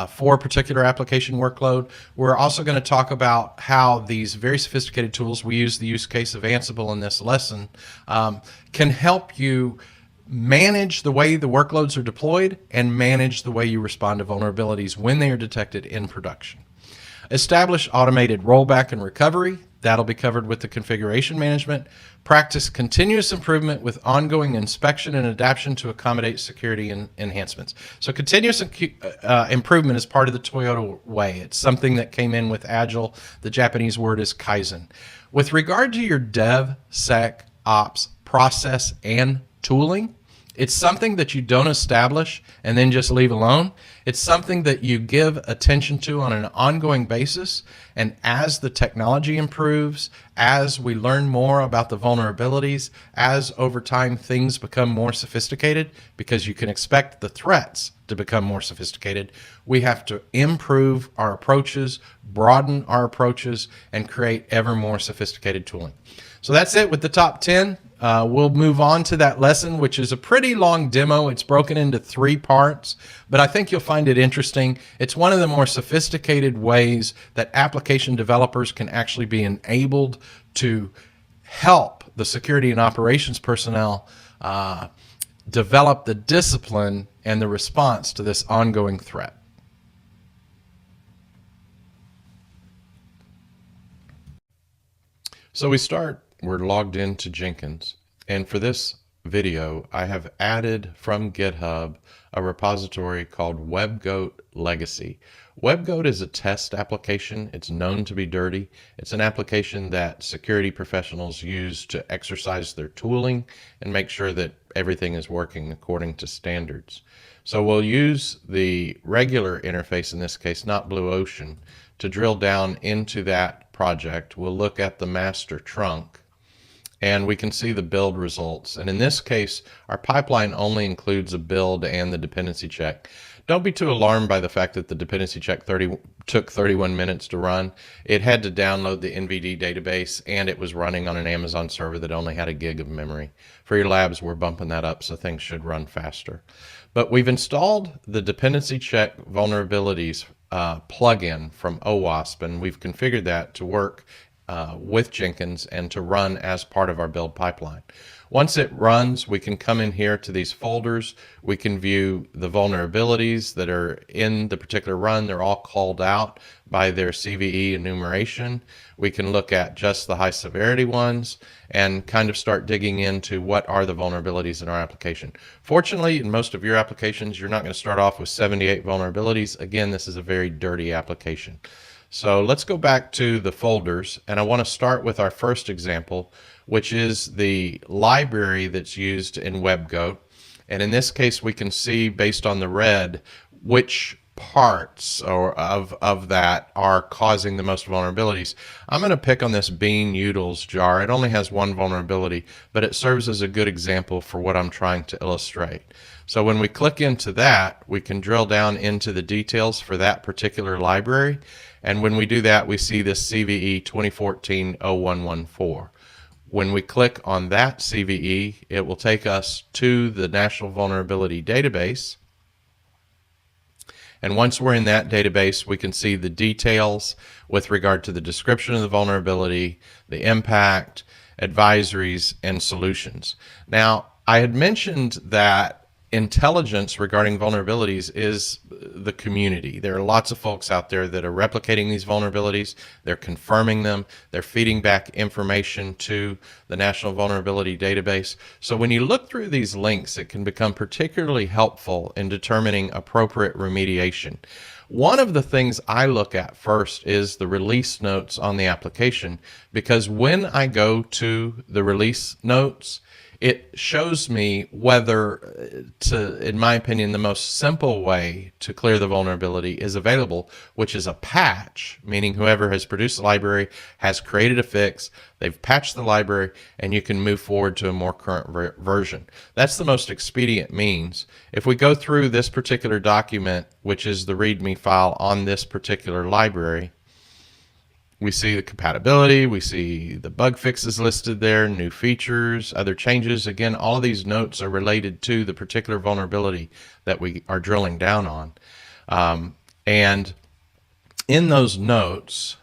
for a particular application workload. We're also going to talk about how these very sophisticated tools, we use the use case of Ansible in this lesson, can help you manage the way the workloads are deployed and manage the way you respond to vulnerabilities when they are detected in production. Establish automated rollback and recovery. That'll be covered with the configuration management. Practice continuous improvement with ongoing inspection and adaptation to accommodate security enhancements. So continuous improvement is part of the Toyota way. It's something that came in with Agile. The Japanese word is Kaizen. With regard to your DevSecOps process and tooling, it's something that you don't establish and then just leave alone. It's something that you give attention to on an ongoing basis. And as the technology improves, as we learn more about the vulnerabilities, as over time things become more sophisticated, because you can expect the threats to become more sophisticated, we have to improve our approaches, broaden our approaches, and create ever more sophisticated tooling. So that's it with the top 10. We'll move on to that lesson, which is a pretty long demo. It's broken into 3 parts, but I think you'll find it interesting. It's one of the more sophisticated ways that application developers can actually be enabled to help the security and operations personnel develop the discipline and the response to this ongoing threat. So we're logged into Jenkins, and for this video I have added from GitHub a repository called WebGoat Legacy. WebGoat is a test application. It's known to be dirty. It's an application that security professionals use to exercise their tooling and make sure that everything is working according to standards. So we'll use the regular interface, in this case not Blue Ocean, to drill down into that project. We'll look at the master trunk and we can see the build results. And in this case, our pipeline only includes a build and the dependency check. Don't be too alarmed by the fact that the dependency check took 31 minutes to run. It had to download the NVD database, and it was running on an Amazon server that only had 1 gig of memory. For your labs, we're bumping that up so things should run faster. But we've installed the dependency check vulnerabilities plugin from OWASP, and we've configured that to work with Jenkins and to run as part of our build pipeline. Once it runs, we can come in here to these folders. We can view the vulnerabilities that are in the particular run. They're all called out by their CVE enumeration. We can look at just the high severity ones and kind of start digging into what are the vulnerabilities in our application. Fortunately, in most of your applications, you're not going to start off with 78 vulnerabilities. Again, this is a very dirty application. So let's go back to the folders, and I want to start with our first example, which is the library that's used in WebGoat. And in this case, we can see based on the red which parts of that are causing the most vulnerabilities. I'm going to pick on this bean utils jar. It only has one vulnerability, but it serves as a good example for what I'm trying to illustrate. So when we click into that, we can drill down into the details for that particular library. And when we do that, we see this CVE 2014-0114. When we click on that CVE, it will take us to the National Vulnerability Database. And once we're in that database, we can see the details with regard to the description of the vulnerability, the impact, advisories, and solutions. Now, I had mentioned that intelligence regarding vulnerabilities is the community. There are lots of folks out there that are replicating these vulnerabilities. They're confirming them. They're feeding back information to the National Vulnerability Database. So when you look through these links, it can become particularly helpful in determining appropriate remediation. One of the things I look at first is the release notes on the application, because when I go to the release notes, it shows me whether, in my opinion, the most simple way to clear the vulnerability is available, which is a patch, meaning whoever has produced the library has created a fix, they've patched the library, and you can move forward to a more current version. That's the most expedient means. If we go through this particular document, which is the README file on this particular library, we see the compatibility, we see the bug fixes listed there, new features, other changes. Again, all of these notes are related to the particular vulnerability that we are drilling down on. And in those notes,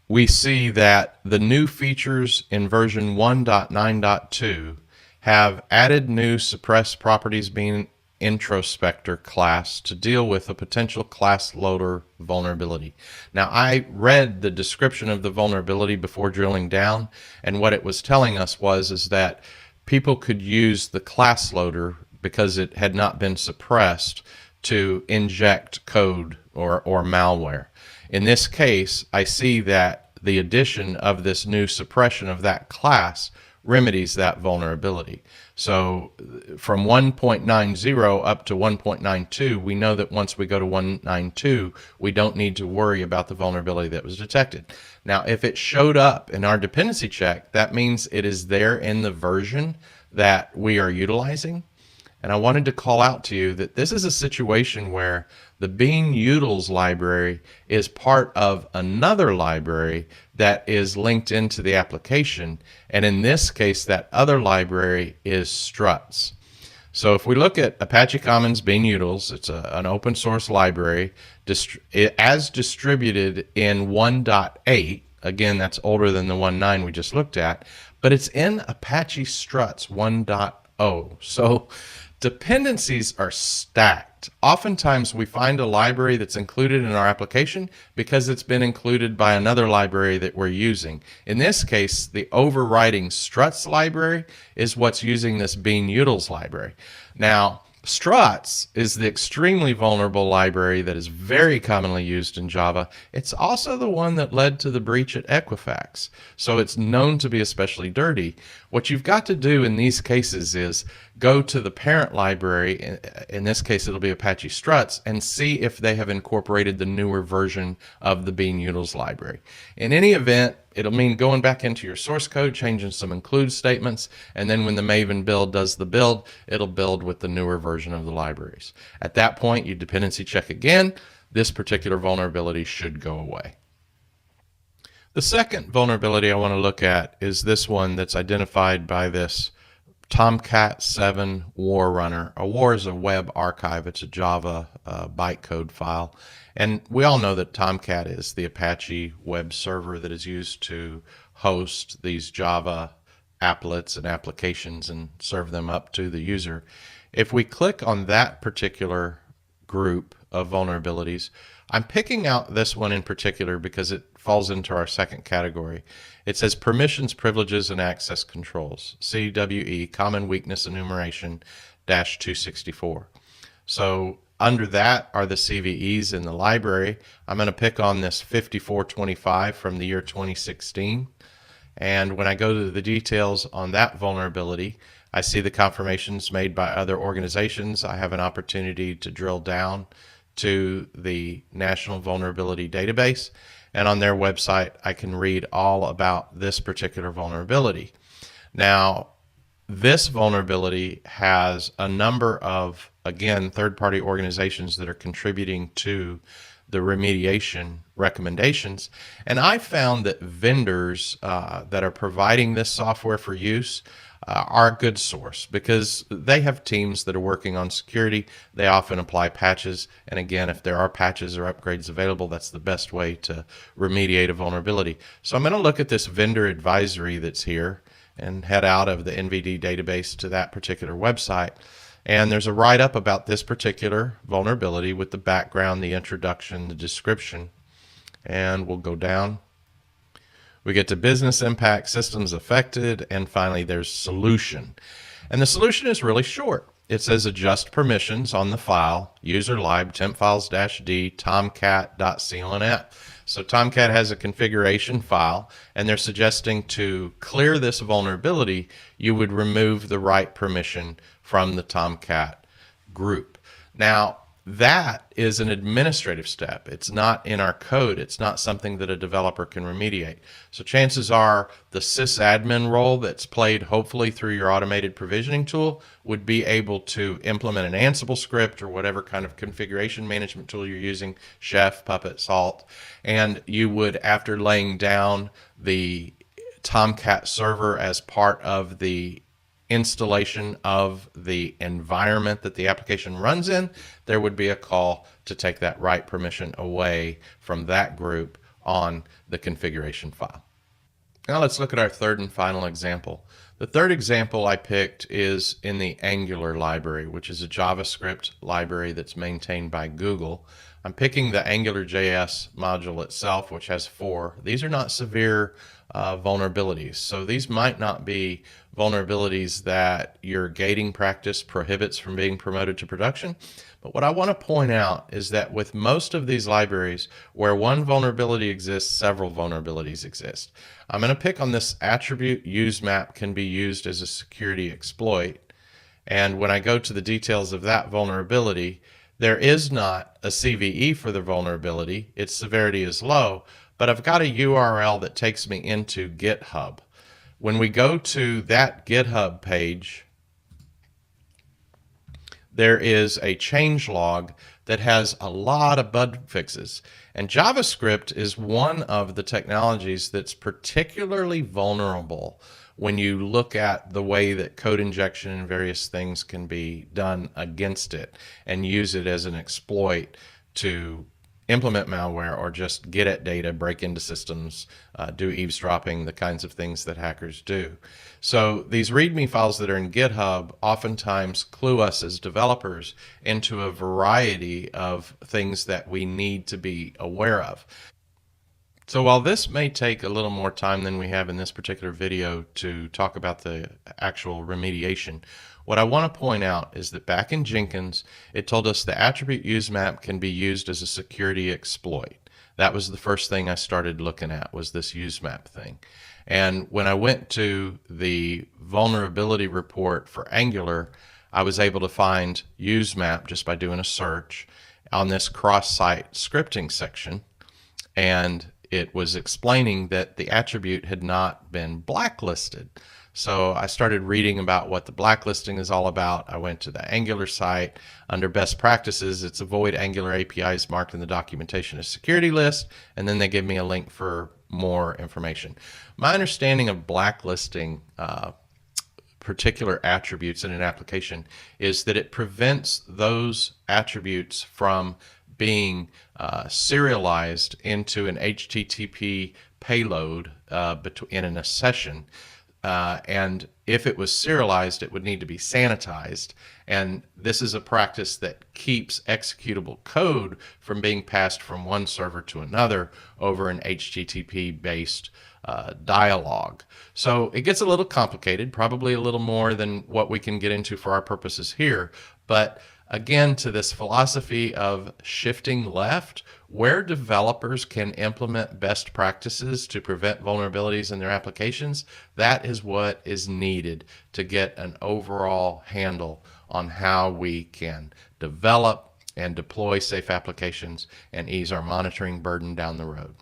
we see that the new features in version 1.9.2 have added new suppressed properties being introspector class to deal with a potential class loader vulnerability. Now, I read the description of the vulnerability before drilling down, and what it was telling us is that people could use the class loader because it had not been suppressed to inject code or malware. In this case, I see that the addition of this new suppression of that class remedies that vulnerability. So from 1.90 up to 1.92, we know that once we go to 192, we don't need to worry about the vulnerability that was detected. Now, if it showed up in our dependency check, that means it is there in the version that we are utilizing. And I wanted to call out to you that this is a situation where the bean utils library is part of another library that is linked into the application. And in this case, that other library is struts. So if we look at Apache Commons bean utils, it's an open source library as distributed in 1.8. Again, that's older than the 1.9 we just looked at, but it's in Apache struts 1.0. So dependencies are stacked. Oftentimes we find a library that's included in our application because it's been included by another library that we're using. In this case, the overriding struts library is what's using this bean utils library. Now, struts is the extremely vulnerable library that is very commonly used in Java. It's also the one that led to the breach at Equifax, so it's known to be especially dirty. What you've got to do in these cases is go to the parent library, in this case it'll be Apache struts, and see if they have incorporated the newer version of the bean utils library. In any event, it'll mean going back into your source code, changing some include statements, and then when the Maven build does the build, it'll build with the newer version of the libraries. At that point, you dependency check again. This particular vulnerability should go away. The second vulnerability I want to look at is this one that's identified by this Tomcat 7 War Runner. A war is a web archive. It's a Java bytecode file. And we all know that Tomcat is the Apache web server that is used to host these Java applets and applications and serve them up to the user. If we click on that particular group of vulnerabilities, I'm picking out this one in particular because it falls into our second category. It says permissions, privileges, and access controls, CWE, Common Weakness Enumeration -264. So under that are the CVEs in the library. I'm going to pick on this 5425 from the year 2016. And when I go to the details on that vulnerability, I see the confirmations made by other organizations. I have an opportunity to drill down to the National Vulnerability Database, and on their website I can read all about this particular vulnerability. Now, this vulnerability has a number of, again, third-party organizations that are contributing to the remediation recommendations, and I found that vendors that are providing this software for use are a good source because they have teams that are working on security. They often apply patches, and again, if there are patches or upgrades available, that's the best way to remediate a vulnerability. So I'm going to look at this vendor advisory that's here and head out of the NVD database to that particular website. And there's a write-up about this particular vulnerability with the background, the introduction, the description. And we'll go down. We get to business impact, systems affected, and finally there's solution. And the solution is really short. It says adjust permissions on the file, user lib temp files -d tomcat.clnet. So Tomcat has a configuration file, and they're suggesting to clear this vulnerability, you would remove the write permission from the Tomcat group. Now, that is an administrative step. It's not in our code. It's not something that a developer can remediate. So chances are the sysadmin role that's played hopefully through your automated provisioning tool would be able to implement an Ansible script or whatever kind of configuration management tool you're using, Chef, Puppet, Salt, and you would, after laying down the Tomcat server as part of the installation of the environment that the application runs in, there would be a call to take that write permission away from that group on the configuration file. Now let's look at our third and final example. The third example I picked is in the Angular library, which is a JavaScript library that's maintained by Google. I'm picking the AngularJS module itself, which has 4. These are not severe vulnerabilities. So these might not be vulnerabilities that your gating practice prohibits from being promoted to production. But what I want to point out is that with most of these libraries, where one vulnerability exists, several vulnerabilities exist. I'm going to pick on this attribute useMap can be used as a security exploit. And when I go to the details of that vulnerability, there is not a CVE for the vulnerability. Its severity is low, but I've got a URL that takes me into GitHub. When we go to that GitHub page, there is a changelog that has a lot of bug fixes. And JavaScript is one of the technologies that's particularly vulnerable when you look at the way that code injection and various things can be done against it and use it as an exploit to implement malware or just get at data, break into systems, do eavesdropping, the kinds of things that hackers do. So these README files that are in GitHub oftentimes clue us as developers into a variety of things that we need to be aware of. So while this may take a little more time than we have in this particular video to talk about the actual remediation, what I want to point out is that back in Jenkins, it told us the attribute useMap can be used as a security exploit. That was the first thing I started looking at, was this useMap thing. And when I went to the vulnerability report for Angular, I was able to find useMap just by doing a search on this cross-site scripting section. And it was explaining that the attribute had not been blacklisted. So I started reading about what the blacklisting is all about. I went to the Angular site. Under best practices, it's avoid Angular APIs marked in the documentation as security list, and then they give me a link for more information. My understanding of blacklisting particular attributes in an application is that it prevents those attributes from being serialized into an HTTP payload in a session. And if it was serialized, it would need to be sanitized. And this is a practice that keeps executable code from being passed from one server to another over an HTTP-based dialogue. So it gets a little complicated, probably a little more than what we can get into for our purposes here. But again, to this philosophy of shifting left, where developers can implement best practices to prevent vulnerabilities in their applications, that is what is needed to get an overall handle on how we can develop and deploy safe applications and ease our monitoring burden down the road.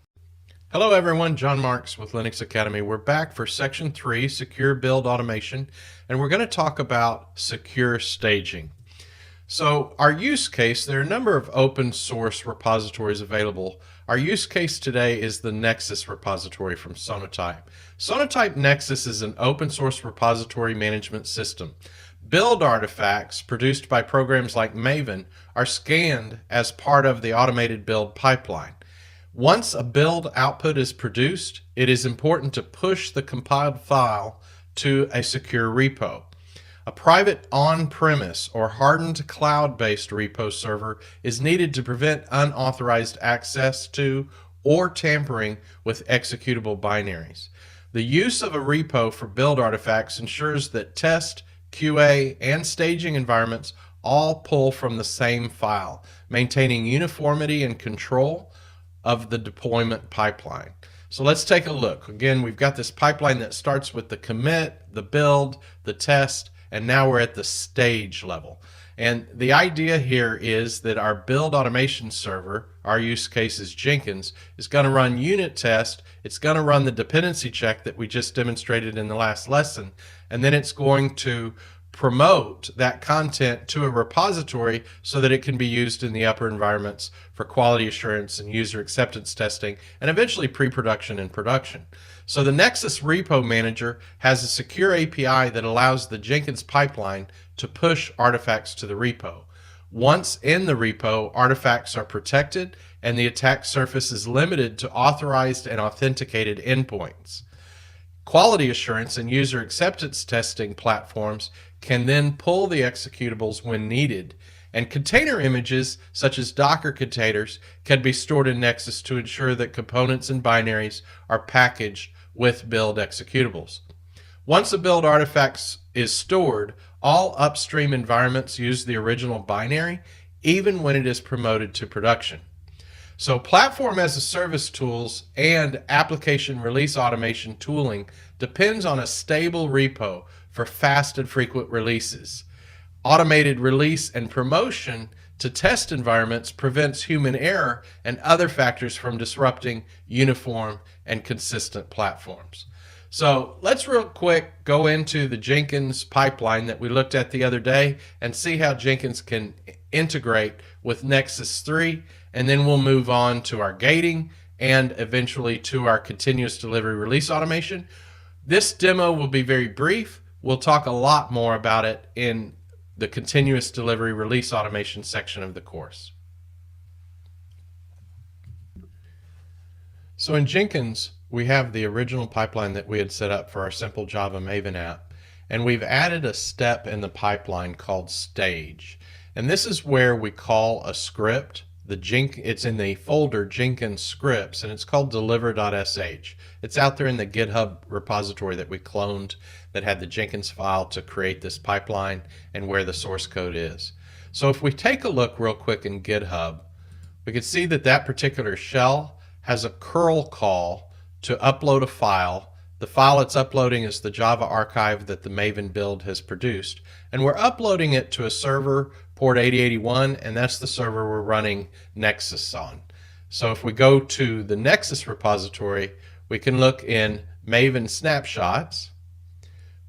Hello everyone, John Marks with Linux Academy. We're back for section 3, Secure Build Automation, and we're going to talk about secure staging. So our use case, there are a number of open source repositories available. Our use case today is the Nexus repository from Sonatype. Sonatype Nexus is an open source repository management system. Build artifacts produced by programs like Maven are scanned as part of the automated build pipeline. Once a build output is produced, it is important to push the compiled file to a secure repo. A private on-premise or hardened cloud-based repo server is needed to prevent unauthorized access to or tampering with executable binaries. The use of a repo for build artifacts ensures that test, QA, and staging environments all pull from the same file, maintaining uniformity and control of the deployment pipeline. So let's take a look. Again, we've got this pipeline that starts with the commit, the build, the test, and now we're at the stage level. And the idea here is that our build automation server, our use case is Jenkins, is going to run unit test. It's going to run the dependency check that we just demonstrated in the last lesson. And then it's going to promote that content to a repository so that it can be used in the upper environments for quality assurance and user acceptance testing, and eventually pre-production and production. So the Nexus Repo Manager has a secure API that allows the Jenkins pipeline to push artifacts to the repo. Once in the repo, artifacts are protected and the attack surface is limited to authorized and authenticated endpoints. Quality assurance and user acceptance testing platforms can then pull the executables when needed, and container images such as Docker containers can be stored in Nexus to ensure that components and binaries are packaged with build executables. Once a build artifact is stored, all upstream environments use the original binary, even when it is promoted to production. So platform as a service tools and application release automation tooling depends on a stable repo for fast and frequent releases. Automated release and promotion to test environments prevents human error and other factors from disrupting uniform and consistent platforms. So let's real quick go into the Jenkins pipeline that we looked at the other day and see how Jenkins can integrate with Nexus 3, and then we'll move on to our gating and eventually to our continuous delivery release automation. This demo will be very brief. We'll talk a lot more about it in the continuous delivery release automation section of the course. So in Jenkins, we have the original pipeline that we had set up for our simple Java Maven app, and we've added a step in the pipeline called stage. And this is where we call a script. It's in the folder Jenkins scripts, and it's called deliver.sh. It's out there in the GitHub repository that we cloned that had the Jenkins file to create this pipeline and where the source code is. So if we take a look real quick in GitHub, we can see that that particular shell has a curl call to upload a file. The file it's uploading is the Java archive that the Maven build has produced, and we're uploading it to a server port 8081, and that's the server we're running Nexus on. So if we go to the Nexus repository, we can look in Maven snapshots.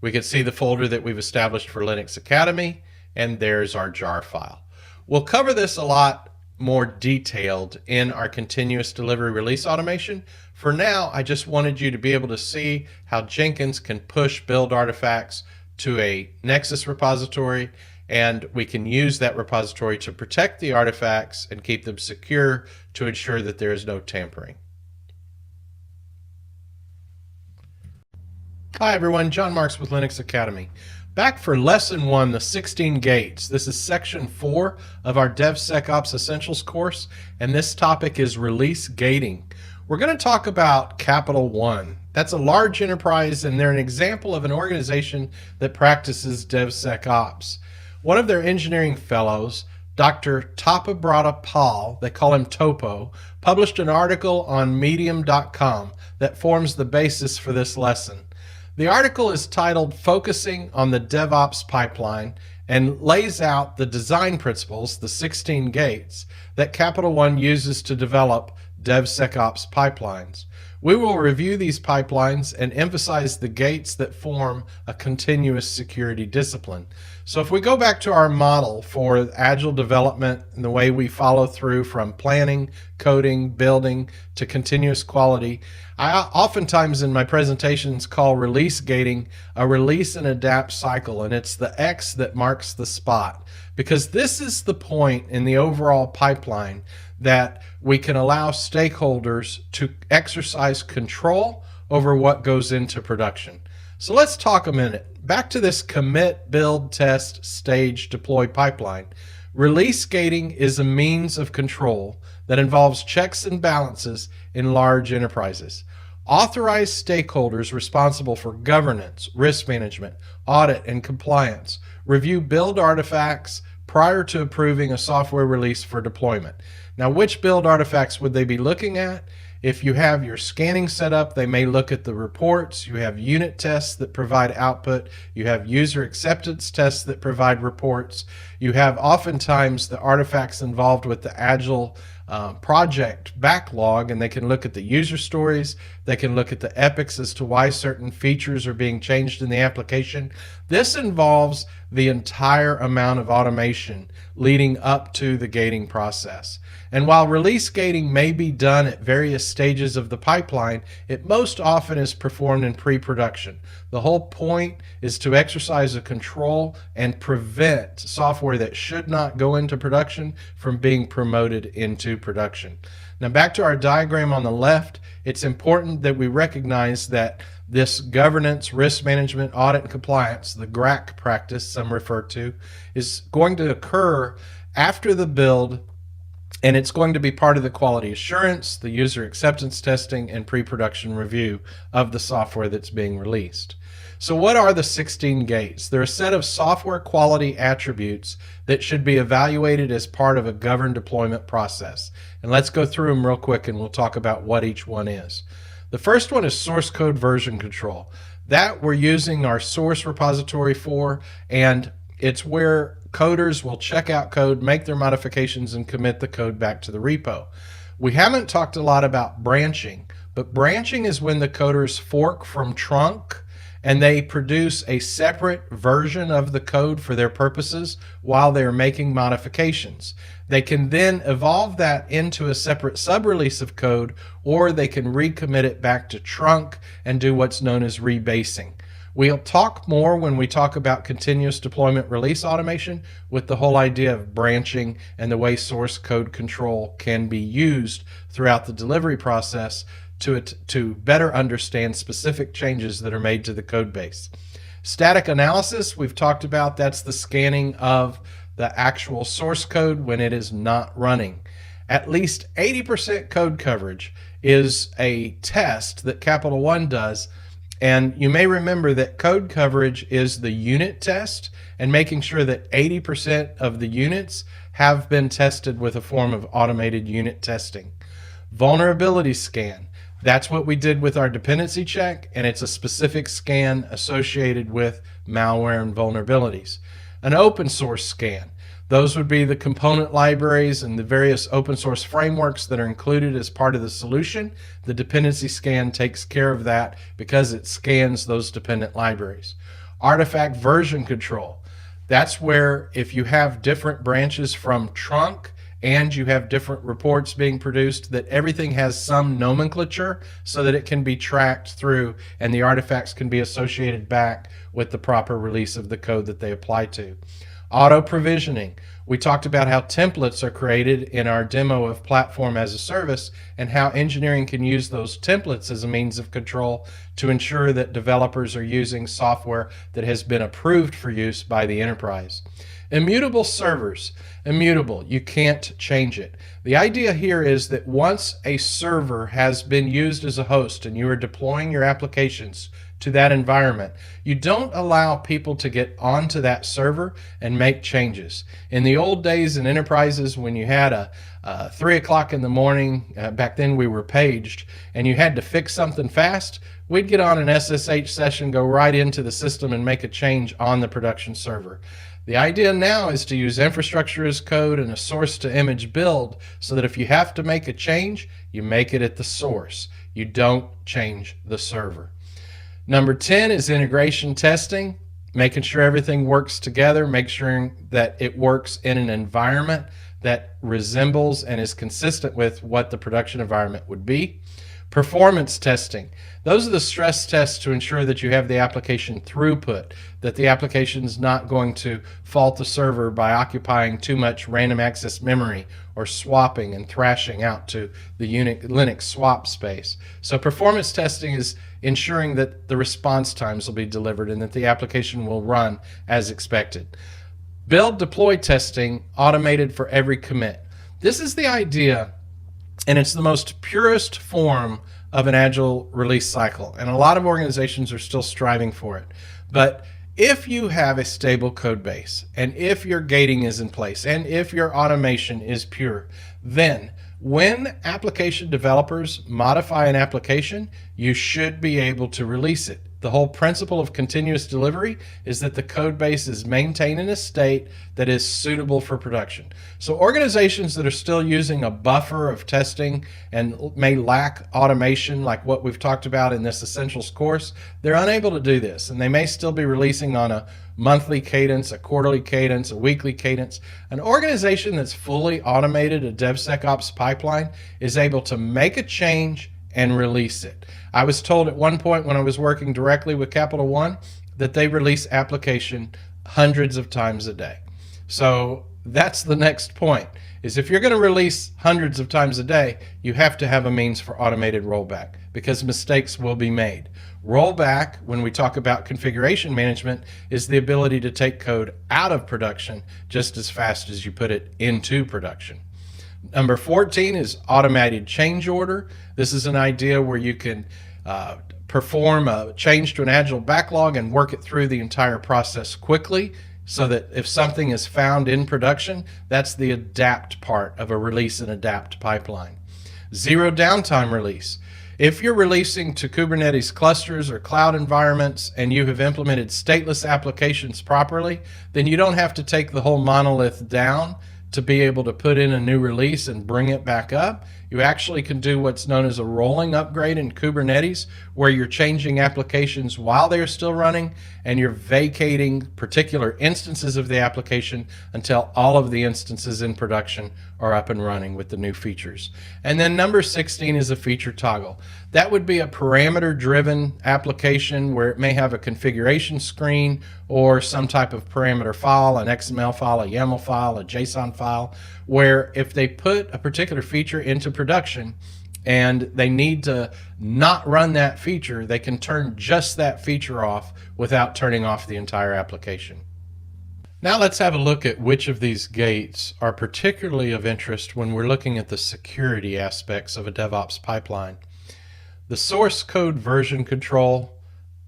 We can see the folder that we've established for Linux Academy, and there's our jar file. We'll cover this a lot more detailed in our continuous delivery release automation. For now, I just wanted you to be able to see how Jenkins can push build artifacts to a Nexus repository, and we can use that repository to protect the artifacts and keep them secure to ensure that there is no tampering. Hi everyone, John Marks with Linux Academy. Back for lesson 1, the 16 gates. This is section 4 of our DevSecOps Essentials course, and this topic is release gating. We're going to talk about Capital One. That's a large enterprise, and they're an example of an organization that practices DevSecOps. One of their engineering fellows, Dr. Tapabrata Pal, they call him Topo, published an article on medium.com that forms the basis for this lesson. The article is titled Focusing on the DevOps Pipeline and lays out the design principles, the 16 gates, that Capital One uses to develop DevSecOps pipelines. We will review these pipelines and emphasize the gates that form a continuous security discipline. So if we go back to our model for agile development and the way we follow through from planning, coding, building to continuous quality, I oftentimes in my presentations call release gating a release and adapt cycle, and it's the X that marks the spot, because this is the point in the overall pipeline that we can allow stakeholders to exercise control over what goes into production. So let's talk a minute. Back to this commit, build, test, stage, deploy pipeline. Release gating is a means of control that involves checks and balances in large enterprises. Authorized stakeholders responsible for governance, risk management, audit, and compliance review build artifacts prior to approving a software release for deployment. Now, which build artifacts would they be looking at? If you have your scanning set up, they may look at the reports. You have unit tests that provide output. You have user acceptance tests that provide reports. You have oftentimes the artifacts involved with the Agile project backlog, and they can look at the user stories. They can look at the epics as to why certain features are being changed in the application. This involves the entire amount of automation leading up to the gating process. And while release gating may be done at various stages of the pipeline, it most often is performed in pre-production. The whole point is to exercise a control and prevent software that should not go into production from being promoted into production. Now back to our diagram on the left, it's important that we recognize that this governance, risk management, audit, and compliance, the GRAC practice some refer to, is going to occur after the build, and it's going to be part of the quality assurance, the user acceptance testing, and pre-production review of the software that's being released. So what are the 16 gates? They're a set of software quality attributes that should be evaluated as part of a governed deployment process. And let's go through them real quick and we'll talk about what each one is. The first one is source code version control. That we're using our source repository for, and it's where coders will check out code, make their modifications, and commit the code back to the repo. We haven't talked a lot about branching, but branching is when the coders fork from trunk and they produce a separate version of the code for their purposes while they're making modifications. They can then evolve that into a separate sub-release of code, or they can recommit it back to trunk and do what's known as rebasing. We'll talk more when we talk about continuous deployment release automation with the whole idea of branching and the way source code control can be used throughout the delivery process to better understand specific changes that are made to the code base. Static analysis, we've talked about, that's the scanning of the actual source code when it is not running. At least 80% code coverage is a test that Capital One does. And you may remember that code coverage is the unit test and making sure that 80% of the units have been tested with a form of automated unit testing. Vulnerability scan. That's what we did with our dependency check, and it's a specific scan associated with malware and vulnerabilities. An open source scan. Those would be the component libraries and the various open source frameworks that are included as part of the solution. The dependency scan takes care of that because it scans those dependent libraries. Artifact version control. That's where if you have different branches from trunk and you have different reports being produced, that everything has some nomenclature so that it can be tracked through and the artifacts can be associated back with the proper release of the code that they apply to. Auto provisioning. We talked about how templates are created in our demo of Platform as a Service and how engineering can use those templates as a means of control to ensure that developers are using software that has been approved for use by the enterprise. Immutable servers. Immutable, you can't change it. The idea here is that once a server has been used as a host and you are deploying your applications to that environment, you don't allow people to get onto that server and make changes. In the old days in enterprises, when you had a 3 o'clock in the morning, back then we were paged, and you had to fix something fast, we'd get on an SSH session, go right into the system and make a change on the production server. The idea now is to use infrastructure as code and a source to image build so that if you have to make a change, you make it at the source. You don't change the server. Number 10 is integration testing, making sure everything works together, make sure that it works in an environment that resembles and is consistent with what the production environment would be. Performance testing. Those are the stress tests to ensure that you have the application throughput, that the application is not going to fault the server by occupying too much random access memory or swapping and thrashing out to the Linux swap space. So performance testing is ensuring that the response times will be delivered and that the application will run as expected. Build deploy testing, automated for every commit. This is the idea, and it's the most purest form of an agile release cycle, and a lot of organizations are still striving for it. But if you have a stable code base, and if your gating is in place, and if your automation is pure, then when application developers modify an application, you should be able to release it. The whole principle of continuous delivery is that the code base is maintained in a state that is suitable for production. So organizations that are still using a buffer of testing and may lack automation like what we've talked about in this Essentials course, they're unable to do this, and they may still be releasing on a monthly cadence, a quarterly cadence, a weekly cadence. An organization that's fully automated a DevSecOps pipeline is able to make a change and release it. I was told at one point when I was working directly with Capital One that they release application hundreds of times a day. So that's the next point, is if you're going to release hundreds of times a day, you have to have a means for automated rollback because mistakes will be made. Rollback, when we talk about configuration management, is the ability to take code out of production just as fast as you put it into production. Number 14 is automated change order. This is an idea where you can perform a change to an agile backlog and work it through the entire process quickly so that if something is found in production, that's the adapt part of a release and adapt pipeline. Zero downtime release. If you're releasing to Kubernetes clusters or cloud environments and you have implemented stateless applications properly, then you don't have to take the whole monolith down to be able to put in a new release and bring it back up. You actually can do what's known as a rolling upgrade in Kubernetes, where you're changing applications while they're still running and you're vacating particular instances of the application until all of the instances in production are up and running with the new features. And then number 16 is a feature toggle. That would be a parameter-driven application where it may have a configuration screen or some type of parameter file, an XML file, a YAML file, a JSON file, where if they put a particular feature into production and they need to not run that feature, they can turn just that feature off without turning off the entire application. Now let's have a look at which of these gates are particularly of interest when we're looking at the security aspects of a DevOps pipeline. The source code version control,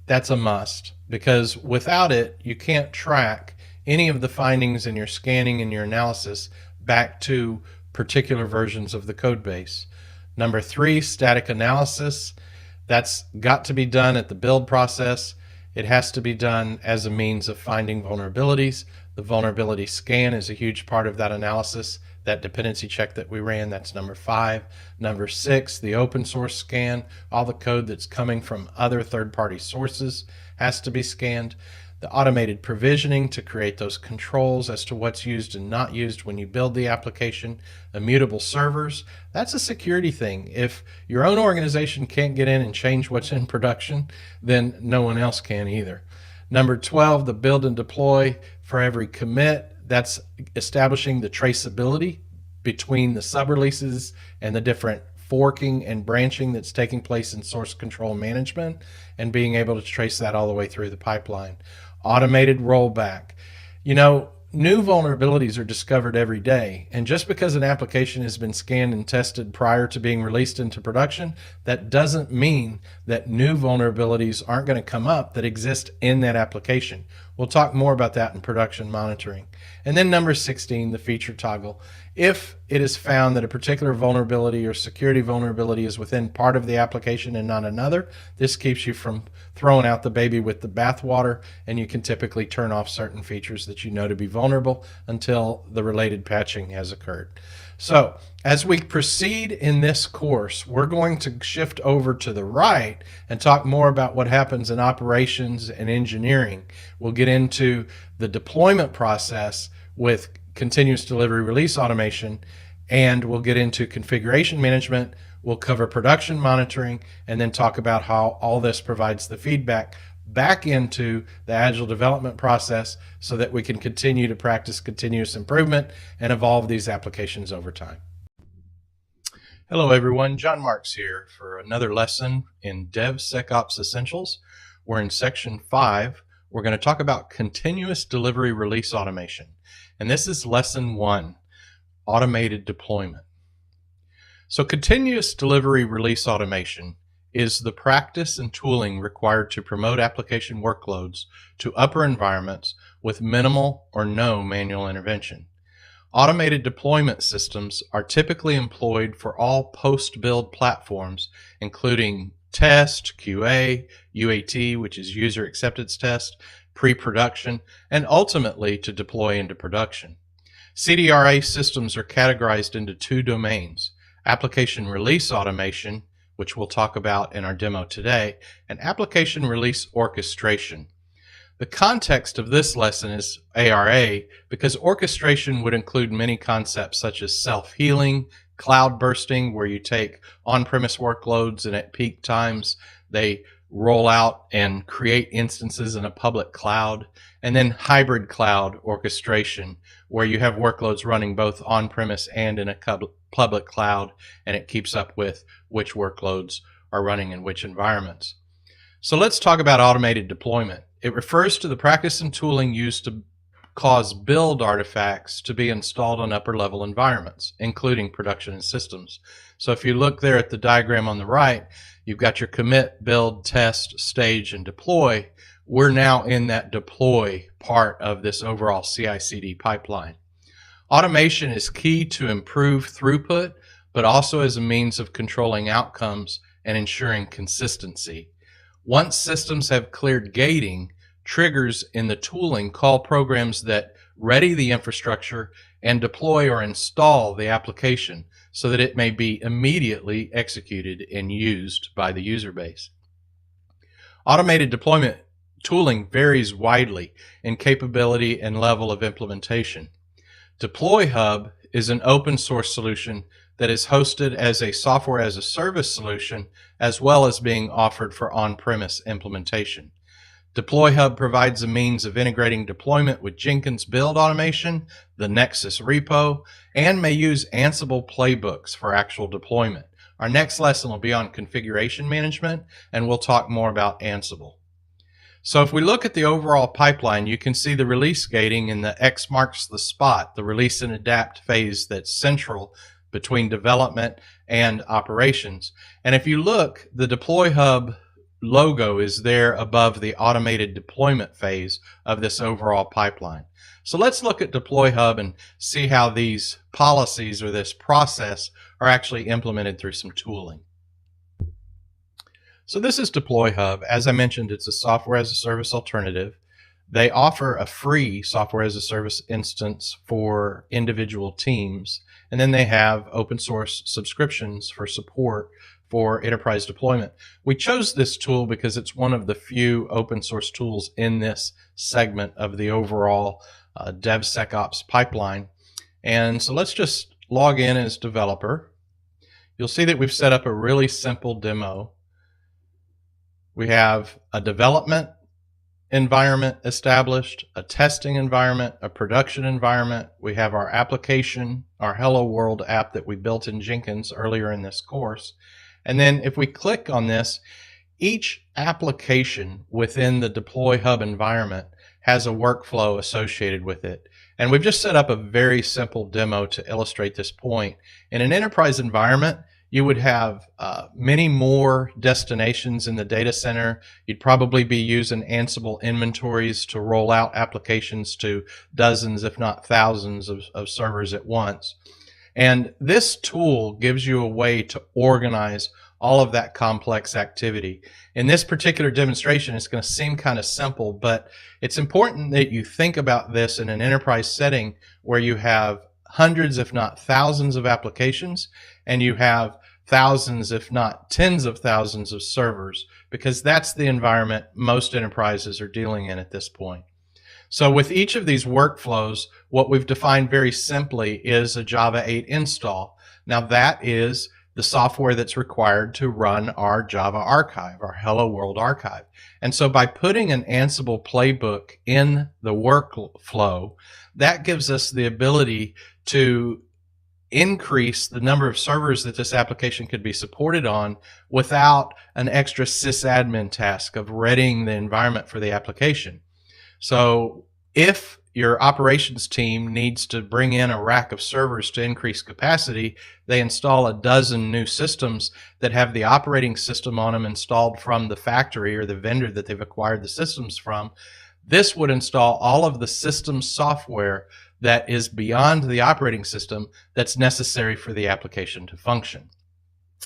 that's a must, because without it, you can't track any of the findings in your scanning and your analysis back to particular versions of the code base. Number 3, static analysis. That's got to be done at the build process. It has to be done as a means of finding vulnerabilities. The vulnerability scan is a huge part of that analysis. That dependency check that we ran, that's number 5. Number 6, the open source scan. All the code that's coming from other third-party sources has to be scanned. the automated provisioning to create those controls as to what's used and not used when you build the application, immutable servers. That's a security thing. If your own organization can't get in and change what's in production, then no one else can either. Number 12, the build and deploy for every commit. That's establishing the traceability between the sub-releases and the different forking and branching that's taking place in source control management, and being able to trace that all the way through the pipeline. Automated rollback. New vulnerabilities are discovered every day, and just because an application has been scanned and tested prior to being released into production, that doesn't mean that new vulnerabilities aren't going to come up that exist in that application. We'll talk more about that in production monitoring. And then number 16, the feature toggle. If it is found that a particular vulnerability or security vulnerability is within part of the application and not another, this keeps you from throwing out the baby with the bathwater, and you can typically turn off certain features that you know to be vulnerable until the related patching has occurred. So as we proceed in this course, we're going to shift over to the right and talk more about what happens in operations and engineering. We'll get into the deployment process with continuous delivery release automation, and we'll get into configuration management. We'll cover production monitoring, and then talk about how all this provides the feedback back into the agile development process so that we can continue to practice continuous improvement and evolve these applications over time. Hello everyone, John Marks here for another lesson in DevSecOps Essentials. We're in section 5. We're going to talk about continuous delivery release automation. And this is lesson 1, automated deployment. So continuous delivery release automation is the practice and tooling required to promote application workloads to upper environments with minimal or no manual intervention. Automated deployment systems are typically employed for all post-build platforms, including test, QA, UAT, which is user acceptance test, pre-production, and ultimately to deploy into production. CDRA systems are categorized into 2 domains: application release automation, which we'll talk about in our demo today, and application release orchestration. The context of this lesson is ARA because orchestration would include many concepts such as self-healing, cloud bursting, where you take on-premise workloads and at peak times they roll out and create instances in a public cloud, and then hybrid cloud orchestration, where you have workloads running both on-premise and in a public cloud, and it keeps up with which workloads are running in which environments. So let's talk about automated deployment. It refers to the practice and tooling used to cause build artifacts to be installed on upper level environments, including production systems. So if you look there at the diagram on the right, you've got your commit, build, test, stage, and deploy. We're now in that deploy part of this overall CICD pipeline. Automation is key to improve throughput, but also as a means of controlling outcomes and ensuring consistency. Once systems have cleared gating, triggers in the tooling call programs that ready the infrastructure and deploy or install the application so that it may be immediately executed and used by the user base. Automated deployment tooling varies widely in capability and level of implementation. Deploy Hub is an open source solution that is hosted as a software as a service solution, as well as being offered for on-premise implementation. Deploy Hub provides a means of integrating deployment with Jenkins build automation, the Nexus repo, and may use Ansible playbooks for actual deployment. Our next lesson will be on configuration management, and we'll talk more about Ansible. So if we look at the overall pipeline, you can see the release gating in the X marks the spot, the release and adapt phase that's central between development and operations. And if you look, the Deploy Hub logo is there above the automated deployment phase of this overall pipeline. So let's look at Deploy Hub and see how these policies or this process are actually implemented through some tooling. So this is Deploy Hub. As I mentioned, it's a software as a service alternative. They offer a free software as a service instance for individual teams, and then they have open source subscriptions for support for enterprise deployment. We chose this tool because it's one of the few open source tools in this segment of the overall DevSecOps pipeline. And so let's just log in as developer. You'll see that we've set up a really simple demo. We have a development environment established, a testing environment, a production environment. We have our application, our Hello World app that we built in Jenkins earlier in this course. And then if we click on this, each application within the Deploy Hub environment has a workflow associated with it. And we've just set up a very simple demo to illustrate this point. In an enterprise environment, you would have many more destinations in the data center. You'd probably be using Ansible inventories to roll out applications to dozens, if not thousands of servers at once. And this tool gives you a way to organize all of that complex activity. In this particular demonstration, it's going to seem kind of simple, but it's important that you think about this in an enterprise setting where you have hundreds, if not thousands of applications, and you have thousands, if not tens of thousands of servers, because that's the environment most enterprises are dealing in at this point. So with each of these workflows, what we've defined very simply is a Java 8 install. Now that is the software that's required to run our Java archive, our Hello World archive. And so by putting an Ansible playbook in the workflow, that gives us the ability to increase the number of servers that this application could be supported on without an extra sysadmin task of readying the environment for the application. So if your operations team needs to bring in a rack of servers to increase capacity, they install a dozen new systems that have the operating system on them installed from the factory or the vendor that they've acquired the systems from. This would install all of the system software that is beyond the operating system that's necessary for the application to function.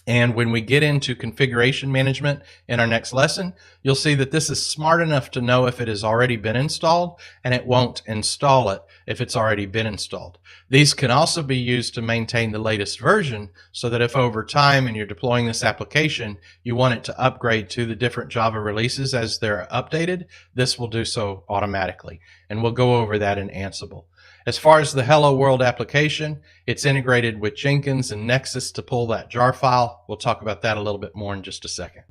And when we get into configuration management in our next lesson, you'll see that this is smart enough to know if it has already been installed, and it won't install it if it's already been installed. These can also be used to maintain the latest version so that if over time and you're deploying this application, you want it to upgrade to the different Java releases as they're updated, this will do so automatically. And we'll go over that in Ansible. As far as the Hello World application, it's integrated with Jenkins and Nexus to pull that jar file. We'll talk about that a little bit more in just a second.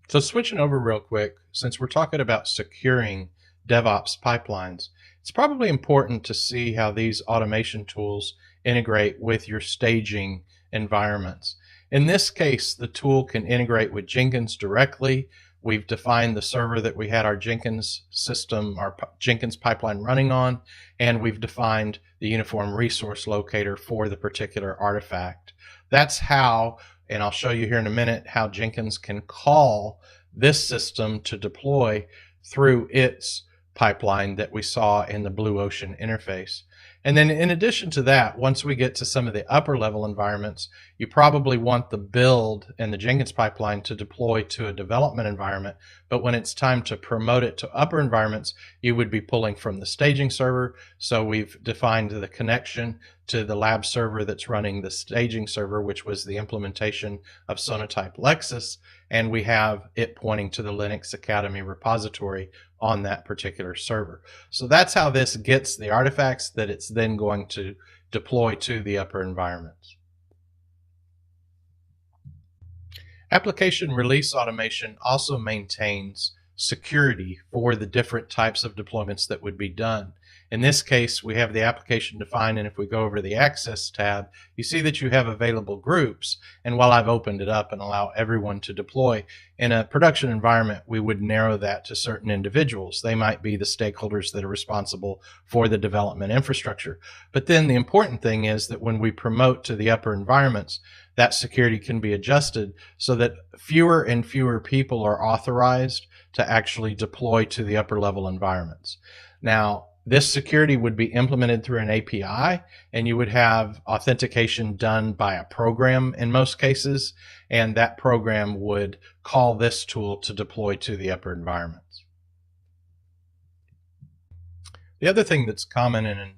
So switching over real quick, since we're talking about securing DevOps pipelines, it's probably important to see how these automation tools integrate with your staging environments. In this case, the tool can integrate with Jenkins directly. We've defined the server that we had our Jenkins system, our Jenkins pipeline running on, and we've defined the uniform resource locator for the particular artifact. That's how, and I'll show you here in a minute, how Jenkins can call this system to deploy through its pipeline that we saw in the Blue Ocean interface. And then in addition to that, once we get to some of the upper level environments, you probably want the build and the Jenkins pipeline to deploy to a development environment. But when it's time to promote it to upper environments, you would be pulling from the staging server. So we've defined the connection to the lab server that's running the staging server, which was the implementation of Sonatype Lexus. And we have it pointing to the Linux Academy repository on that particular server. So that's how this gets the artifacts that it's then going to deploy to the upper environments. Application release automation also maintains security for the different types of deployments that would be done. In this case, we have the application defined, and if we go over the Access tab, you see that you have available groups. And while I've opened it up and allow everyone to deploy, in a production environment, we would narrow that to certain individuals. They might be the stakeholders that are responsible for the development infrastructure. But then the important thing is that when we promote to the upper environments, that security can be adjusted so that fewer and fewer people are authorized to actually deploy to the upper level environments. Now, this security would be implemented through an API, and you would have authentication done by a program in most cases, and that program would call this tool to deploy to the upper environments. The other thing that's common in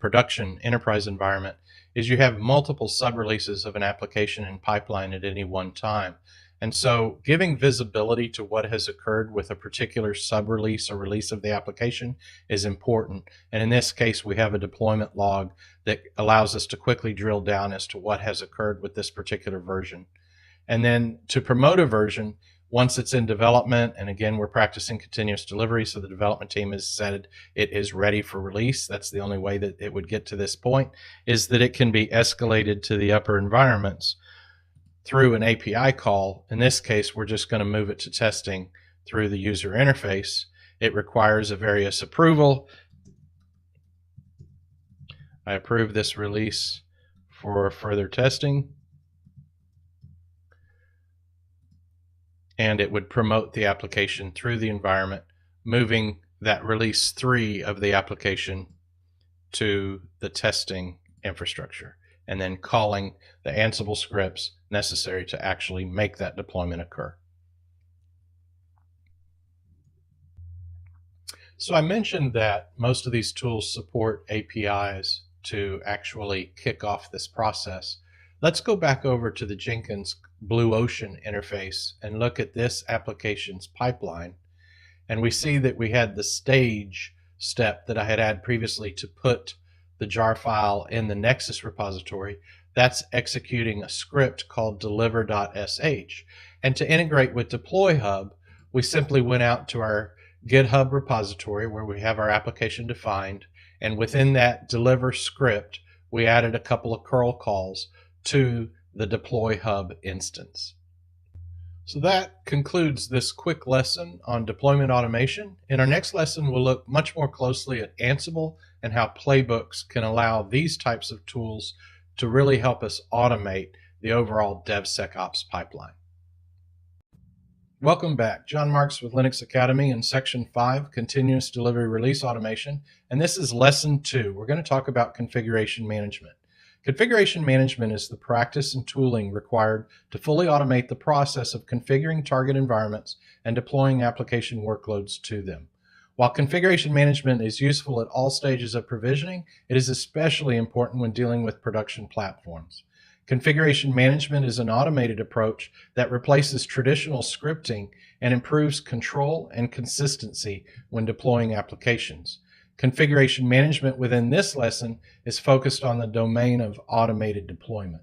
production enterprise environment is you have multiple sub-releases of an application in pipeline at any one time. And so giving visibility to what has occurred with a particular sub-release or release of the application is important. And in this case, we have a deployment log that allows us to quickly drill down as to what has occurred with this particular version. And then to promote a version, once it's in development, and again, we're practicing continuous delivery, so the development team has said it is ready for release. That's the only way that it would get to this point, is that it can be escalated to the upper environments through an API call. In this case, we're just going to move it to testing through the user interface. It requires a various approval. I approve this release for further testing. And it would promote the application through the environment, moving that release 3 of the application to the testing infrastructure, and then calling the Ansible scripts necessary to actually make that deployment occur. So I mentioned that most of these tools support APIs to actually kick off this process. Let's go back over to the Jenkins Blue Ocean interface and look at this application's pipeline. And we see that we had the stage step that I had added previously to put the jar file in the Nexus repository. That's executing a script called deliver.sh. And to integrate with Deploy Hub, we simply went out to our GitHub repository where we have our application defined. And within that deliver script, we added a couple of curl calls to the Deploy Hub instance. So that concludes this quick lesson on deployment automation. In our next lesson, we'll look much more closely at Ansible and how playbooks can allow these types of tools to really help us automate the overall DevSecOps pipeline. Welcome back. John Marks with Linux Academy in Section 5, Continuous Delivery Release Automation. And this is Lesson 2. We're going to talk about configuration management. Configuration management is the practice and tooling required to fully automate the process of configuring target environments and deploying application workloads to them. While configuration management is useful at all stages of provisioning, it is especially important when dealing with production platforms. Configuration management is an automated approach that replaces traditional scripting and improves control and consistency when deploying applications. Configuration management within this lesson is focused on the domain of automated deployment.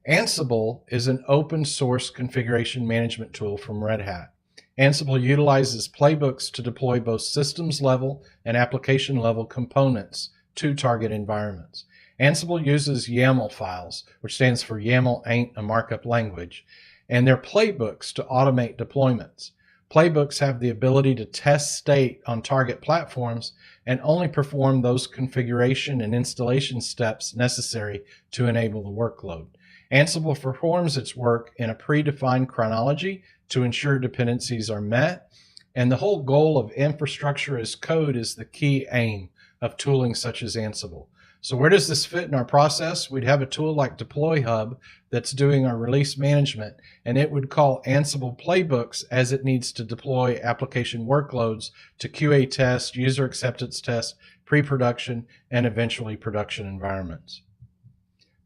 Ansible is an open source configuration management tool from Red Hat. Ansible utilizes playbooks to deploy both systems level and application level components to target environments. Ansible uses YAML files, which stands for YAML ain't a markup language, and they're playbooks to automate deployments. Playbooks have the ability to test state on target platforms and only perform those configuration and installation steps necessary to enable the workload. Ansible performs its work in a predefined chronology to ensure dependencies are met, and the whole goal of infrastructure as code is the key aim of tooling such as Ansible. So where does this fit in our process? We'd have a tool like Deploy Hub that's doing our release management, and it would call Ansible playbooks as it needs to deploy application workloads to QA test, user acceptance test, pre-production, and eventually production environments.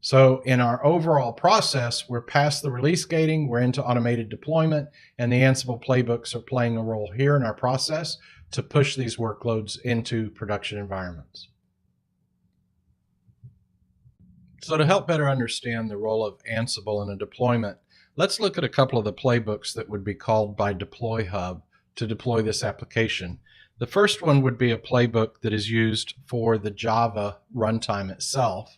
So in our overall process, we're past the release gating, we're into automated deployment, and the Ansible playbooks are playing a role here in our process to push these workloads into production environments. So to help better understand the role of Ansible in a deployment, let's look at a couple of the playbooks that would be called by Deploy Hub to deploy this application. The first one would be a playbook that is used for the Java runtime itself.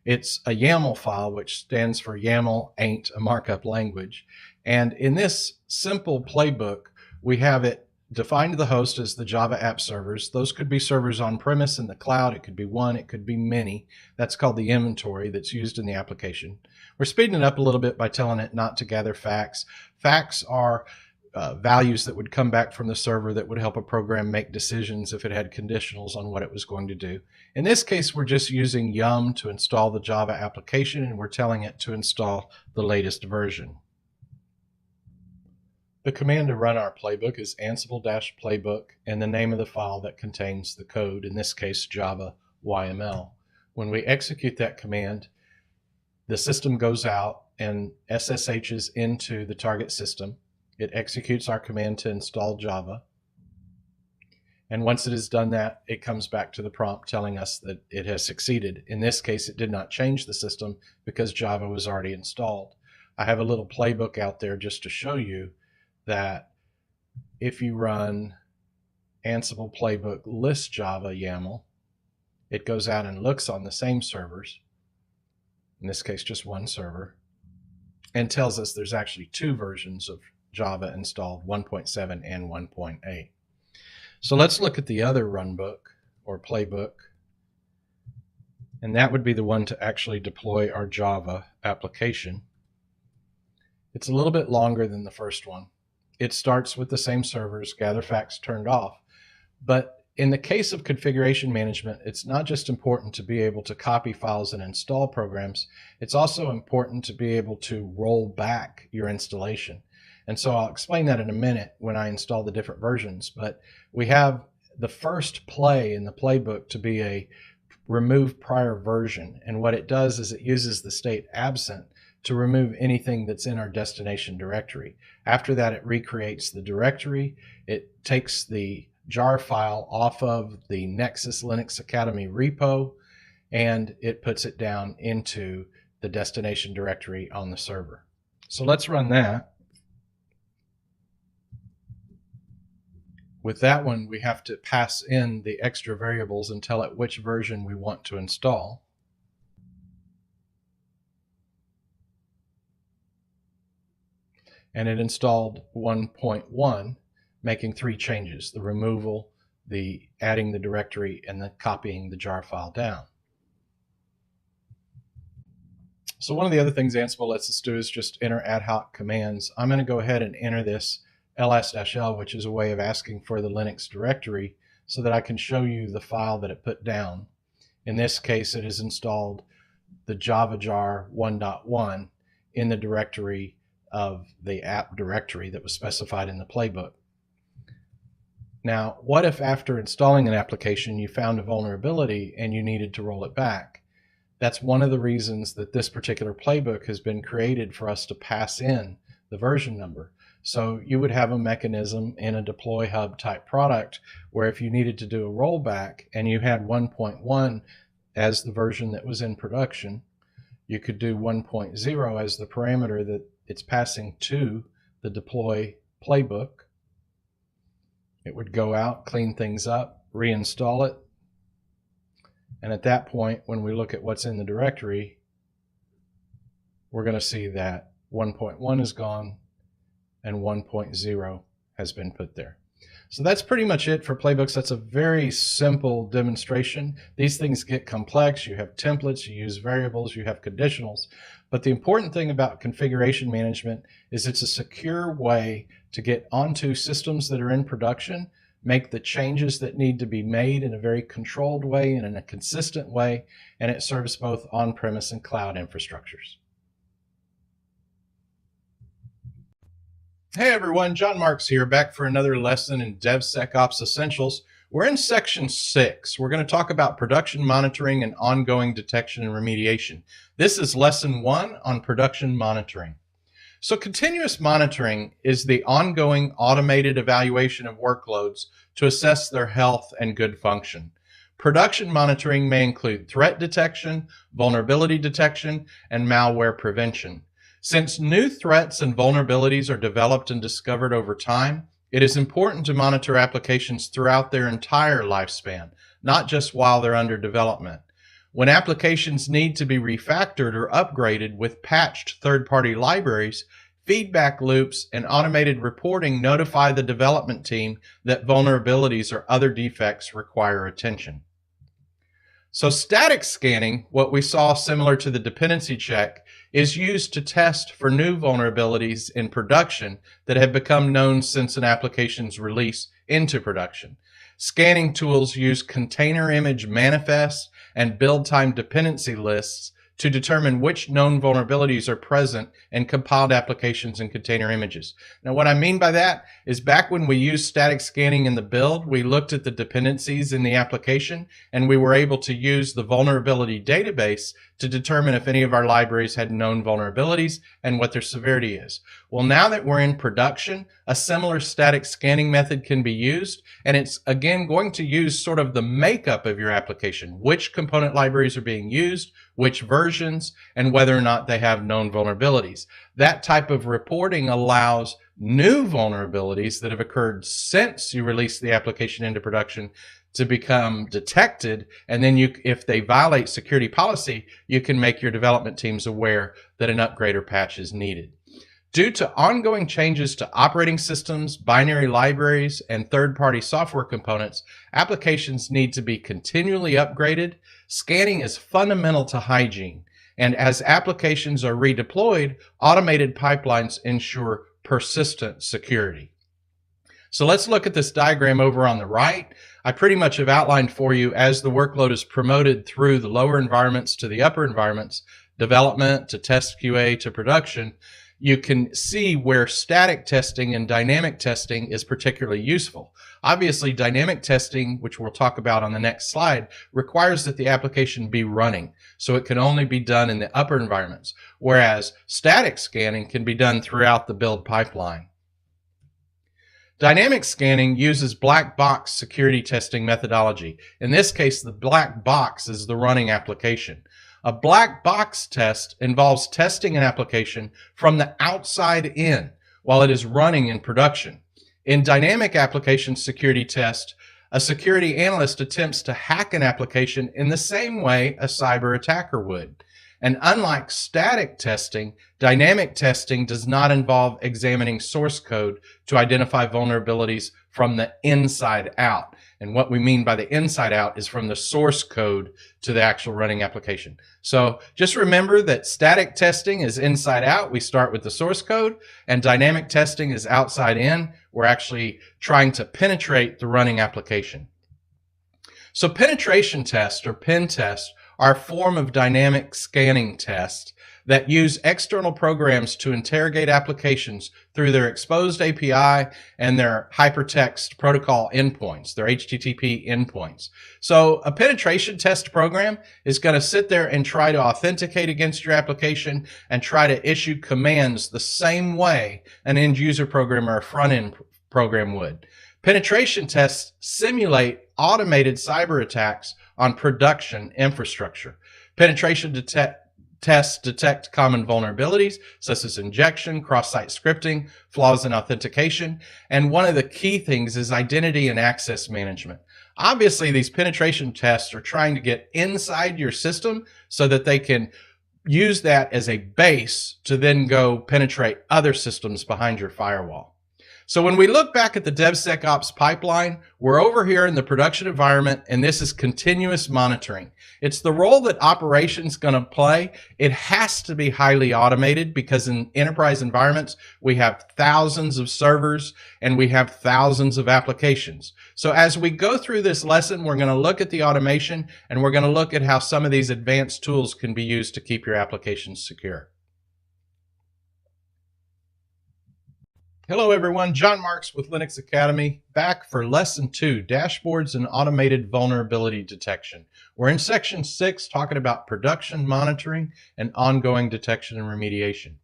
It's a YAML file, which stands for YAML ain't a markup language. And in this simple playbook, we have it defined the host as the Java app servers. Those could be servers on premise in the cloud. It could be one, it could be many. That's called the inventory that's used in the application. We're speeding it up a little bit by telling it not to gather facts. Facts are values that would come back from the server that would help a program make decisions if it had conditionals on what it was going to do. In this case, we're just using yum to install the Java application, and we're telling it to install the latest version. The command to run our playbook is ansible-playbook and the name of the file that contains the code, in this case Java YML. When we execute that command, the system goes out and SSHs into the target system. It executes our command to install Java. And once it has done that, it comes back to the prompt telling us that it has succeeded. In this case, it did not change the system because Java was already installed. I have a little playbook out there just to show you that if you run Ansible playbook list Java YAML, it goes out and looks on the same servers, in this case just one server, and tells us there's actually two versions of Java installed, 1.7 and 1.8. So let's look at the other runbook or playbook, and that would be the one to actually deploy our Java application. It's a little bit longer than the first one. It starts with the same servers, gather facts turned off, but in the case of configuration management, it's not just important to be able to copy files and install programs, it's also important to be able to roll back your installation. And so I'll explain that in a minute when I install the different versions, but we have the first play in the playbook to be a remove prior version. And what it does is it uses the state absent to remove anything that's in our destination directory. After that, it recreates the directory. It takes the jar file off of the Nexus Linux Academy repo, and it puts it down into the destination directory on the server. So let's run that. With that one, we have to pass in the extra variables and tell it which version we want to install. And it installed 1.1, making 3 changes: the removal, the adding the directory, and the copying the jar file down. So one of the other things Ansible lets us do is just enter ad hoc commands. I'm going to go ahead and enter this ls-l, which is a way of asking for the Linux directory so that I can show you the file that it put down. In this case, it has installed the Java jar 1.1 in the directory of the app directory that was specified in the playbook. Now, what if after installing an application you found a vulnerability and you needed to roll it back? That's one of the reasons that this particular playbook has been created for us to pass in the version number. So you would have a mechanism in a deploy hub type product where if you needed to do a rollback and you had 1.1 as the version that was in production, you could do 1.0 as the parameter that it's passing to the deploy playbook. It would go out, clean things up, reinstall it. And at that point, when we look at what's in the directory, we're going to see that 1.1 is gone and 1.0 has been put there. So that's pretty much it for playbooks. That's a very simple demonstration. These things get complex. You have templates, you use variables, you have conditionals. But the important thing about configuration management is it's a secure way to get onto systems that are in production, make the changes that need to be made in a very controlled way and in a consistent way, and it serves both on-premise and cloud infrastructures. Hey everyone, John Marks here, back for another lesson in DevSecOps Essentials. We're in section 6. We're going to talk about production monitoring and ongoing detection and remediation. This is lesson 1 on production monitoring. So continuous monitoring is the ongoing automated evaluation of workloads to assess their health and good function. Production monitoring may include threat detection, vulnerability detection, and malware prevention. Since new threats and vulnerabilities are developed and discovered over time, it is important to monitor applications throughout their entire lifespan, not just while they're under development. When applications need to be refactored or upgraded with patched third-party libraries, feedback loops and automated reporting notify the development team that vulnerabilities or other defects require attention. So static scanning, what we saw similar to the dependency check, is used to test for new vulnerabilities in production that have become known since an application's release into production. Scanning tools use container image manifests and build time dependency lists to determine which known vulnerabilities are present in compiled applications and container images. Now, what I mean by that, is back when we used static scanning in the build, we looked at the dependencies in the application, and we were able to use the vulnerability database to determine if any of our libraries had known vulnerabilities and what their severity is. Well, now that we're in production, a similar static scanning method can be used, and it's again going to use sort of the makeup of your application, which component libraries are being used, which versions, and whether or not they have known vulnerabilities. That type of reporting allows new vulnerabilities that have occurred since you released the application into production to become detected, and then if they violate security policy, you can make your development teams aware that an upgrade or patch is needed. Due to ongoing changes to operating systems, binary libraries, and third-party software components, applications need to be continually upgraded. Scanning is fundamental to hygiene, and as applications are redeployed, automated pipelines ensure persistent security. So let's look at this diagram over on the right. I pretty much have outlined for you as the workload is promoted through the lower environments to the upper environments, development to test QA to production. You can see where static testing and dynamic testing is particularly useful. Obviously, dynamic testing, which we'll talk about on the next slide, requires that the application be running, so it can only be done in the upper environments, whereas static scanning can be done throughout the build pipeline. Dynamic scanning uses black box security testing methodology. In this case, the black box is the running application. A black box test involves testing an application from the outside in while it is running in production. In dynamic application security test, a security analyst attempts to hack an application in the same way a cyber attacker would. And unlike static testing, dynamic testing does not involve examining source code to identify vulnerabilities from the inside out. And what we mean by the inside out is from the source code to the actual running application. So just remember that static testing is inside out. We start with the source code, and dynamic testing is outside in. We're actually trying to penetrate the running application. So penetration tests, or pen tests, are a form of dynamic scanning tests that use external programs to interrogate applications through their exposed API and their hypertext protocol endpoints, their HTTP endpoints. So a penetration test program is going to sit there and try to authenticate against your application and try to issue commands the same way an end user program or a front end program would. Penetration tests simulate automated cyber attacks on production infrastructure. Penetration tests detect common vulnerabilities such as injection, cross-site scripting, flaws in authentication, and one of the key things is identity and access management. Obviously, these penetration tests are trying to get inside your system so that they can use that as a base to then go penetrate other systems behind your firewall. So when we look back at the DevSecOps pipeline, we're over here in the production environment, and this is continuous monitoring. It's the role that operations going to play. It has to be highly automated because in enterprise environments, we have thousands of servers and we have thousands of applications. So as we go through this lesson, we're going to look at the automation, and we're going to look at how some of these advanced tools can be used to keep your applications secure. Hello everyone, John Marks with Linux Academy, back for Lesson 2, Dashboards and Automated Vulnerability Detection. We're in Section 6 talking about production monitoring and ongoing detection and remediation.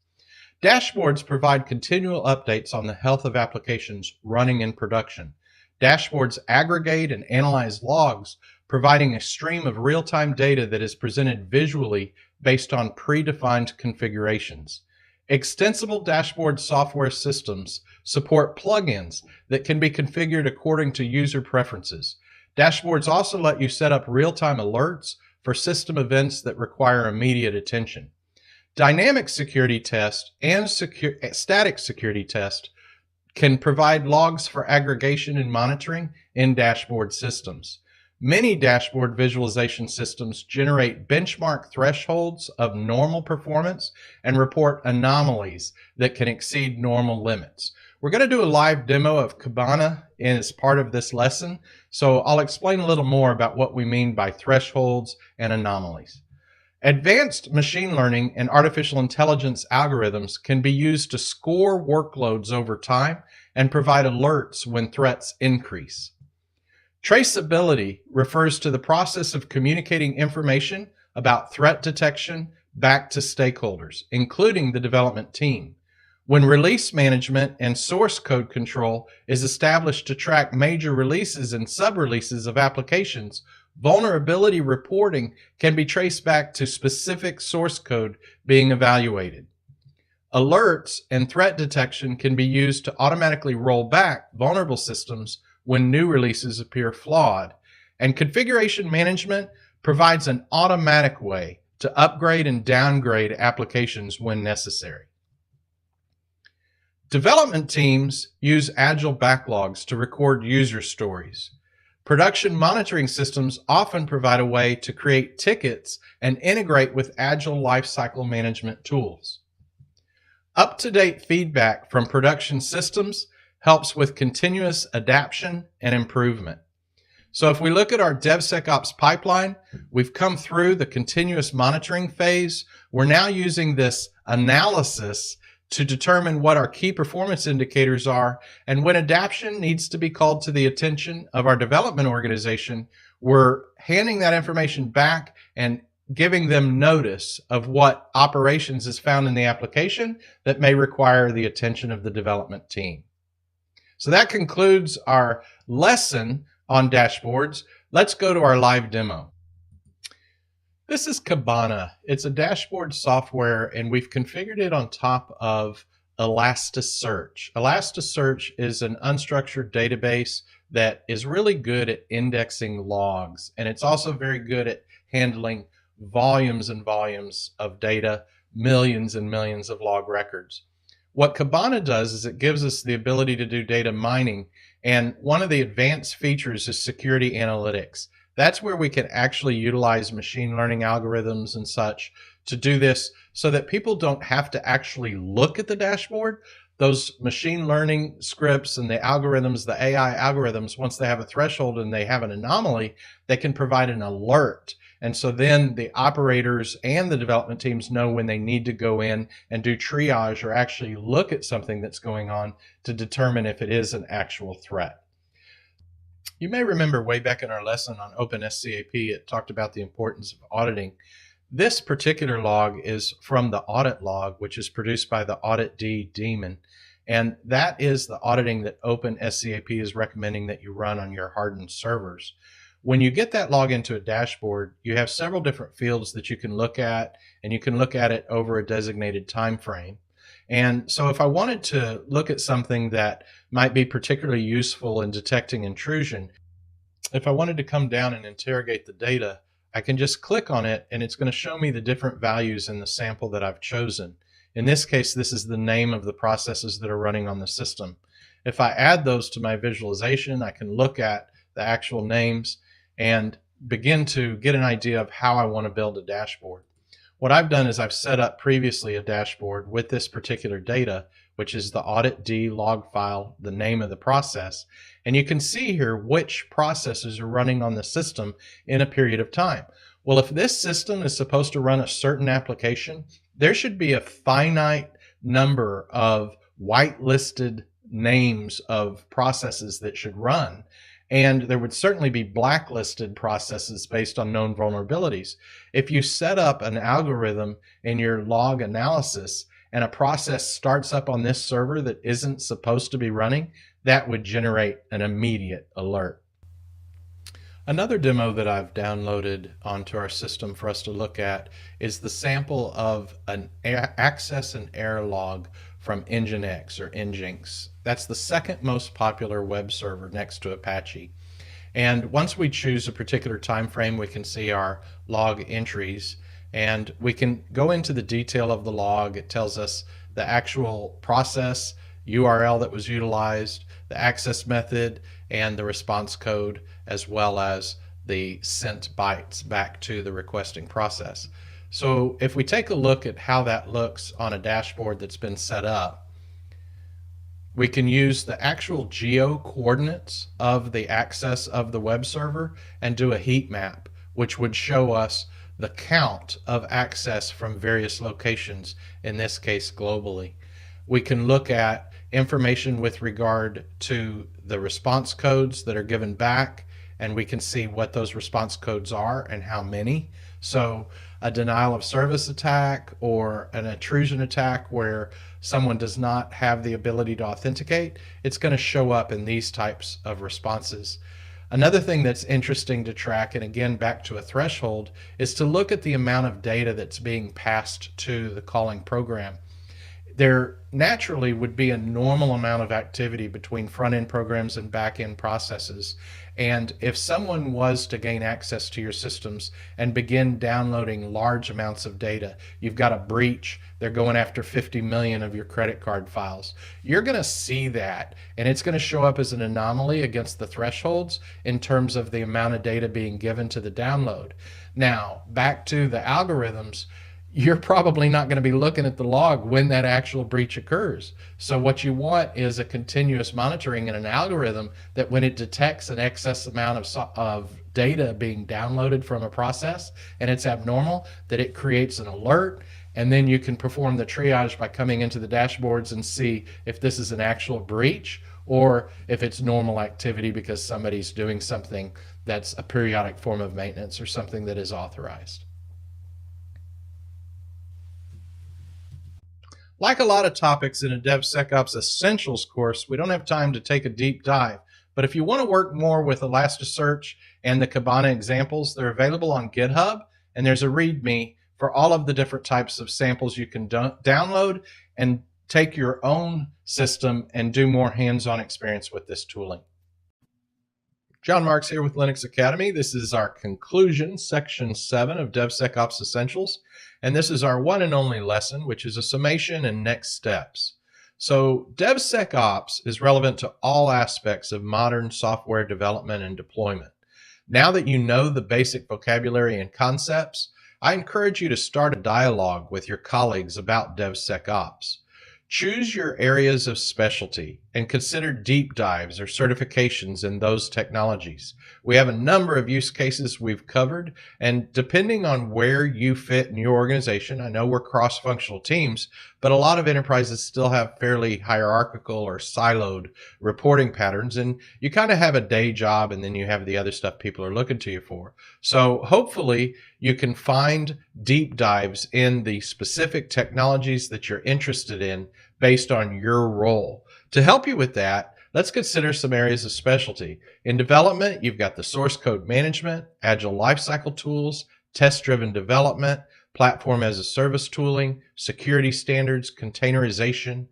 Dashboards provide continual updates on the health of applications running in production. Dashboards aggregate and analyze logs, providing a stream of real-time data that is presented visually based on predefined configurations. Extensible dashboard software systems support plugins that can be configured according to user preferences. Dashboards also let you set up real-time alerts for system events that require immediate attention. Dynamic security test and static security test can provide logs for aggregation and monitoring in dashboard systems. Many dashboard visualization systems generate benchmark thresholds of normal performance and report anomalies that can exceed normal limits. We're going to do a live demo of Kibana as part of this lesson, so I'll explain a little more about what we mean by thresholds and anomalies. Advanced machine learning and artificial intelligence algorithms can be used to score workloads over time and provide alerts when threats increase. Traceability refers to the process of communicating information about threat detection back to stakeholders, including the development team. When release management and source code control is established to track major releases and sub-releases of applications, vulnerability reporting can be traced back to specific source code being evaluated. Alerts and threat detection can be used to automatically roll back vulnerable systems when new releases appear flawed. And configuration management provides an automatic way to upgrade and downgrade applications when necessary. Development teams use agile backlogs to record user stories. Production monitoring systems often provide a way to create tickets and integrate with agile lifecycle management tools. Up-to-date feedback from production systems helps with continuous adaptation and improvement. So if we look at our DevSecOps pipeline, we've come through the continuous monitoring phase. We're now using this analysis to determine what our key performance indicators are. And when adaptation needs to be called to the attention of our development organization, we're handing that information back and giving them notice of what operations is found in the application that may require the attention of the development team. So that concludes our lesson on dashboards. Let's go to our live demo. This is Kibana. It's a dashboard software, and we've configured it on top of Elasticsearch. Elasticsearch is an unstructured database that is really good at indexing logs, and it's also very good at handling volumes and volumes of data, millions and millions of log records. What Kibana does is it gives us the ability to do data mining, and one of the advanced features is security analytics. That's where we can actually utilize machine learning algorithms and such to do this so that people don't have to actually look at the dashboard. Those machine learning scripts and the algorithms, the AI algorithms, once they have a threshold and they have an anomaly, they can provide an alert. And so then the operators and the development teams know when they need to go in and do triage or actually look at something that's going on to determine if it is an actual threat. You may remember way back in our lesson on OpenSCAP, it talked about the importance of auditing. This particular log is from the audit log, which is produced by the audit D daemon. And that is the auditing that OpenSCAP is recommending that you run on your hardened servers. When you get that log into a dashboard, you have several different fields that you can look at, and you can look at it over a designated time frame. And so if I wanted to look at something that might be particularly useful in detecting intrusion, if I wanted to come down and interrogate the data, I can just click on it and it's going to show me the different values in the sample that I've chosen. In this case, this is the name of the processes that are running on the system. If I add those to my visualization, I can look at the actual names and begin to get an idea of how I want to build a dashboard. What I've done is I've set up previously a dashboard with this particular data, which is the audit D log file, the name of the process. And you can see here which processes are running on the system in a period of time. Well, if this system is supposed to run a certain application, there should be a finite number of whitelisted names of processes that should run. And there would certainly be blacklisted processes based on known vulnerabilities. If you set up an algorithm in your log analysis and a process starts up on this server that isn't supposed to be running, that would generate an immediate alert. Another demo that I've downloaded onto our system for us to look at is the sample of an access and error log from Nginx or Nginx. That's the second most popular web server next to Apache. And once we choose a particular time frame, we can see our log entries and we can go into the detail of the log. It tells us the actual process, URL that was utilized, the access method, and the response code, as well as the sent bytes back to the requesting process. So if we take a look at how that looks on a dashboard that's been set up, we can use the actual geo coordinates of the access of the web server and do a heat map, which would show us the count of access from various locations, in this case globally. We can look at information with regard to the response codes that are given back, and we can see what those response codes are and how many. So a denial of service attack or an intrusion attack where someone does not have the ability to authenticate, it's going to show up in these types of responses. Another thing that's interesting to track, and again back to a threshold, is to look at the amount of data that's being passed to the calling program. There naturally would be a normal amount of activity between front-end programs and back-end processes. And if someone was to gain access to your systems and begin downloading large amounts of data, you've got a breach, they're going after 50 million of your credit card files, you're going to see that, and it's going to show up as an anomaly against the thresholds in terms of the amount of data being given to the download. Now, back to the algorithms, you're probably not going to be looking at the log when that actual breach occurs. So what you want is a continuous monitoring and an algorithm that when it detects an excess amount of data being downloaded from a process and it's abnormal, that it creates an alert, and then you can perform the triage by coming into the dashboards and see if this is an actual breach or if it's normal activity because somebody's doing something that's a periodic form of maintenance or something that is authorized. Like a lot of topics in a DevSecOps Essentials course, we don't have time to take a deep dive. But if you want to work more with Elasticsearch and the Kibana examples, they're available on GitHub, and there's a README for all of the different types of samples you can download and take your own system and do more hands-on experience with this tooling. John Marks here with Linux Academy. This is our conclusion, section 7 of DevSecOps Essentials. And this is our one and only lesson, which is a summation and next steps. So DevSecOps is relevant to all aspects of modern software development and deployment. Now that you know the basic vocabulary and concepts, I encourage you to start a dialogue with your colleagues about DevSecOps. Choose your areas of specialty and consider deep dives or certifications in those technologies. We have a number of use cases we've covered, and depending on where you fit in your organization, I know we're cross-functional teams, but a lot of enterprises still have fairly hierarchical or siloed reporting patterns, and you kind of have a day job and then you have the other stuff people are looking to you for. So hopefully you can find deep dives in the specific technologies that you're interested in based on your role. To help you with that, let's consider some areas of specialty. In development, you've got the source code management, agile lifecycle tools, test-driven development, platform as a service tooling, security standards, containerization.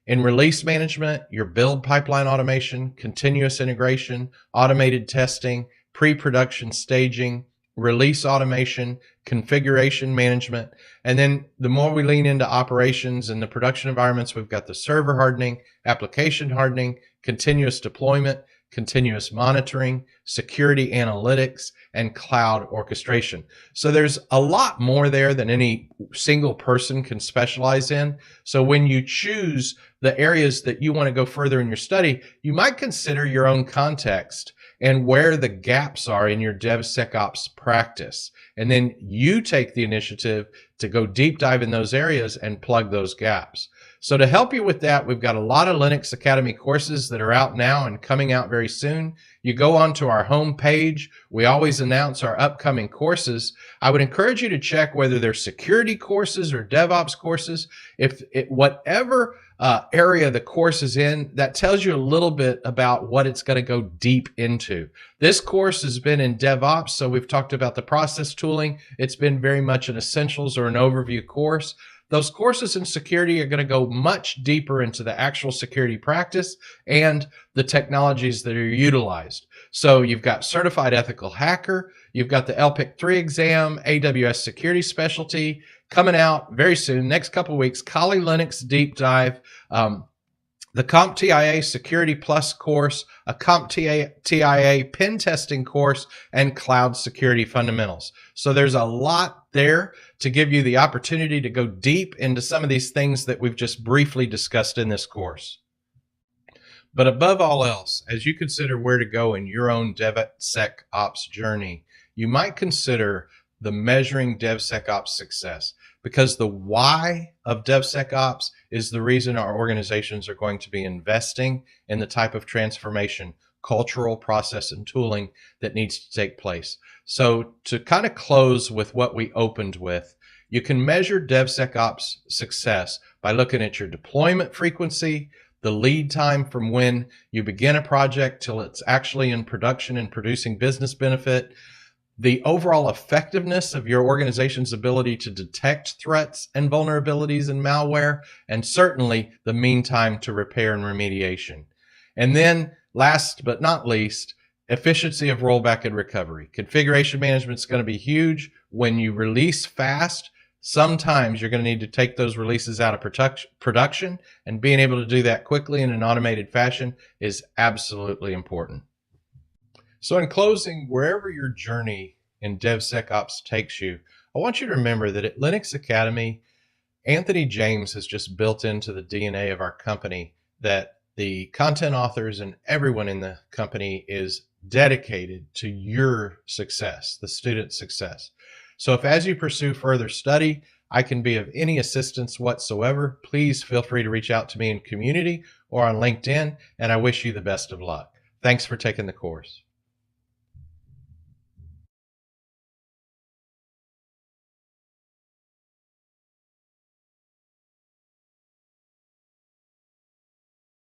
In release management, your build pipeline automation, continuous integration, automated testing, pre-production staging, release automation, configuration management. And then the more we lean into operations and the production environments, we've got the server hardening, application hardening, continuous deployment, continuous monitoring, security analytics, and cloud orchestration. So there's a lot more there than any single person can specialize in. So when you choose the areas that you want to go further in your study, you might consider your own context and where the gaps are in your DevSecOps practice. And then you take the initiative to go deep dive in those areas and plug those gaps. So to help you with that, we've got a lot of Linux Academy courses that are out now and coming out very soon. You go onto our home page. We always announce our upcoming courses. I would encourage you to check whether they're security courses or DevOps courses. Whatever area the course is in, that tells you a little bit about what it's going to go deep into. This course has been in DevOps, so we've talked about the process tooling. It's been very much an essentials or an overview course. Those courses in security are going to go much deeper into the actual security practice and the technologies that are utilized. So you've got Certified Ethical Hacker, you've got the LPIC 3 exam, AWS Security Specialty, coming out very soon, next couple of weeks, Kali Linux Deep Dive, the CompTIA Security Plus course, a CompTIA Pen Testing course, and Cloud Security Fundamentals. So there's a lot there to give you the opportunity to go deep into some of these things that we've just briefly discussed in this course. But above all else, as you consider where to go in your own DevSecOps journey, you might consider the measuring DevSecOps success, because the why of DevSecOps is the reason our organizations are going to be investing in the type of transformation, cultural, process, and tooling that needs to take place. So to kind of close with what we opened with, you can measure DevSecOps success by looking at your deployment frequency, the lead time from when you begin a project till it's actually in production and producing business benefit, the overall effectiveness of your organization's ability to detect threats and vulnerabilities and malware, and certainly the mean time to repair and remediation. And then last but not least, efficiency of rollback and recovery. Configuration management is going to be huge. When you release fast, sometimes you're going to need to take those releases out of production, and being able to do that quickly in an automated fashion is absolutely important. So in closing, wherever your journey in DevSecOps takes you, I want you to remember that at Linux Academy, Anthony James has just built into the DNA of our company that the content authors and everyone in the company is dedicated to your success, the student's success. So if as you pursue further study, I can be of any assistance whatsoever, please feel free to reach out to me in community or on LinkedIn, and I wish you the best of luck. Thanks for taking the course.